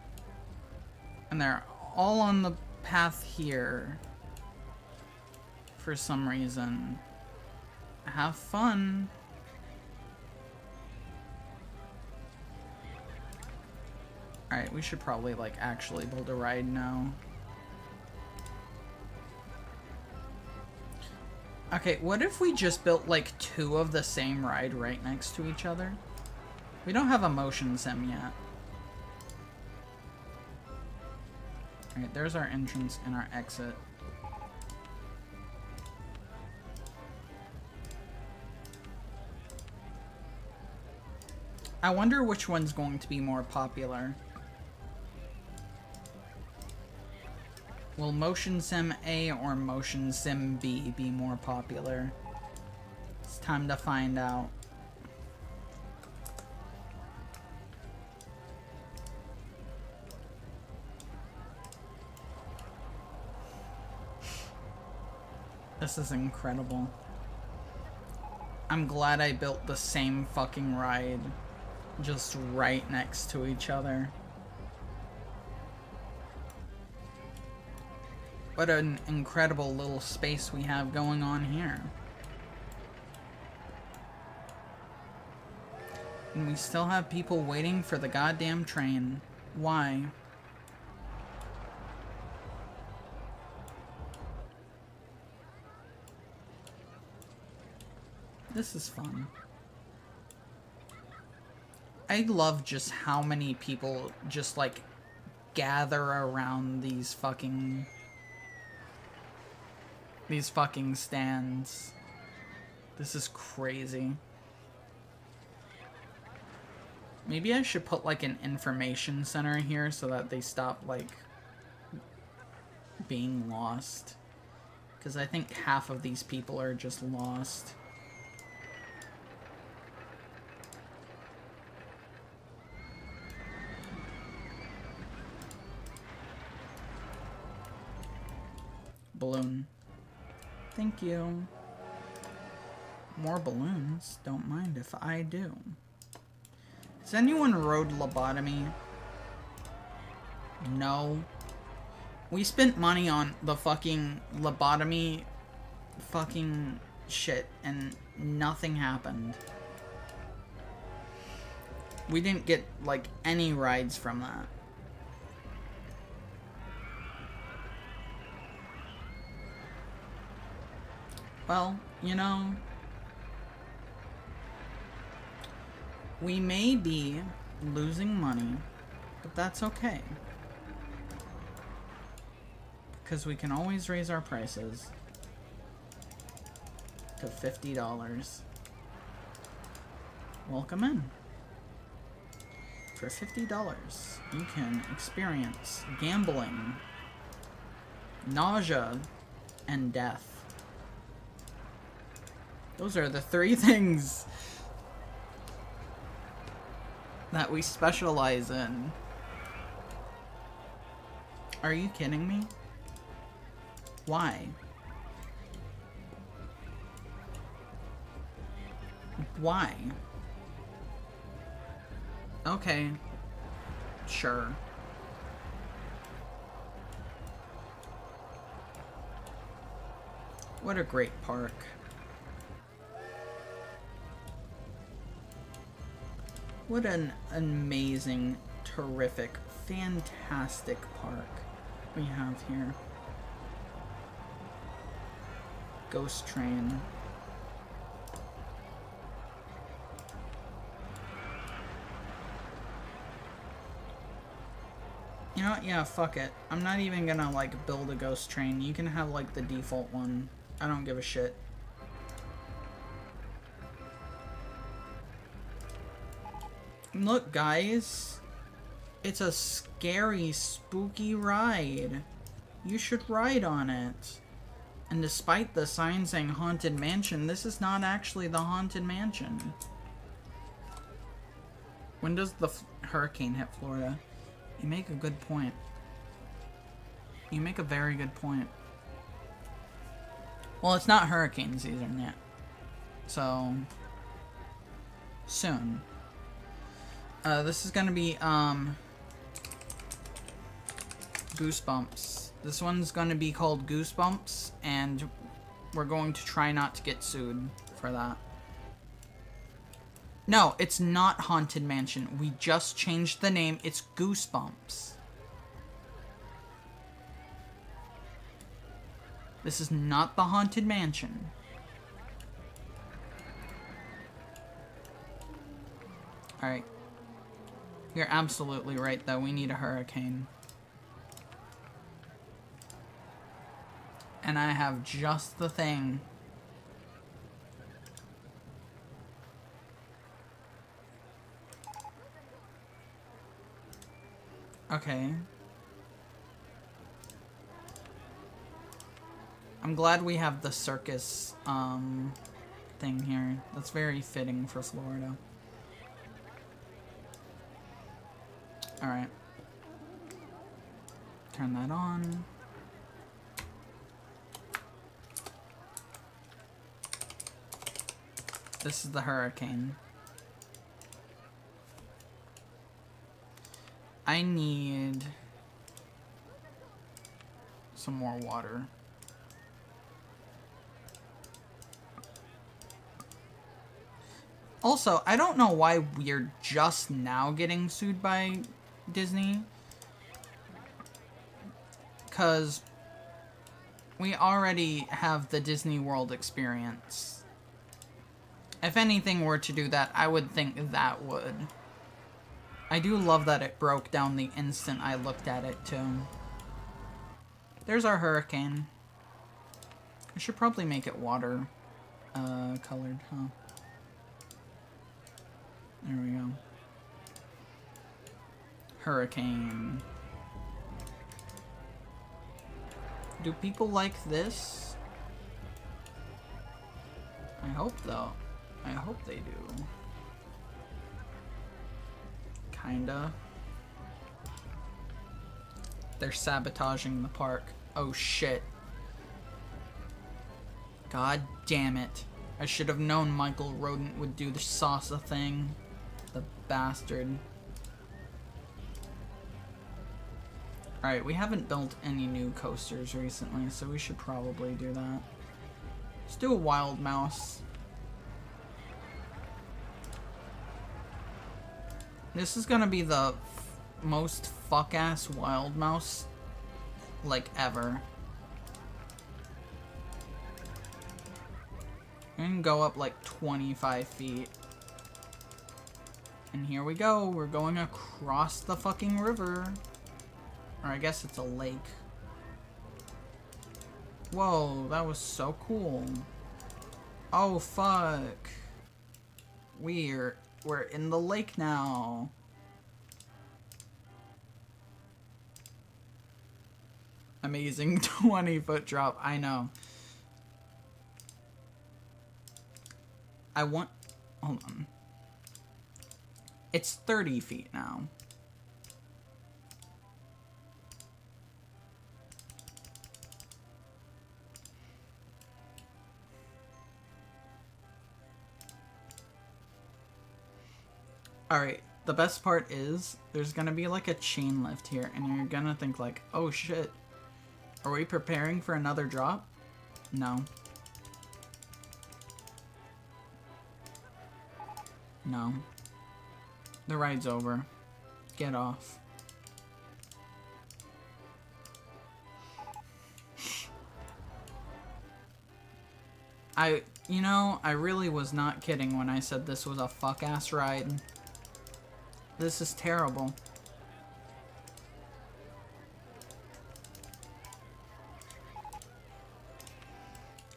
And they're all on the path here. For some reason. Have fun. Alright, we should probably, like, actually build a ride now. Okay, what if we just built, like, 2 of the same ride right next to each other? We don't have a motion sim yet. Alright, there's our entrance and our exit. I wonder which one's going to be more popular. Will Motion Sim A or Motion Sim B be more popular? It's time to find out. This is incredible. I'm glad I built the same fucking ride just right next to each other. What an incredible little space we have going on here. And we still have people waiting for the goddamn train. Why? This is fun. I love just how many people just, like, gather around these fucking stands. This is crazy. Maybe I should put, like, an information center here so that they stop, like, being lost. Because I think half of these people are just lost. Balloon. Thank you. More balloons. Don't mind if I do. Has anyone rode lobotomy? No. We spent money on the fucking lobotomy fucking shit and nothing happened. We didn't get, like, any rides from that. Well, you know, we may be losing money, but that's okay. Because we can always raise our prices to $50. Welcome in. For $50, you can experience gambling, nausea, and death. Those are the 3 things that we specialize in. Are you kidding me? Why? Why? Okay. Sure. What a great park. What an amazing, terrific, fantastic park we have here. Ghost train. You know what? Yeah, fuck it. I'm not even gonna, like, build a ghost train. You can have, like, the default one. I don't give a shit. Look, guys. It's a scary, spooky ride. You should ride on it. And despite the sign saying Haunted Mansion, this is not actually the Haunted Mansion. When does the hurricane hit Florida? You make a good point. You make a very good point. Well, it's not hurricane season yet. So, soon. This is gonna be, Goosebumps. This one's gonna be called Goosebumps, and we're going to try not to get sued for that. No, it's not Haunted Mansion. We just changed the name. It's Goosebumps. This is not the Haunted Mansion. Alright. You're absolutely right, though. We need a hurricane. And I have just the thing. Okay. I'm glad we have the circus, thing here. That's very fitting for Florida. Alright. Turn that on. This is the hurricane. I need some more water. Also, I don't know why we're just now getting sued by Disney. 'Cause we already have the Disney World experience. If anything were to do that, I would think that would. I do love that it broke down the instant I looked at it, too. There's our hurricane. I should probably make it water colored, huh? There we go. Hurricane. Do people like this? I hope, though. I hope they do. Kinda. They're sabotaging the park. Oh shit. God damn it. I should have known Michael Rodent would do the salsa thing. The bastard. Alright, we haven't built any new coasters recently, so we should probably do that. Let's do a wild mouse. This is gonna be the most fuck-ass wild mouse, like, ever. I'm gonna go up like 25 feet. And here we go, we're going across the fucking river. Or I guess it's a lake. Whoa, that was so cool. Oh fuck. We're in the lake now. Amazing 20-foot drop, I know. Hold on. It's 30 feet now. Alright, the best part is, there's gonna be like a chain lift here, and you're gonna think like, oh shit, are we preparing for another drop? No. No. The ride's over. Get off. You know, I really was not kidding when I said this was a fuck-ass ride. This is terrible.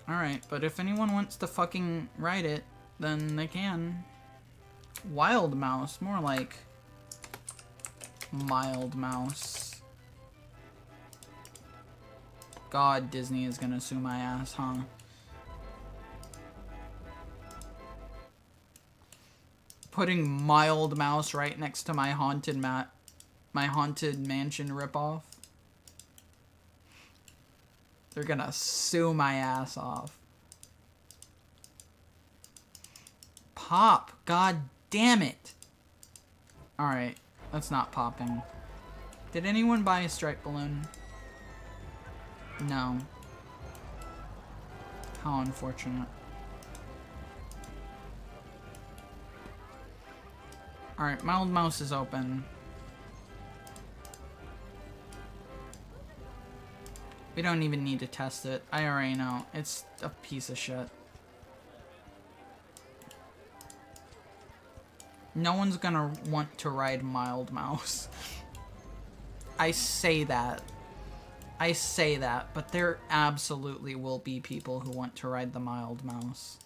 Alright, but if anyone wants to fucking ride it, then they can. Wild mouse, more like mild mouse. God, Disney is gonna sue my ass, huh? Putting mild mouse right next to my haunted mansion ripoff. They're gonna sue my ass off. Pop, god damn it. Alright, that's not popping. Did anyone buy a stripe balloon? No. How unfortunate. Alright, mild mouse is open. We don't even need to test it. I already know. It's a piece of shit. No one's gonna want to ride mild mouse. I say that, but there absolutely will be people who want to ride the mild mouse.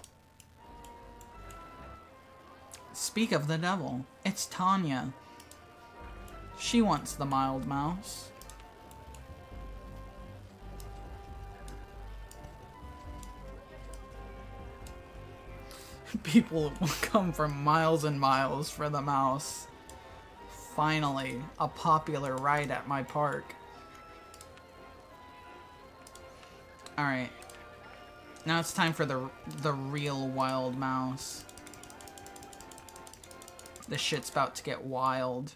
Speak of the devil, it's Tanya. She wants the mild mouse. People will come from miles and miles for the mouse. Finally, a popular ride at my park. Alright. Now it's time for the real wild mouse. This shit's about to get wild.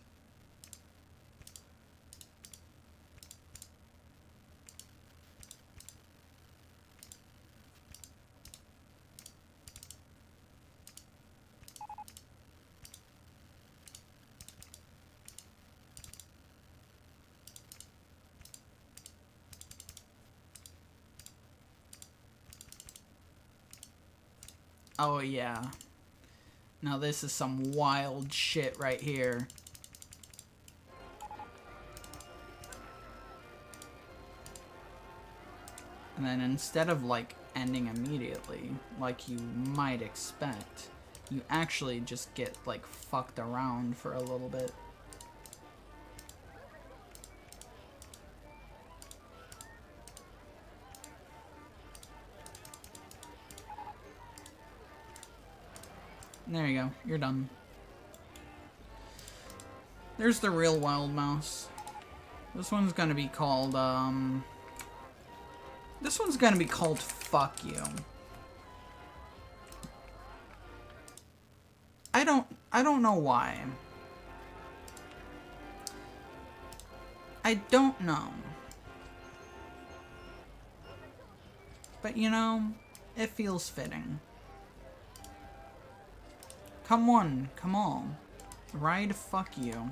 Oh yeah. Now this is some wild shit right here. And then instead of, like, ending immediately, like you might expect, you actually just get, like, fucked around for a little bit. There you go. You're done. There's the real wild mouse. This one's gonna be called, this one's gonna be called Fuck You. I don't know why. I don't know. But you know, it feels fitting. Come on, come on. Ride Fuck You.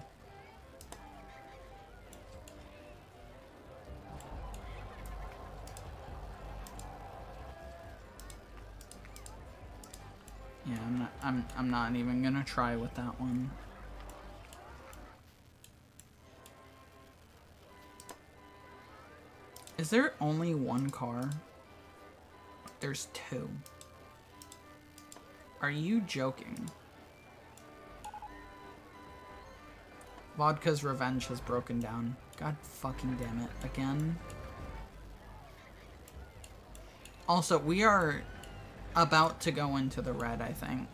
Yeah, I'm not even gonna try with that one. Is there only one car? There's two. Are you joking? Vodka's revenge has broken down. God fucking damn it. Again. Also, we are about to go into the red, I think.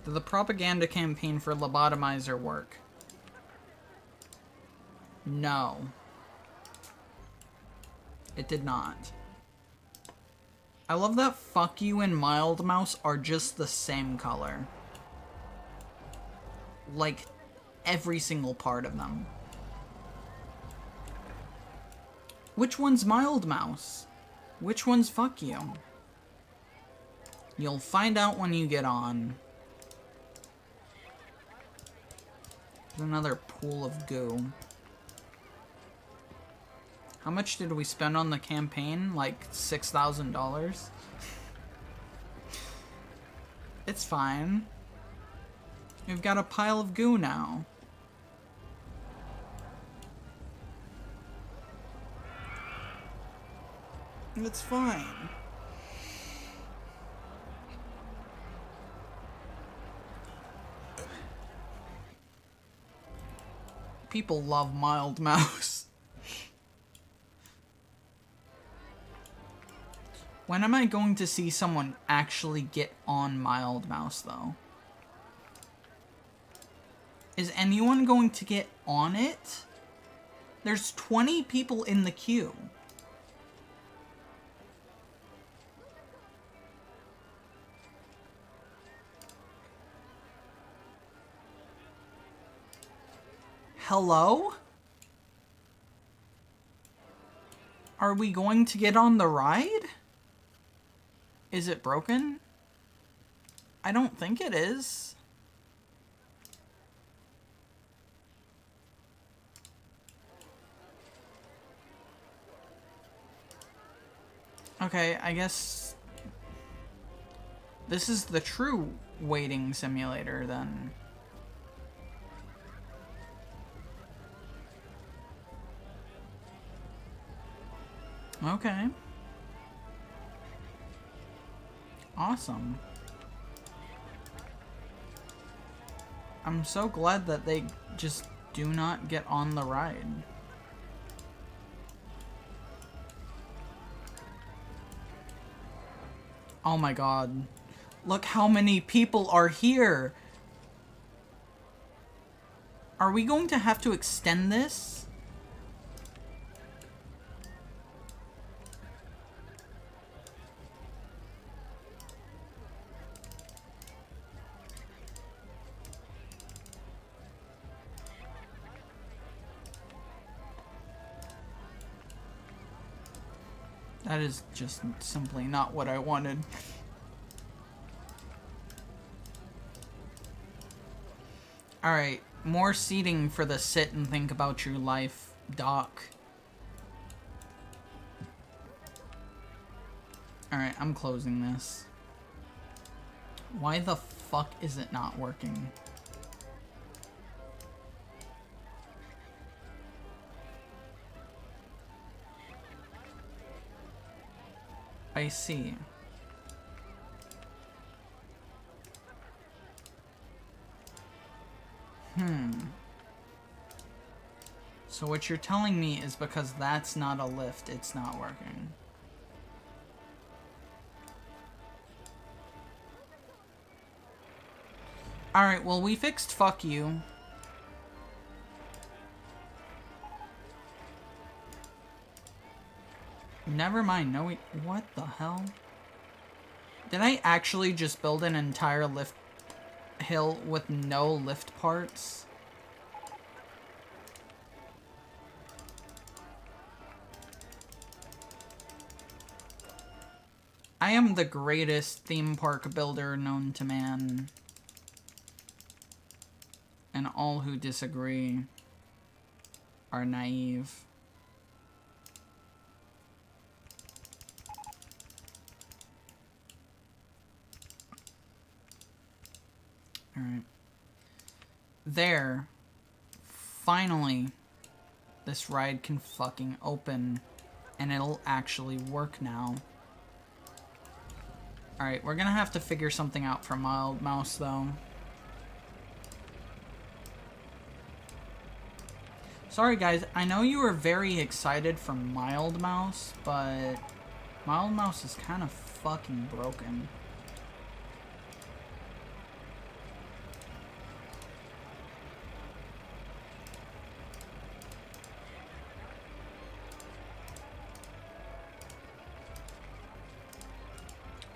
Did the propaganda campaign for Lobotomizer work? No. It did not. I love that Fuck You and Mild Mouse are just the same color. Like, every single part of them. Which one's Mild Mouse? Which one's Fuck You? You'll find out when you get on. There's another pool of goo. How much did we spend on the campaign? Like $6,000? It's fine. We've got a pile of goo now. It's fine. People love Mild Mouse. When am I going to see someone actually get on Mild Mouse, though? Is anyone going to get on it? There's 20 people in the queue. Hello? Are we going to get on the ride? Is it broken? I don't think it is. Okay, I guess this is the true waiting simulator then. Okay. Awesome. I'm so glad that they just do not get on the ride. Oh my god. Look how many people are here. Are we going to have to extend this? That is just simply not what I wanted. Alright, more seating for the sit and think about your life, doc. Alright, I'm closing this. Why the fuck fuck is it not working? I see. So what you're telling me is because that's not a lift, it's not working. Alright, well, we fixed fuck you. Never mind, no, wait, what the hell? Did I actually just build an entire lift hill with no lift parts? I am the greatest theme park builder known to man. And all who disagree are naive. Alright. There. Finally, this ride can fucking open. And it'll actually work now. Alright, we're gonna have to figure something out for Mild Mouse, though. Sorry, guys. I know you were very excited for Mild Mouse, but Mild Mouse is kind of fucking broken.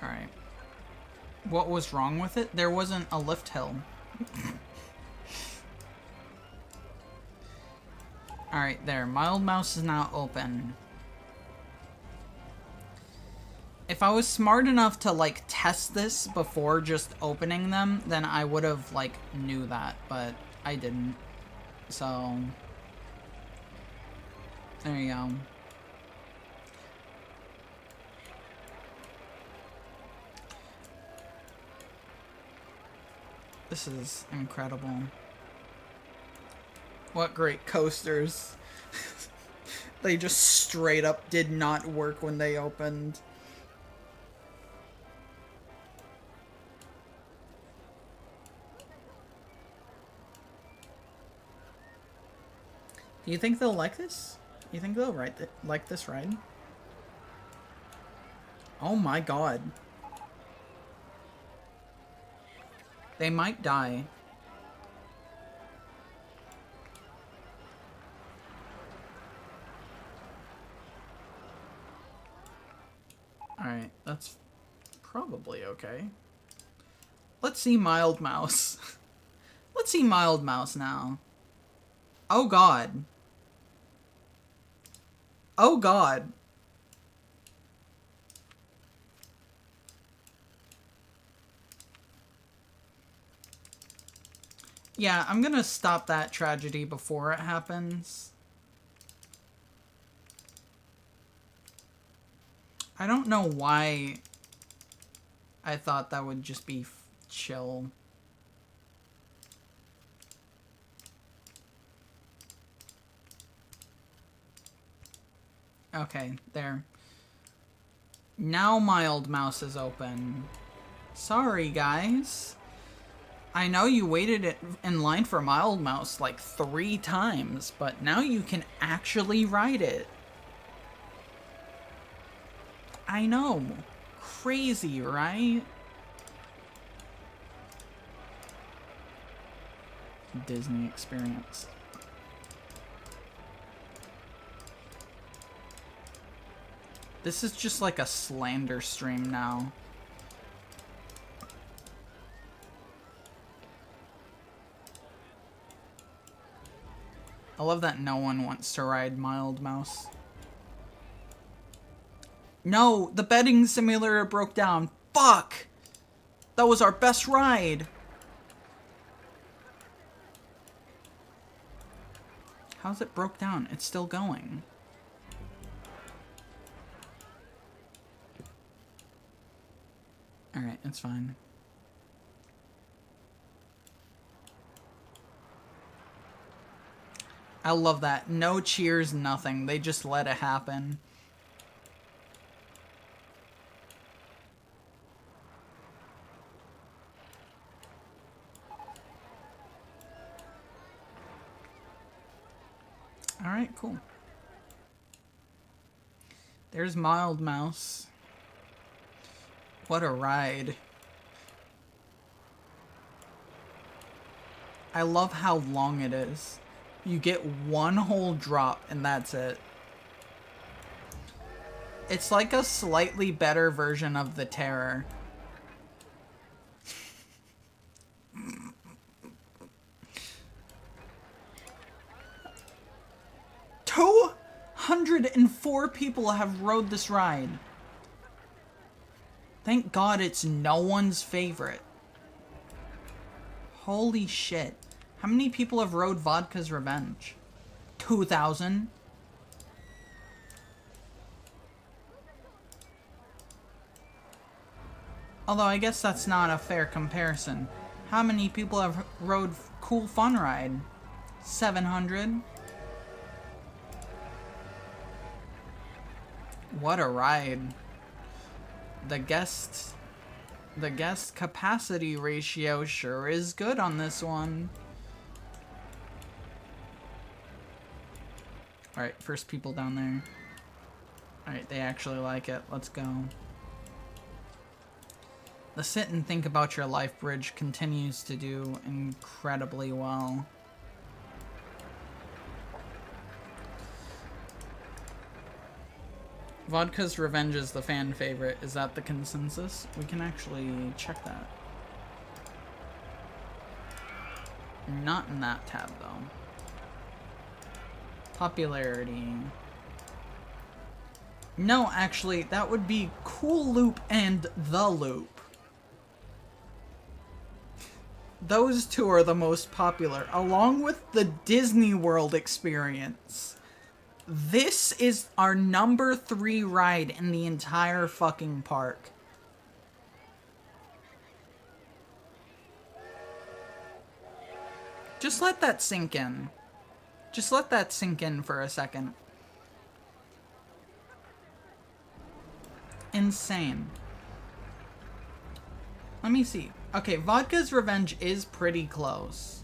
Alright. What was wrong with it? There wasn't a lift hill. Alright, there. Mild Mouse is now open. If I was smart enough to, like, test this before just opening them, then I would have, like, knew that, but I didn't. So, there you go. This is incredible. What great coasters. They just straight up did not work when they opened. Do you think they'll like this? You think they'll like this ride? Oh my god. They might die. Alright, that's probably okay. Let's see Mild Mouse. Let's see Mild Mouse now. Oh god. Oh god. Yeah, I'm gonna stop that tragedy before it happens. I don't know why I thought that would just be chill. Okay, there. Now Mild Mouse is open. Sorry, guys. I know you waited in line for Mild Mouse like 3 times, but now you can actually ride it. I know. Crazy, right? Disney experience. This is just like a slander stream now. I love that no one wants to ride Mild Mouse. No, the betting simulator broke down. Fuck! That was our best ride. How's it broke down? It's still going. Alright, it's fine. I love that. No cheers, nothing. They just let it happen. Alright, cool. There's Mild Mouse. What a ride. I love how long it is. You get one whole drop and that's it. It's like a slightly better version of the Terror. Two 104 people have rode this ride. Thank God it's no one's favorite. Holy shit. How many people have rode Vodka's Revenge? 2,000? Although I guess that's not a fair comparison. How many people have rode Cool Fun Ride? 700? What a ride. The guest capacity ratio sure is good on this one. Alright, first people down there. Alright, they actually like it. Let's go. The sit and think about your life bridge continues to do incredibly well. Vodka's Revenge is the fan favorite. Is that the consensus? We can actually check that. Not in that tab, though. Popularity. No, actually, that would be Cool Loop and The Loop. Those two are the most popular, along with the Disney World experience. This is our number 3 ride in the entire fucking park. Just let that sink in. Just let that sink in for a second. Insane. Let me see. Okay, Vodka's Revenge is pretty close.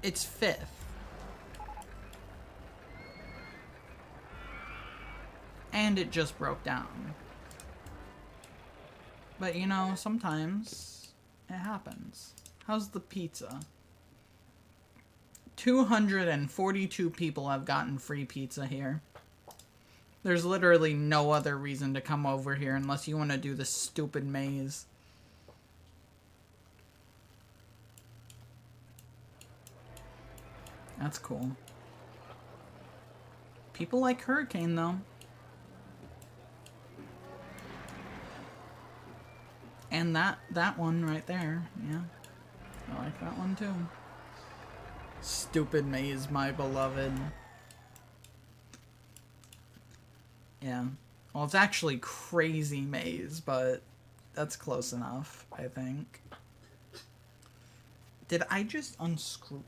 It's 5th. And it just broke down. But you know, sometimes it happens. How's the pizza? 242 people have gotten free pizza here. There's literally no other reason to come over here unless you want to do this stupid maze. That's cool. People like Hurricane, though. And that one right there, yeah. I like that one too. Stupid maze, my beloved. Yeah. Well, it's actually Crazy Maze, but that's close enough, I think. Did I just unscrew?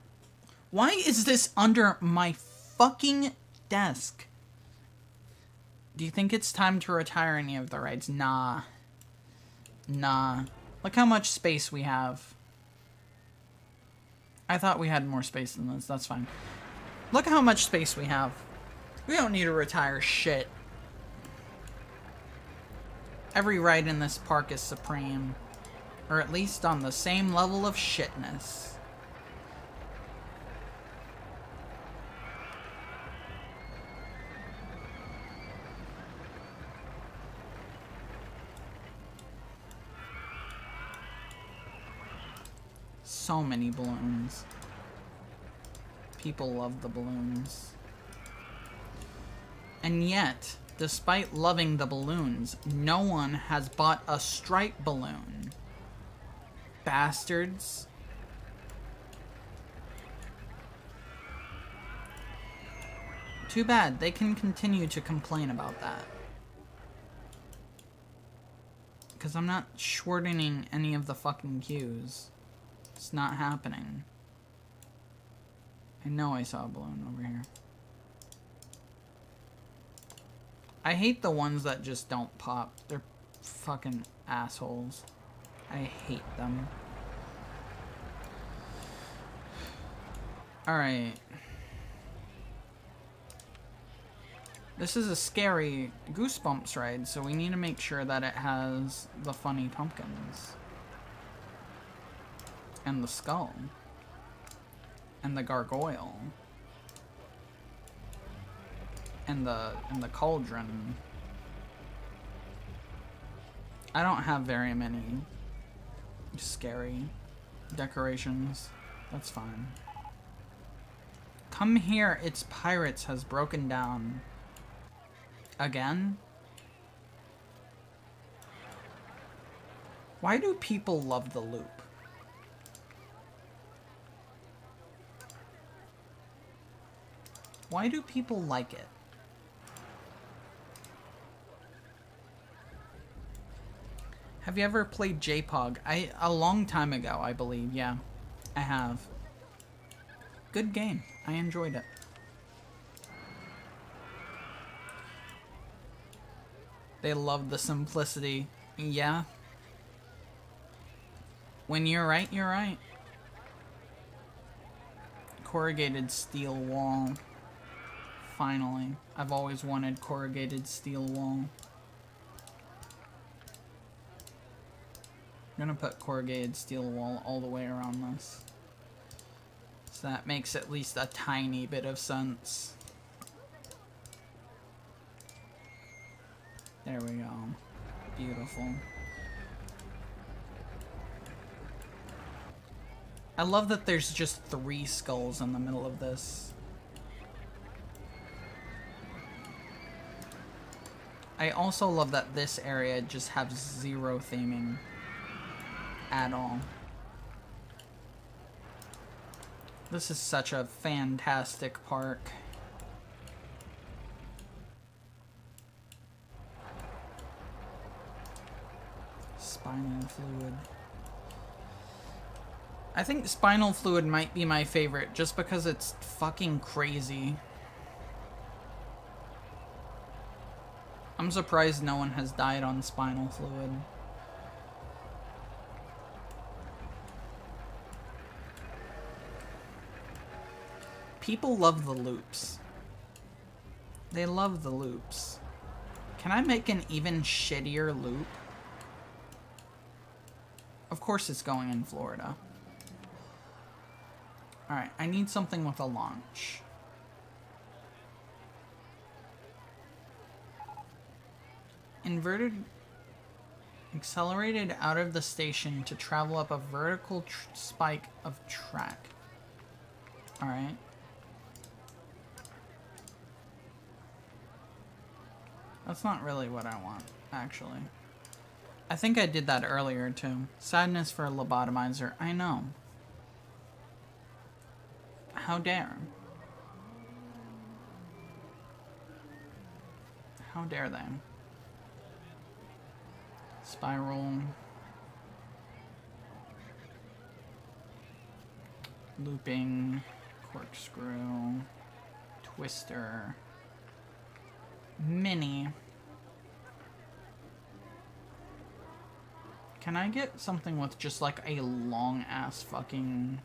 Why is this under my fucking desk? Do you think it's time to retire any of the rides? Nah. Nah. Look how much space we have. I thought we had more space than this. That's fine. Look how much space we have. We don't need to retire shit. Every ride in this park is supreme. Or at least on the same level of shitness. So many balloons. People love the balloons. And yet, despite loving the balloons, no one has bought a stripe balloon. Bastards. Too bad. They can continue to complain about that. Because I'm not shortening any of the fucking queues. It's not happening. I know I saw a balloon over here. I hate the ones that just don't pop. They're fucking assholes. I hate them. Alright. This is a scary Goosebumps ride, so we need to make sure that it has the funny pumpkins. And the skull. And the gargoyle. And the cauldron. I don't have very many scary decorations. That's fine. Come here, it's pirates has broken down. Again? Why do people love the loop? Why do people like it? Have you ever played J-Pog? A long time ago, I believe. Yeah, I have. Good game. I enjoyed it. They love the simplicity. Yeah. When you're right, you're right. Corrugated steel wall. Finally. I've always wanted corrugated steel wall. I'm gonna put corrugated steel wall all the way around this. So that makes at least a tiny bit of sense. There we go. Beautiful. I love that there's just 3 skulls in the middle of this. I also love that this area just has 0 theming. At all. This is such a fantastic park. Spinal fluid. I think spinal fluid might be my favorite just because it's fucking crazy. I'm surprised no one has died on spinal fluid. People love the loops. They love the loops. Can I make an even shittier loop? Of course it's going in Florida. Alright, I need something with a launch. Inverted... Accelerated out of the station to travel up a vertical spike of track. Alright. That's not really what I want, actually. I think I did that earlier, too. Sadness for a lobotomizer. I know. How dare. How dare they? Spiral. Looping. Corkscrew. Twister. Mini. Can I get something with just like a long ass fucking...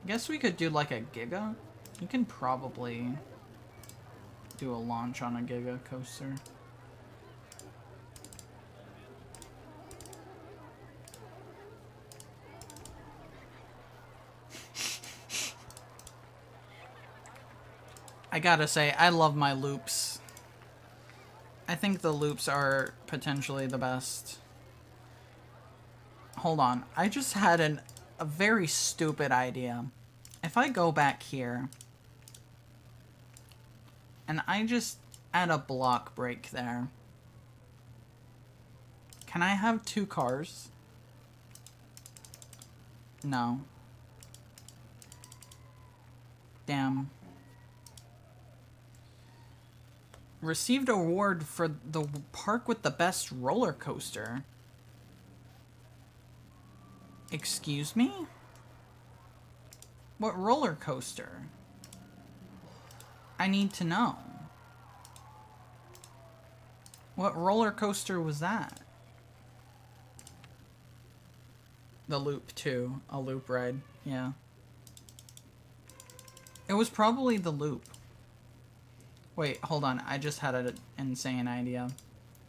I guess we could do like a Giga. You can probably do a launch on a Giga coaster. I gotta say, I love my loops. I think the loops are potentially the best. Hold on. I just had a very stupid idea. If I go back here, and I just add a block break there, can I have 2 cars? No. Damn. Received award for the park with the best roller coaster. Excuse me? What roller coaster? I need to know. What roller coaster was that? The loop 2. A loop ride. Yeah. It was probably the loop. Wait, hold on. I just had an insane idea.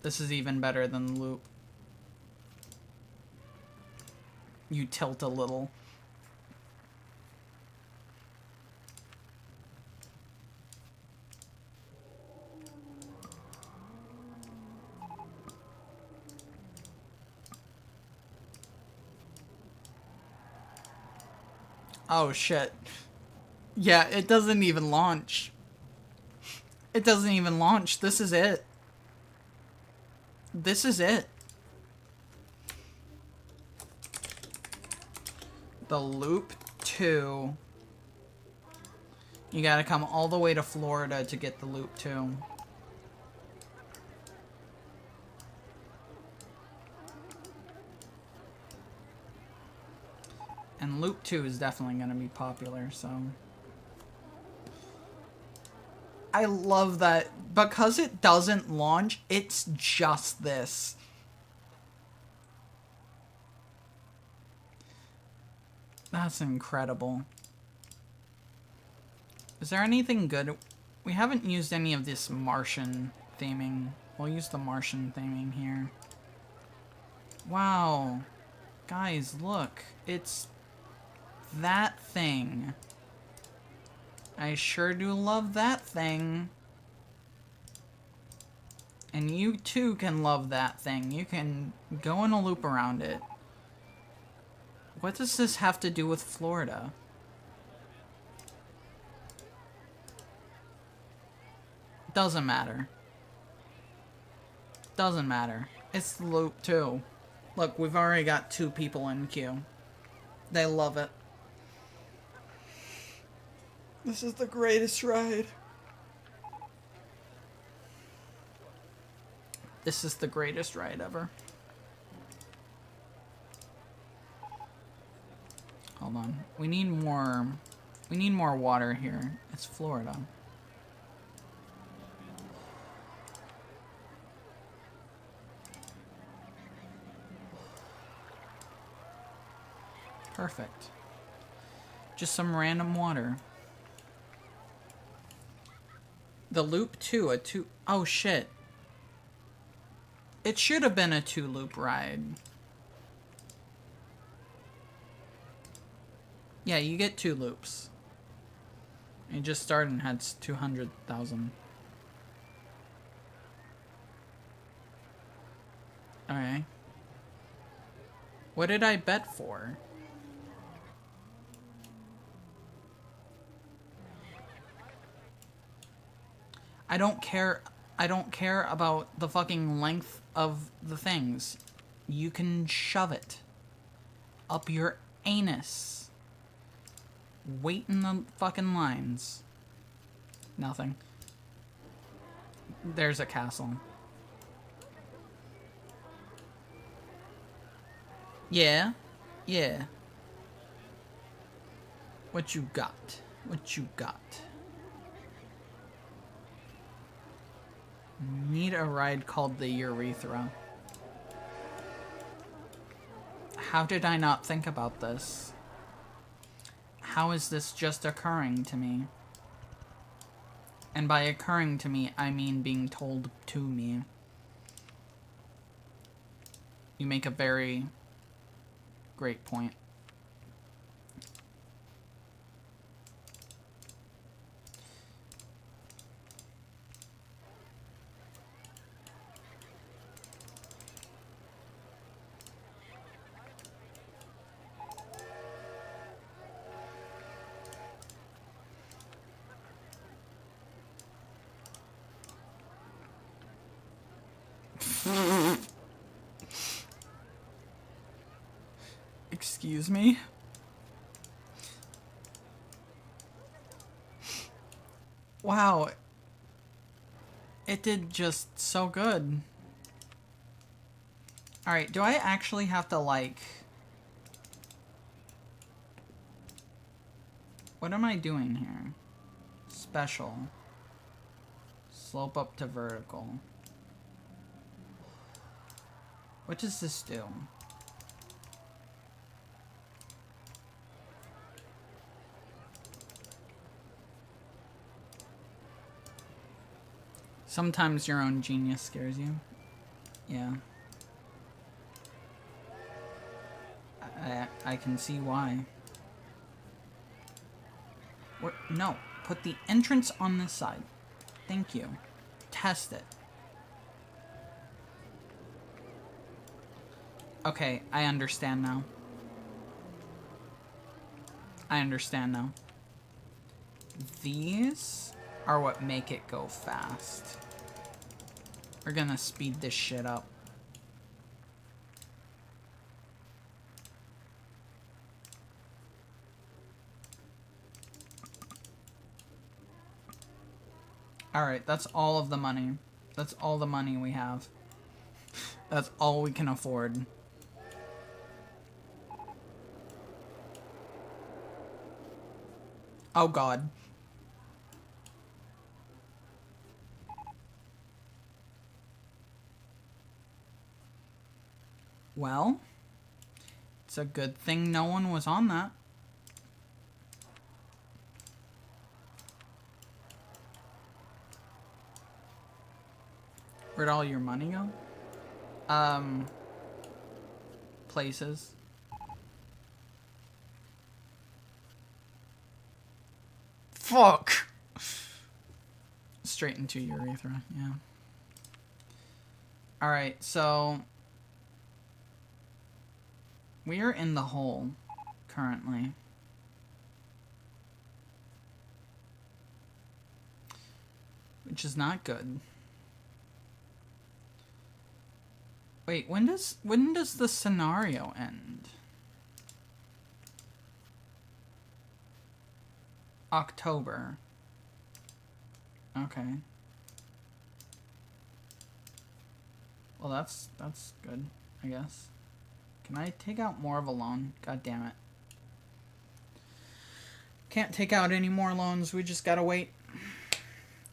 This is even better than the loop. You tilt a little. Oh shit. Yeah, it doesn't even launch. It doesn't even launch. This is it. This is it. The loop 2. You gotta come all the way to Florida to get the loop 2. And loop 2 is definitely gonna be popular, so... I love that. Because it doesn't launch, it's just this. That's incredible. Is there anything good? We haven't used any of this Martian theming. We'll use the Martian theming here. Wow. Guys, look. It's that thing. I sure do love that thing. And you too can love that thing. You can go in a loop around it. What does this have to do with Florida? Doesn't matter. Doesn't matter. It's the loop too. Look, we've already got 2 people in queue. They love it. This is the greatest ride. This is the greatest ride ever. Hold on. We need more water here. It's Florida. Perfect. Just some random water. The loop 2, a 2... Oh, shit. It should have been a 2-loop ride. Yeah, you get 2 loops. You just started and had 200,000. Alright. What did I bet for? I don't care about the fucking length of the things. You can shove it up your anus. Wait in the fucking lines. Nothing. There's a castle. Yeah? Yeah. What you got? What you got? Need a ride called the Urethra. How did I not think about this? How is this just occurring to me? And by occurring to me, I mean being told to me. You make a very great point. Excuse me? Wow. It did just so good. Alright, do I actually have to, like... What am I doing here? Special. Slope up to vertical. What does this do? Sometimes your own genius scares you. Yeah. I can see why. What? No. Put the entrance on this side. Thank you. Test it. Okay, I understand now. I understand now. These are what make it go fast. We're gonna speed this shit up. Alright, that's all of the money. That's all the money we have. That's all we can afford. Oh god. Well, it's a good thing no one was on that. Where'd all your money go? Places. Fuck! Straight into urethra, yeah. Alright, so... we are in the hole, currently. Which is not good. Wait, when does the scenario end? October. Okay. Well, that's good, I guess. Can I take out more of a loan? God damn it. Can't take out any more loans, we just gotta wait.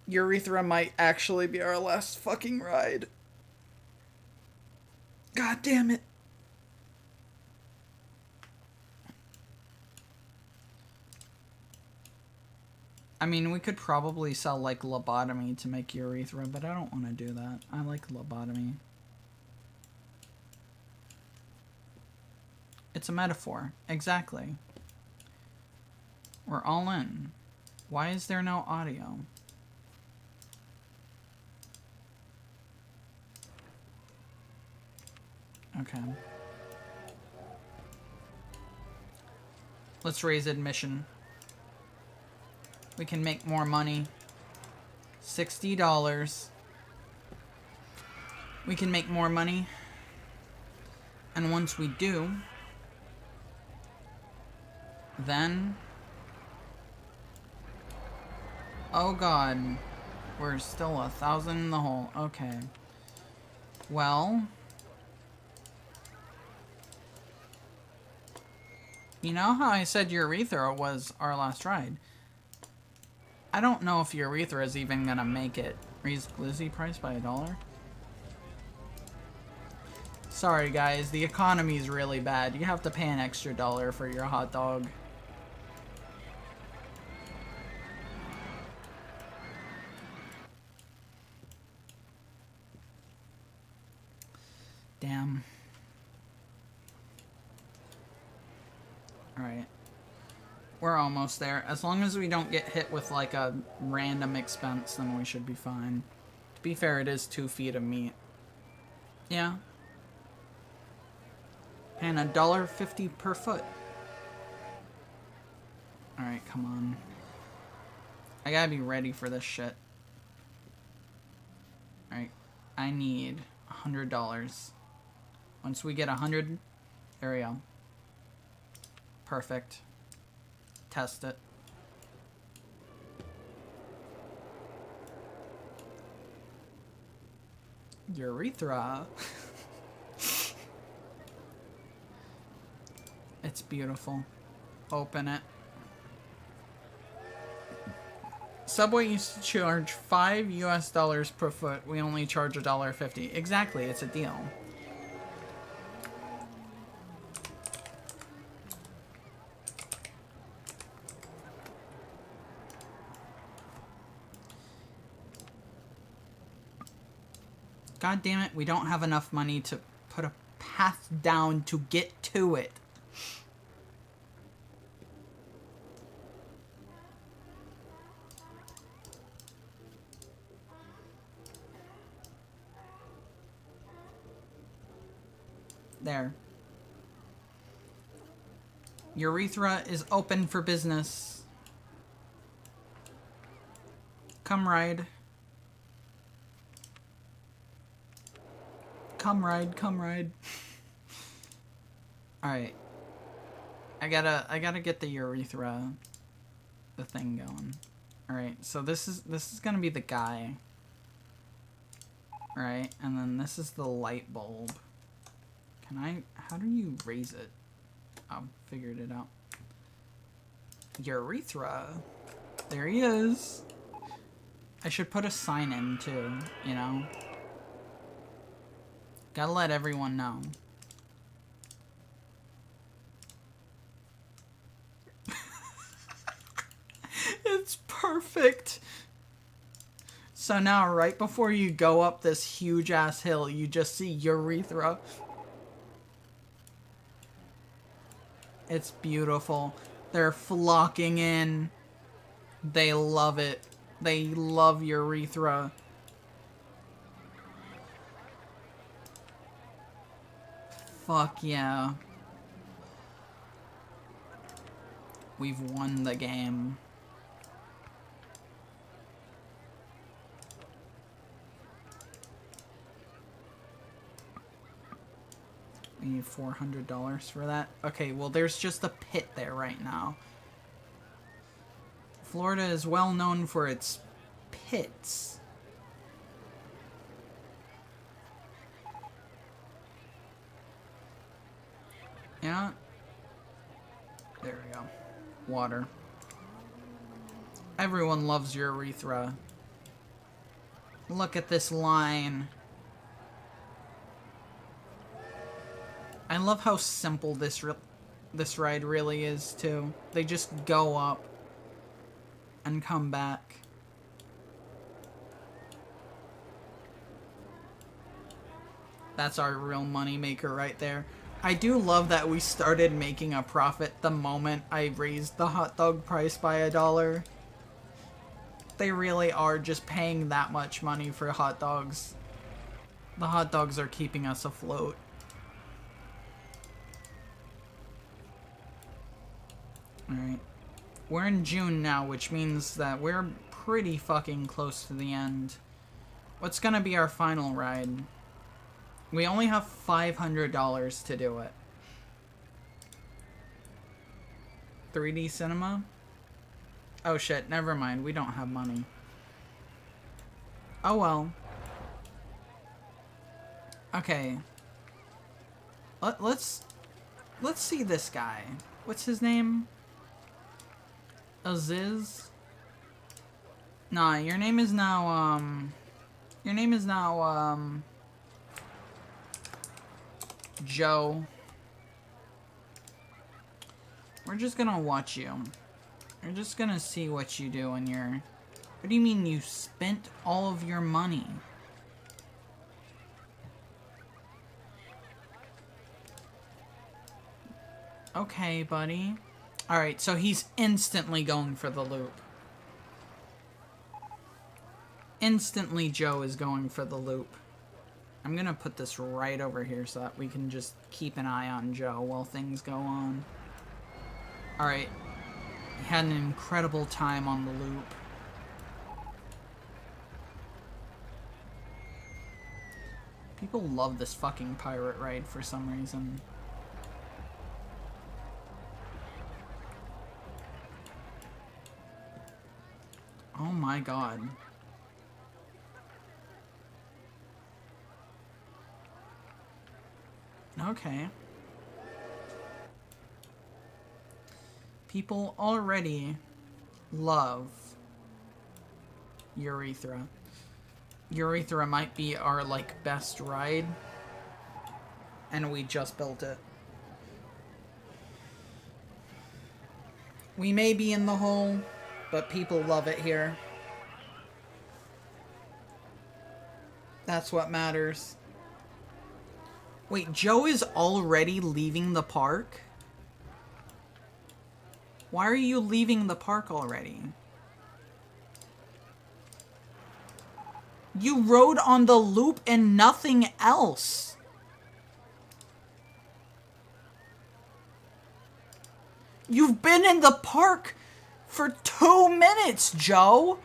Urethra might actually be our last fucking ride. God damn it. I mean, we could probably sell, like, lobotomy to make urethra, but I don't want to do that. I like lobotomy. It's a metaphor. Exactly. We're all in. Why is there no audio? Okay. Let's raise admission. We can make more money. $60. We can make more money. And once we do, then... oh god. We're still 1,000 in the hole. Okay. Well... you know how I said urethra was our last ride? I don't know if urethra is even gonna make it. Raise glizzy price by $1. Sorry guys, the economy is really bad. You have to pay an extra $1 for your hot dog. Damn. Alright. We're almost there. As long as we don't get hit with like a random expense, then we should be fine. To be fair, it is 2 feet of meat. Yeah. And $1.50 per foot. Alright, come on. I gotta be ready for this shit. Alright. I need $100. Once we get 100, there we go. Perfect. Test it. Urethra. It's beautiful. Open it. Subway used to charge $5 per foot. We only charge $1.50. Exactly, it's a deal. God damn it, we don't have enough money to put a path down to get to it. There. Urethra is open for business. Come ride. Come ride, come ride. Alright. I gotta get the urethra, the thing going. Alright, so this is gonna be the guy. Right, and then this is the light bulb. How do you raise it? Oh, figured it out. Urethra. There he is. I should put a sign in too, you know? Gotta let everyone know. It's perfect. So now, right before you go up this huge ass hill, you just see urethra. It's beautiful. They're flocking in. They love it. They love urethra. Fuck yeah. We've won the game. We need $400 for that. Okay, well, there's just a pit there right now. Florida is well known for its pits. Yeah. There we go. Water. Everyone loves urethra. Look at this line. I love how simple this ride really is, too. They just go up and come back. That's our real moneymaker right there. I do love that we started making a profit the moment I raised the hot dog price by $1. They really are just paying that much money for hot dogs. The hot dogs are keeping us afloat. Alright. We're in June now, which means that we're pretty fucking close to the end. What's gonna be our final ride? We only have $500 to do it. 3D cinema? Oh shit, never mind. We don't have money. Oh well. Okay. Let's see this guy. What's his name? Aziz? Nah, your name is now, Joe. We're just gonna watch you. We're just gonna see what you do in your... What do you mean you spent all of your money? Okay, buddy. Alright, so he's instantly going for the loop. Instantly, Joe is going for the loop. I'm gonna put this right over here so that we can just keep an eye on Joe while things go on. Alright. He had an incredible time on the loop. People love this fucking pirate ride for some reason. Oh my god. Okay. People already love Urethra. Urethra might be our, like, best ride. And we just built it. We may be in the hole, but people love it here. That's what matters. Wait, Joe is already leaving the park? Why are you leaving the park already? You rode on the loop and nothing else. You've been in the park for 2 minutes, Joe.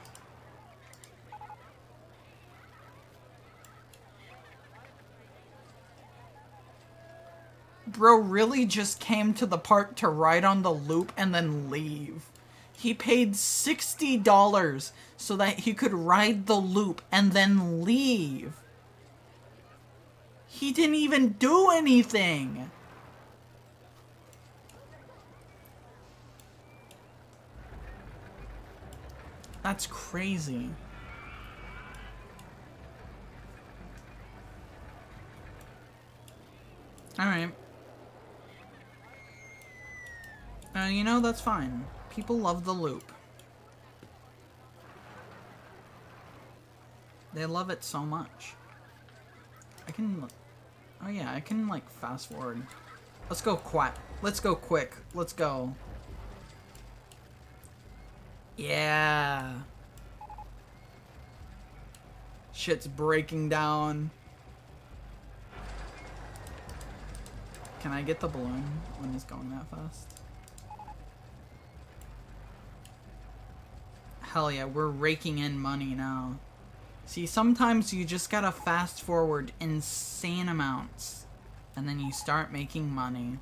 Bro really just came to the park to ride on the loop and then leave. He paid $60 so that he could ride the loop and then leave. He didn't even do anything. That's crazy. Alright. You know, that's fine. People love the loop. They love it so much. I can... Oh yeah, I can, like, fast forward. Let's go quick. Let's go quick. Let's go. Yeah. Shit's breaking down. Can I get the balloon when it's going that fast? Hell yeah, we're raking in money now. See, sometimes you just gotta fast forward insane amounts, and then you start making money.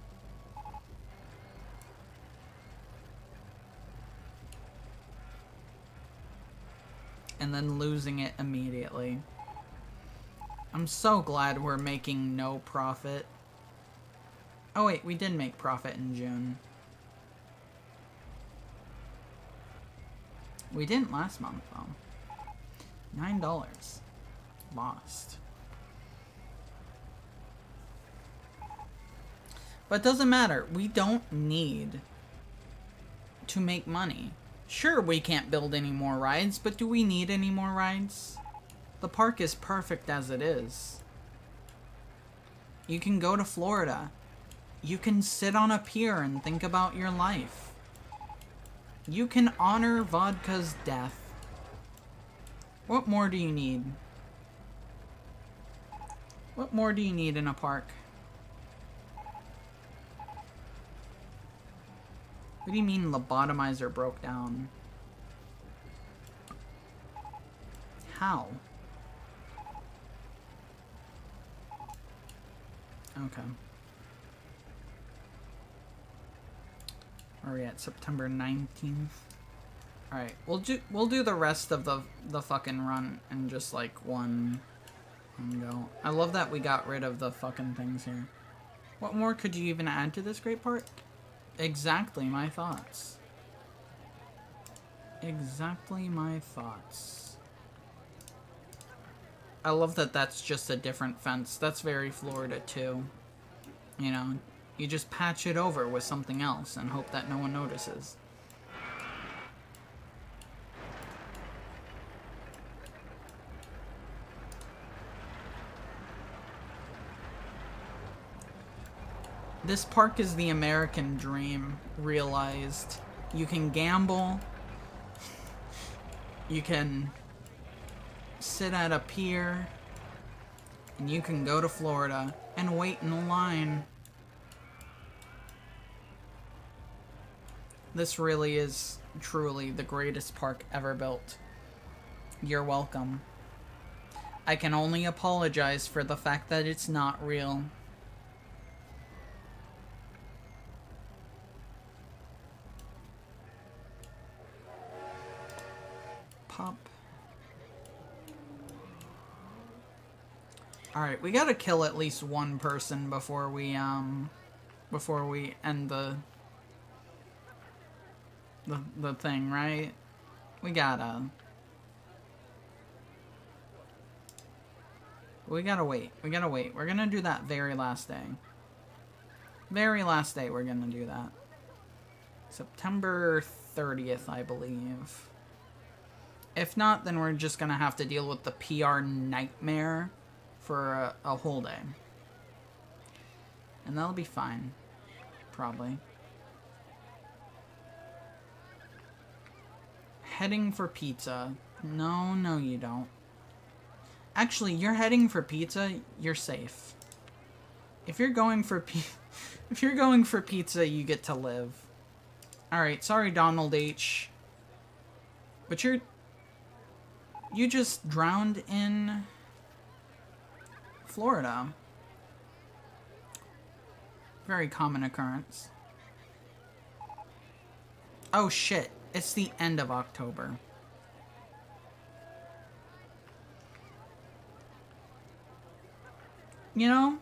And then losing it immediately. I'm so glad we're making no profit. Oh wait, we did make profit in June. We didn't last month, though. $9. Lost. But it doesn't matter. We don't need to make money. Sure, we can't build any more rides, but do we need any more rides? The park is perfect as it is. You can go to Florida. You can sit on a pier and think about your life. You can honor vodka's death. What more do you need? What more do you need in a park? What do you mean lobotomizer broke down? How? Okay. Where are we at? September 19th? Alright, we'll do the rest of the fucking run in just like one go. I love that we got rid of the fucking things here. What more could you even add to this great part? Exactly my thoughts. Exactly my thoughts. I love that that's just a different fence. That's very Florida too. You know, you just patch it over with something else and hope that no one notices. This park is the American dream realized. You can gamble. You can sit at a pier. And you can go to Florida and wait in a line. This really is truly the greatest park ever built. You're welcome. I can only apologize for the fact that it's not real. Pop. Alright, we gotta kill at least one person before we end the thing, right? We gotta. We gotta wait. We gotta wait. We're gonna do that very last day. Very last day we're gonna do that. September 30th, I believe. If not, then we're just gonna have to deal with the PR nightmare for a whole day. And that'll be fine. Probably. Heading for pizza. No, no you don't. Actually, you're heading for pizza, you're safe. If you're going for pizza, you get to live. Alright, sorry Donald H. But you just drowned in Florida. Very common occurrence. Oh shit, it's the end of October. You know,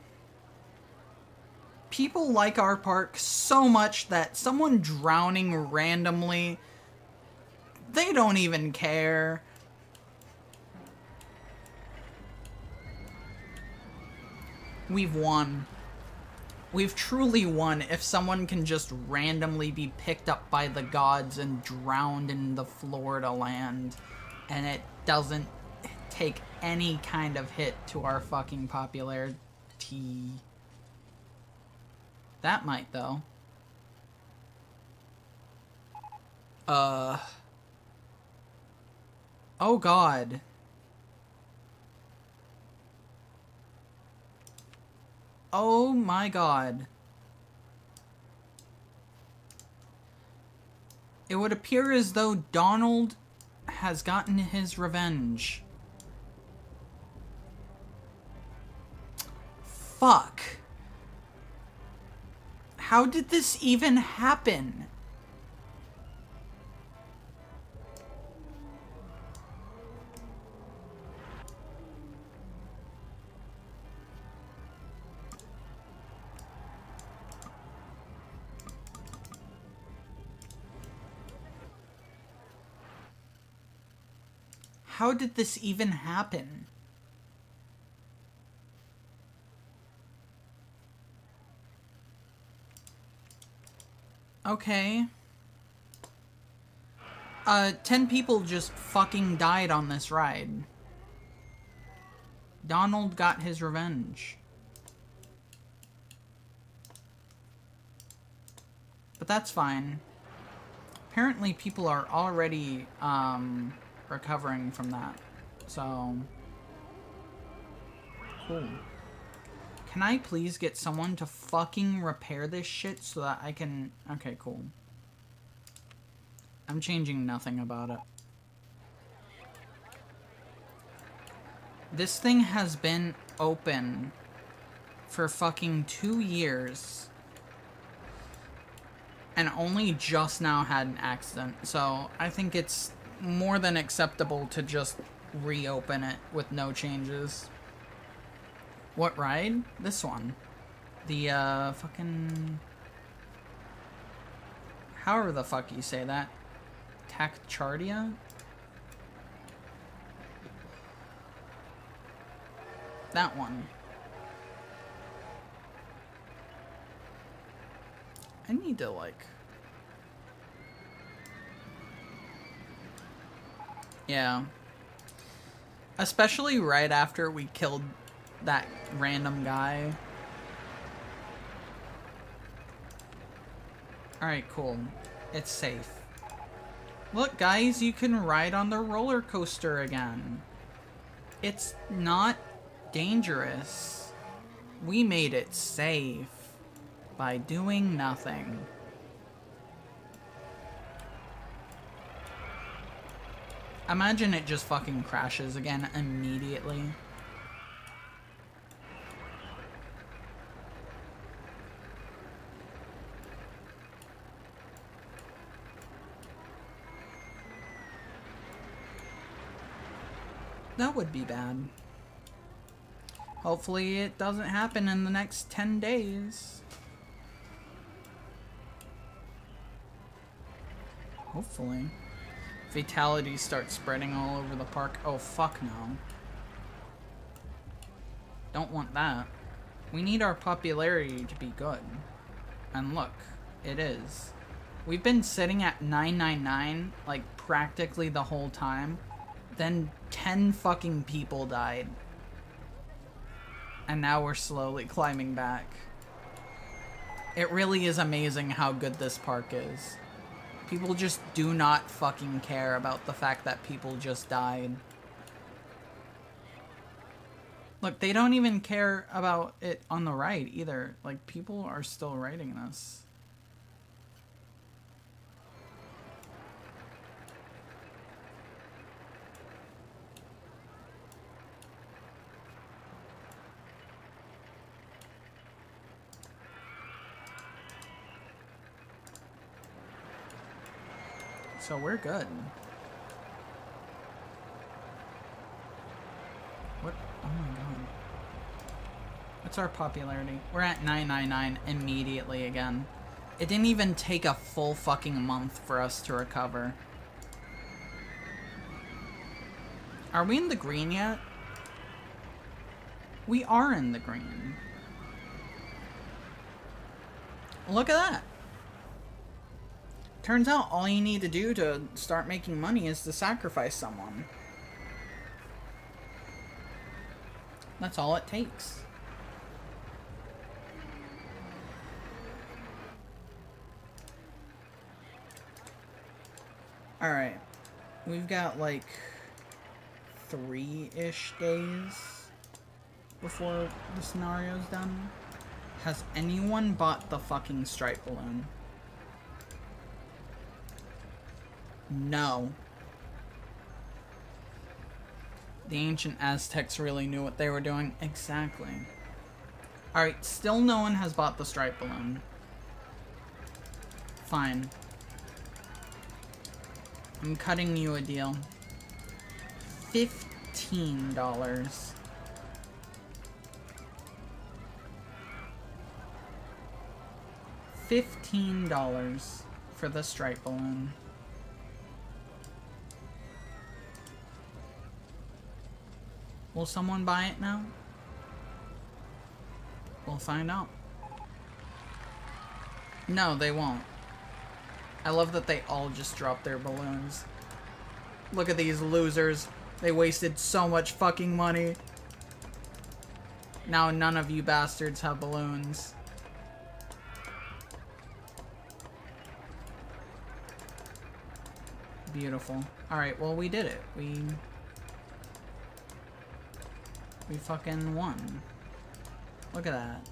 people like our park so much that someone drowning randomly, they don't even care. We've won. We've truly won if someone can just randomly be picked up by the gods and drowned in the Florida land, and it doesn't take any kind of hit to our fucking popularity. That might, though. Oh god. Oh my god. It would appear as though Donald has gotten his revenge. Fuck. How did this even happen? How did this even happen? Okay. 10 people just fucking died on this ride. Donald got his revenge. But that's fine. Apparently people are already, recovering from that. So... cool. Can I please get someone to fucking repair this shit so that I can... okay, cool. I'm changing nothing about it. This thing has been open for fucking 2 years. And only just now had an accident. So I think it's more than acceptable to just reopen it with no changes. What ride? This one. The, fucking... however the fuck you say that. Tachycardia? That one. I need to, like... yeah. Especially right after we killed that random guy. Alright, cool. It's safe. Look, guys, you can ride on the roller coaster again. It's not dangerous. We made it safe by doing nothing. Imagine it just fucking crashes again immediately. That would be bad. Hopefully it doesn't happen in the next 10 days. Hopefully. Fatalities start spreading all over the park. Oh, fuck no. Don't want that. We need our popularity to be good. And look, it is. We've been sitting at 999, like, practically the whole time. Then 10 fucking people died. And now we're slowly climbing back. It really is amazing how good this park is. People just do not fucking care about the fact that people just died. Look, they don't even care about it on the right either. Like, people are still writing this. So we're good. What? Oh my god. What's our popularity? We're at 999 immediately again. It didn't even take a full fucking month for us to recover. Are we in the green yet? We are in the green. Look at that. Turns out all you need to do to start making money is to sacrifice someone. That's all it takes. Alright. We've got like 3-ish days before the scenario's done. Has anyone bought the fucking stripe balloon? No. The ancient Aztecs really knew what they were doing. Exactly. Alright, still no one has bought the stripe balloon. Fine. I'm cutting you a deal. $15. $15 for the stripe balloon. Will someone buy it now? We'll find out. No, they won't. I love that they all just dropped their balloons. Look at these losers. They wasted so much fucking money. Now none of you bastards have balloons. Beautiful. Alright, well we did it. We fucking won. Look at that.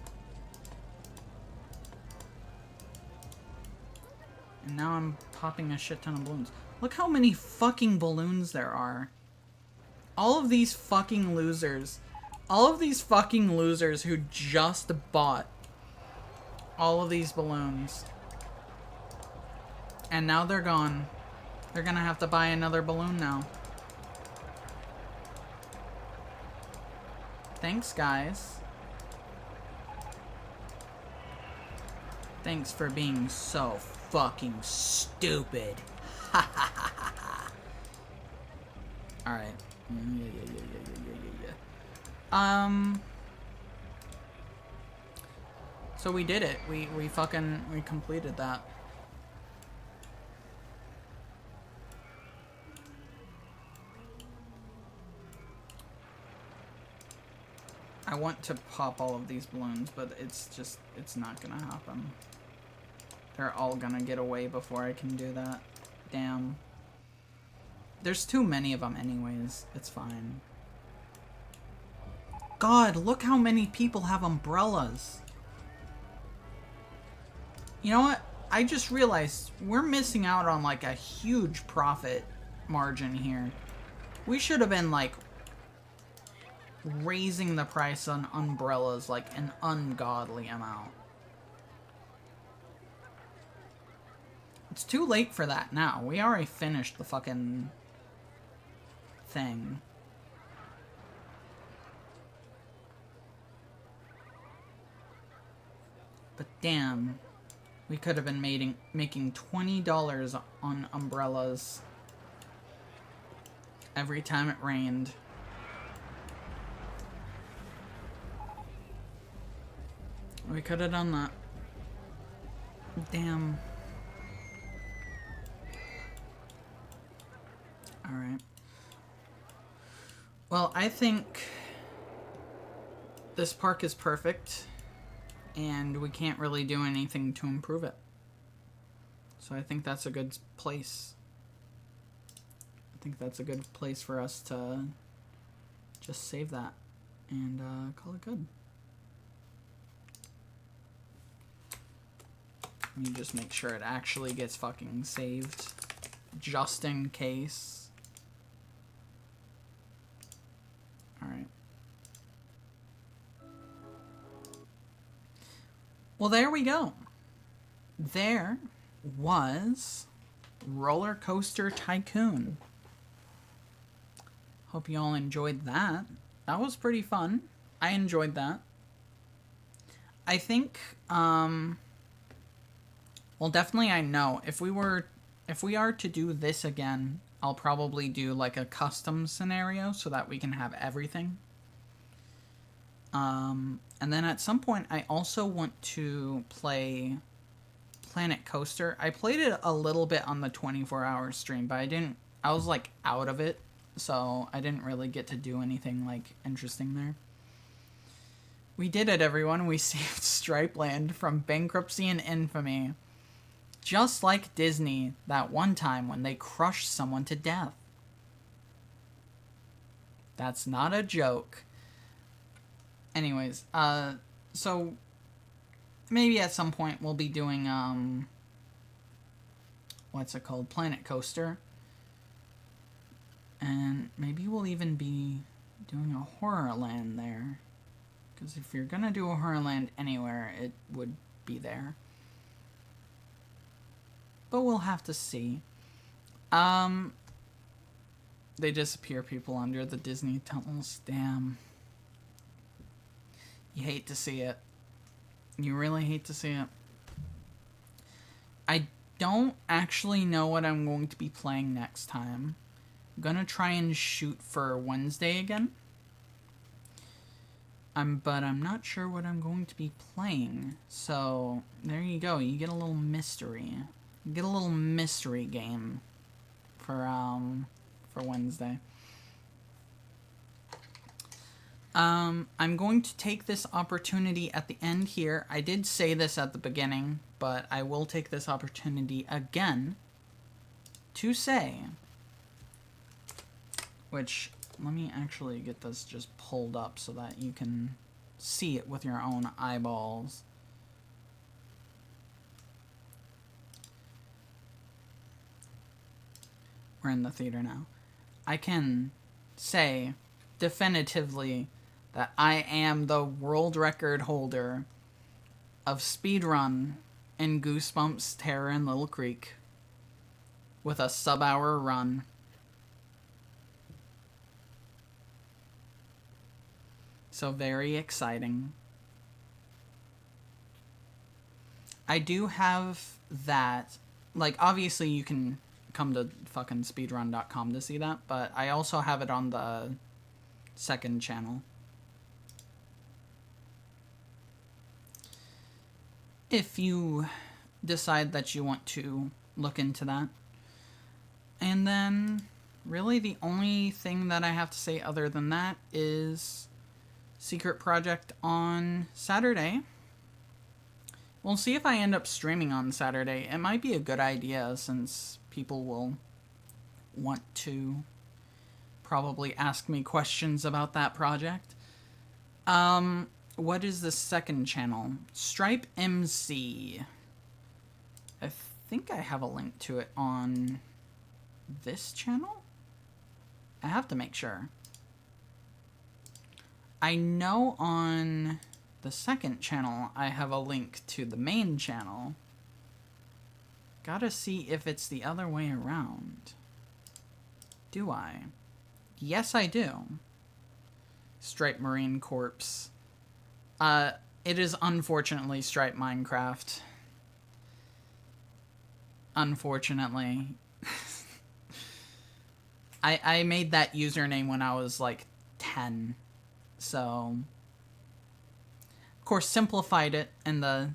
And now I'm popping a shit ton of balloons. Look how many fucking balloons there are. All of these fucking losers. All of these fucking losers who just bought all of these balloons. And now they're gone. They're gonna have to buy another balloon now. Thanks, guys. Thanks for being so fucking stupid. Ha ha ha ha ha. Alright. So we did it. We completed that. I want to pop all of these balloons, but it's not gonna happen. They're all gonna get away before I can do that. Damn. There's too many of them anyways. It's fine. God, look how many people have umbrellas. You know what? I just realized we're missing out on like a huge profit margin here. We should have been like raising the price on umbrellas like an ungodly amount. It's too late for that now. We already finished the fucking thing. But damn, we could have been making $20 on umbrellas every time it rained. We could have done that. Damn. Alright. Well, I think this park is perfect, and we can't really do anything to improve it. So I think that's a good place. I think that's a good place for us to just save that and call it good. Let me just make sure it actually gets fucking saved, just in case. Alright. Well, there we go. There was Rollercoaster Tycoon. Hope you all enjoyed that. That was pretty fun. I enjoyed that. I think, well, definitely I know. If we are to do this again, I'll probably do like a custom scenario so that we can have everything. And then at some point, I also want to play Planet Coaster. I played it a little bit on the 24-hour stream, but I was like out of it, so I didn't really get to do anything like interesting there. We did it, everyone. We saved StripeLand from bankruptcy and infamy. Just like Disney that one time when they crushed someone to death. That's not a joke. Anyways, so maybe at some point we'll be doing, what's it called? Planet Coaster. And maybe we'll even be doing a horror land there. Because if you're gonna do a horror land anywhere, it would be there. But we'll have to see. They disappear people under the Disney tunnels. Damn. You hate to see it. You really hate to see it. I don't actually know what I'm going to be playing next time. I'm gonna try and shoot for Wednesday again. But I'm not sure what I'm going to be playing. So, there you go. You get a little mystery. You get a little mystery game for Wednesday. I'm going to take this opportunity at the end here. I did say this at the beginning, but I will take this opportunity again to say, which, let me actually get this just pulled up so that you can see it with your own eyeballs. We're in the theater now. I can say definitively that I am the world record holder of speedrun in Goosebumps Terror in Little Creek with a sub-hour run. So very exciting. I do have that, like, obviously you can come to fucking speedrun.com to see that, but I also have it on the second channel. If you decide that you want to look into that. And then, really the only thing that I have to say other than that is Secret Project on Saturday. We'll see if I end up streaming on Saturday. It might be a good idea since people will want to probably ask me questions about that project. What is the second channel? Stripe MC. I think I have a link to it on this channel? I have to make sure. I know on the second channel I have a link to the main channel. Gotta see if it's the other way around. Do I? Yes, I do. Stripe Marine Corps. It is unfortunately Stripe Minecraft. Unfortunately. I made that username when I was like 10. So course, simplified it in the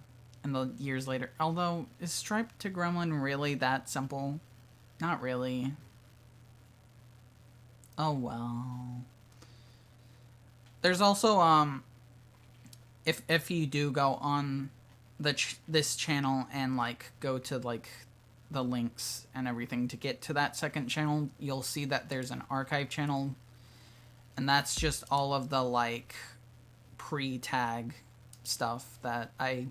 years later. Although, is Stripe to Gremlin really that simple? Not really. Oh well. There's also if you do go on this channel and like go to like the links and everything to get to that second channel, you'll see that there's an archive channel, and that's just all of the like pre-tag stuff that I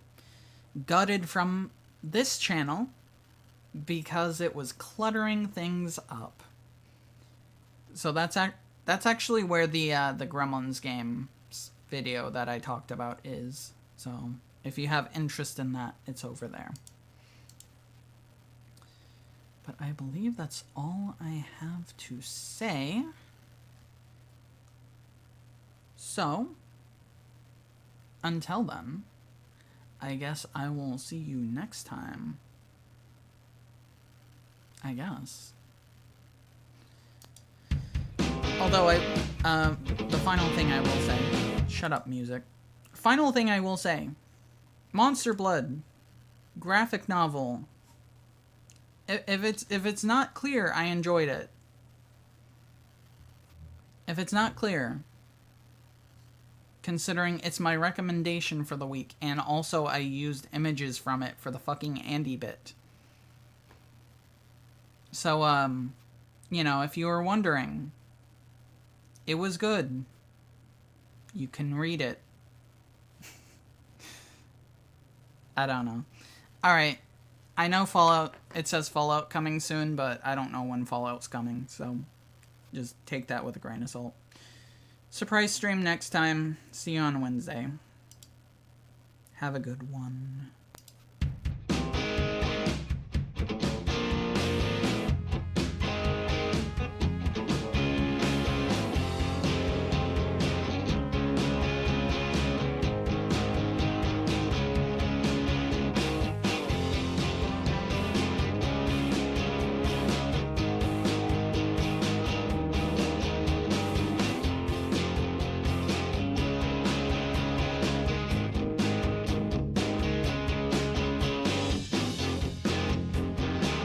gutted from this channel because it was cluttering things up. So that's actually where the Gremlins game video that I talked about is. So if you have interest in that, it's over there. But I believe that's all I have to say. So, until then, I guess I will see you next time. I guess. Although the final thing I will say, shut up music. Final thing I will say, Monster Blood, graphic novel. If it's not clear, I enjoyed it. If it's not clear, considering it's my recommendation for the week, and also I used images from it for the fucking Andy bit. So, you know, if you were wondering, it was good. You can read it. I don't know. Alright. I know Fallout, it says Fallout coming soon, but I don't know when Fallout's coming, so just take that with a grain of salt. Surprise stream next time. See you on Wednesday. Have a good one.